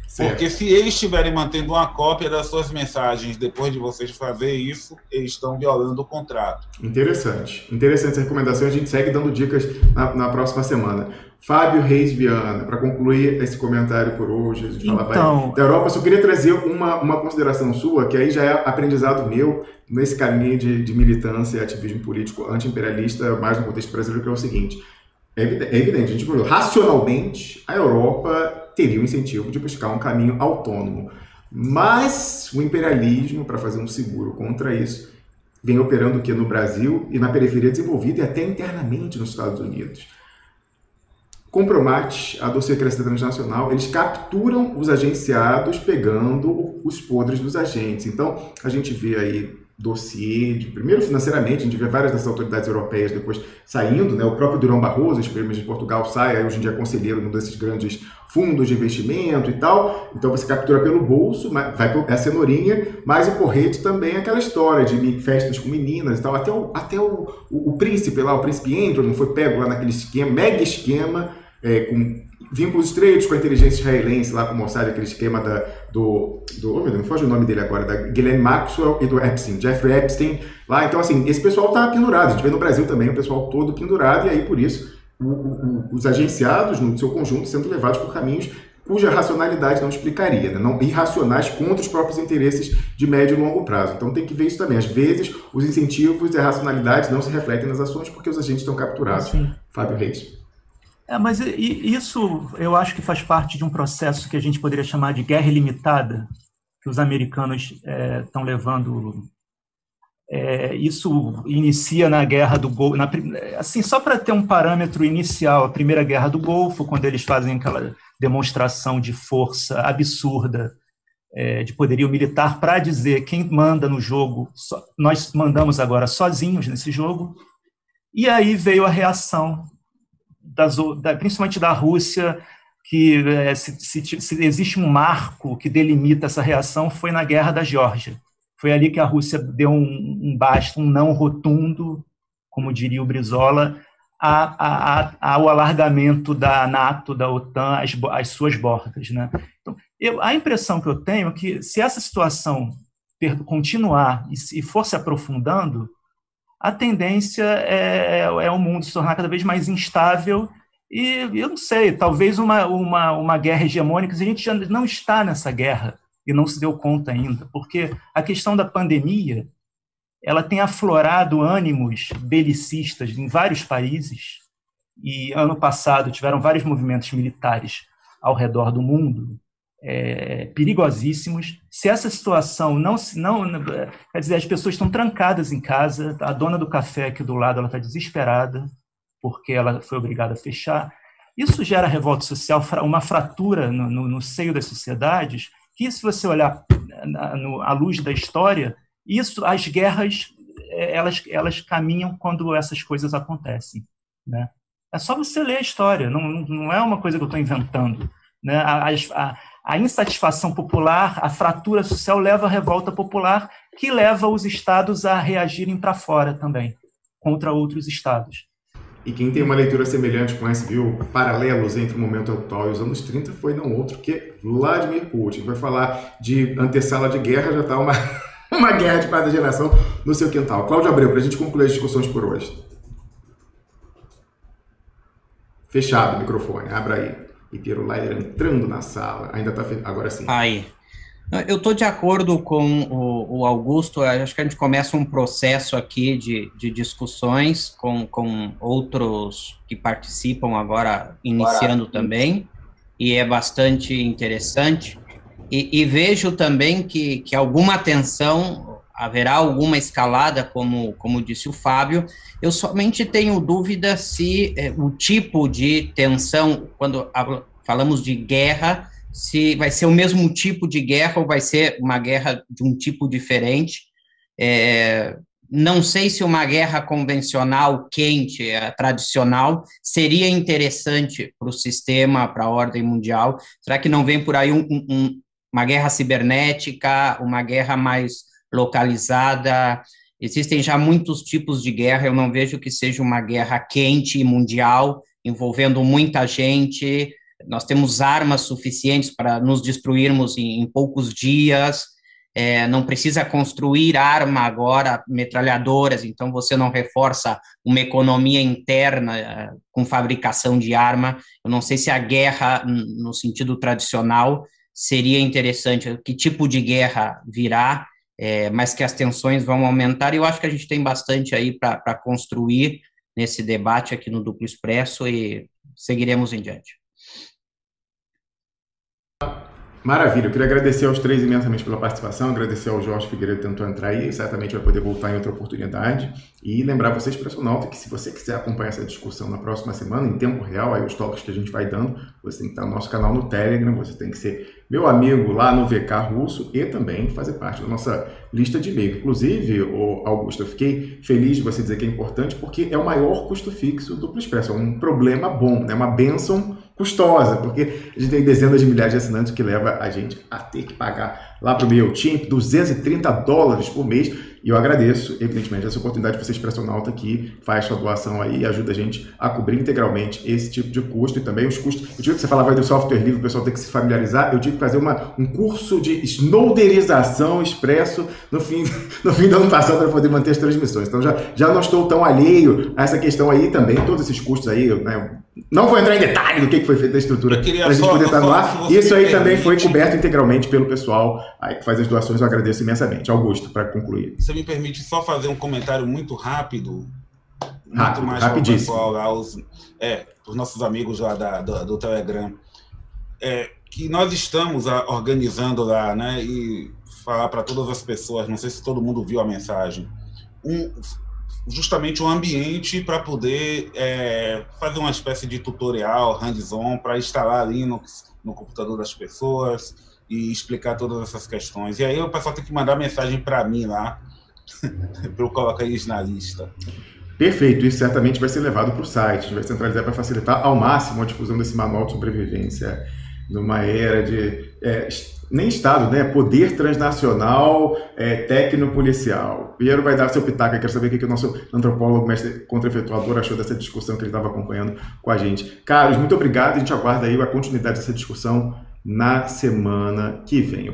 [SPEAKER 2] Certo. Porque se eles estiverem mantendo uma cópia das suas mensagens depois de vocês fazer isso, eles estão violando o contrato.
[SPEAKER 1] Interessante essa recomendação. A gente segue dando dicas na próxima semana. Fábio Reis Viana, para concluir esse comentário por hoje, a gente falava da Europa, só queria trazer uma consideração sua, que aí já é aprendizado meu nesse caminho de militância e ativismo político anti-imperialista, mais no contexto brasileiro, que é o seguinte: é evidente, a gente falou, racionalmente, a Europa teria o incentivo de buscar um caminho autônomo, mas o imperialismo, para fazer um seguro contra isso, vem operando aqui no Brasil e na periferia desenvolvida e até internamente nos Estados Unidos. Compromat, a Docecracia Transnacional, eles capturam os agenciados pegando os podres dos agentes. Então, a gente vê aí dossiê, primeiro financeiramente, a gente vê várias dessas autoridades europeias depois saindo, né? O próprio Durão Barroso, ex-primeiro de Portugal, sai, aí hoje em dia é conselheiro num desses grandes fundos de investimento e tal. Então você captura pelo bolso, vai a cenourinha, mas o porrete também é aquela história de festas com meninas e tal. Até o príncipe lá, o príncipe Andrew, não foi pego lá naquele esquema, mega esquema, com vínculos estreitos com a inteligência israelense, lá com o Mossad, aquele esquema oh meu Deus, não foge o nome dele agora, da Ghislaine Maxwell e do Epstein, Jeffrey Epstein, lá. Então, assim, esse pessoal tá pendurado, a gente vê no Brasil também o pessoal todo pendurado, e aí, por isso, os agenciados, no seu conjunto, sendo levados por caminhos cuja racionalidade não explicaria, né? Não irracionais contra os próprios interesses de médio e longo prazo. Então tem que ver isso também. Às vezes, os incentivos e a racionalidade não se refletem nas ações porque os agentes estão capturados.
[SPEAKER 3] Sim.
[SPEAKER 1] Fábio Reis.
[SPEAKER 3] Mas isso eu acho que faz parte de um processo que a gente poderia chamar de guerra ilimitada, que os americanos estão levando. Isso inicia na Guerra do Golfo. Assim, só para ter um parâmetro inicial, a Primeira Guerra do Golfo, quando eles fazem aquela demonstração de força absurda, de poderio militar, para dizer quem manda no jogo, nós mandamos agora sozinhos nesse jogo, e aí veio a reação, principalmente da Rússia, que se existe um marco que delimita essa reação, foi na Guerra da Geórgia. Foi ali que a Rússia deu um basta, um não rotundo, como diria o Brizola, ao alargamento da NATO, da OTAN, às suas bordas, né? Então, a impressão que eu tenho é que, se essa situação continuar e for se aprofundando, a tendência é o mundo se tornar cada vez mais instável e, eu não sei, talvez uma guerra hegemônica. A gente já não está nessa guerra e não se deu conta ainda, porque a questão da pandemia, ela tem aflorado ânimos belicistas em vários países, e ano passado tiveram vários movimentos militares ao redor do mundo, perigosíssimos. Se essa situação quer dizer, as pessoas estão trancadas em casa, a dona do café aqui do lado, ela está desesperada, porque ela foi obrigada a fechar. Isso gera revolta social, uma fratura no seio das sociedades, que, se você olhar à luz da história, as guerras, elas caminham quando essas coisas acontecem, né? É só você ler a história, não é uma coisa que eu estou inventando, né? A insatisfação popular, a fratura social leva à revolta popular, que leva os estados a reagirem para fora também, contra outros estados.
[SPEAKER 1] E quem tem uma leitura semelhante, viu paralelos entre o momento atual e os anos 30, foi não outro que Vladimir Putin. Vai falar de antessala de guerra, já está uma guerra de quarta geração no seu quintal. Cláudio Abreu, para a gente concluir as discussões por hoje. Fechado o microfone, abra aí. E Piero Leider entrando na sala. Ainda está agora sim.
[SPEAKER 4] Aí. Eu estou de acordo com o Augusto. Acho que a gente começa um processo aqui de discussões com outros que participam agora, iniciando também, e é bastante interessante. E vejo também que alguma tensão, haverá alguma escalada, como disse o Fábio. Eu somente tenho dúvida se o tipo de tensão, quando falamos de guerra, se vai ser o mesmo tipo de guerra ou vai ser uma guerra de um tipo diferente. Não sei se uma guerra convencional, quente, tradicional, seria interessante para o sistema, para a ordem mundial. Será que não vem por aí uma guerra cibernética, uma guerra mais localizada? Existem já muitos tipos de guerra, eu não vejo que seja uma guerra quente e mundial, envolvendo muita gente. Nós temos armas suficientes para nos destruirmos em poucos dias, não precisa construir arma agora, metralhadoras, então você não reforça uma economia interna com fabricação de arma. Eu não sei se a guerra, no sentido tradicional, seria interessante, que tipo de guerra virá, mas que as tensões vão aumentar, e eu acho que a gente tem bastante aí para construir nesse debate aqui no Duplo Expresso, e seguiremos em diante.
[SPEAKER 1] Maravilha, eu queria agradecer aos três imensamente pela participação, agradecer ao Jorge Figueiredo que tentou entrar aí, certamente vai poder voltar em outra oportunidade, e lembrar vocês, Pressionauta, que se você quiser acompanhar essa discussão na próxima semana, em tempo real, aí os toques que a gente vai dando, você tem que estar no nosso canal no Telegram, você tem que ser meu amigo lá no VK Russo e também fazer parte da nossa lista de e-mail. Inclusive, Augusto, eu fiquei feliz de você dizer que é importante, porque é o maior custo fixo do Duplo Expresso, é um problema bom, né? Uma bênção custosa, porque a gente tem dezenas de milhares de assinantes, que leva a gente a ter que pagar lá para o MailChimp $230 por mês, E eu agradeço, evidentemente, essa oportunidade de você Expressionauta aqui, faz sua doação aí e ajuda a gente a cobrir integralmente esse tipo de custo e também os custos. Eu tive que você falava aí do software livre, o pessoal tem que se familiarizar, eu tive que fazer um curso de snowderização expresso no fim do ano passado para poder manter as transmissões. Então já não estou tão alheio a essa questão aí também, todos esses custos aí, né? Não vou entrar em detalhe do que foi feito da estrutura para a gente poder estar no ar. Isso aí também foi coberto integralmente pelo pessoal aí que faz as doações, eu agradeço imensamente. Augusto, para concluir.
[SPEAKER 2] Você me permite só fazer um comentário muito rápido? Muito mais
[SPEAKER 1] rapidíssimo.
[SPEAKER 2] Pessoal lá, os nossos amigos lá do Telegram. Que nós estamos organizando lá, né, e falar para todas as pessoas, não sei se todo mundo viu a mensagem, justamente um ambiente para poder fazer uma espécie de tutorial hands-on para instalar Linux no computador das pessoas e explicar todas essas questões. E aí o pessoal tem que mandar mensagem para mim lá, para eu colocar eles na lista.
[SPEAKER 1] Perfeito, isso certamente vai ser levado para o site, a gente vai centralizar para facilitar ao máximo a difusão desse manual de sobrevivência numa era de, nem Estado, né? Poder transnacional, tecnopolicial. Piero vai dar seu pitaco, eu quero saber o que o nosso antropólogo, mestre contra-efetuador, achou dessa discussão que ele estava acompanhando com a gente. Carlos, muito obrigado, a gente aguarda aí a continuidade dessa discussão na semana que vem.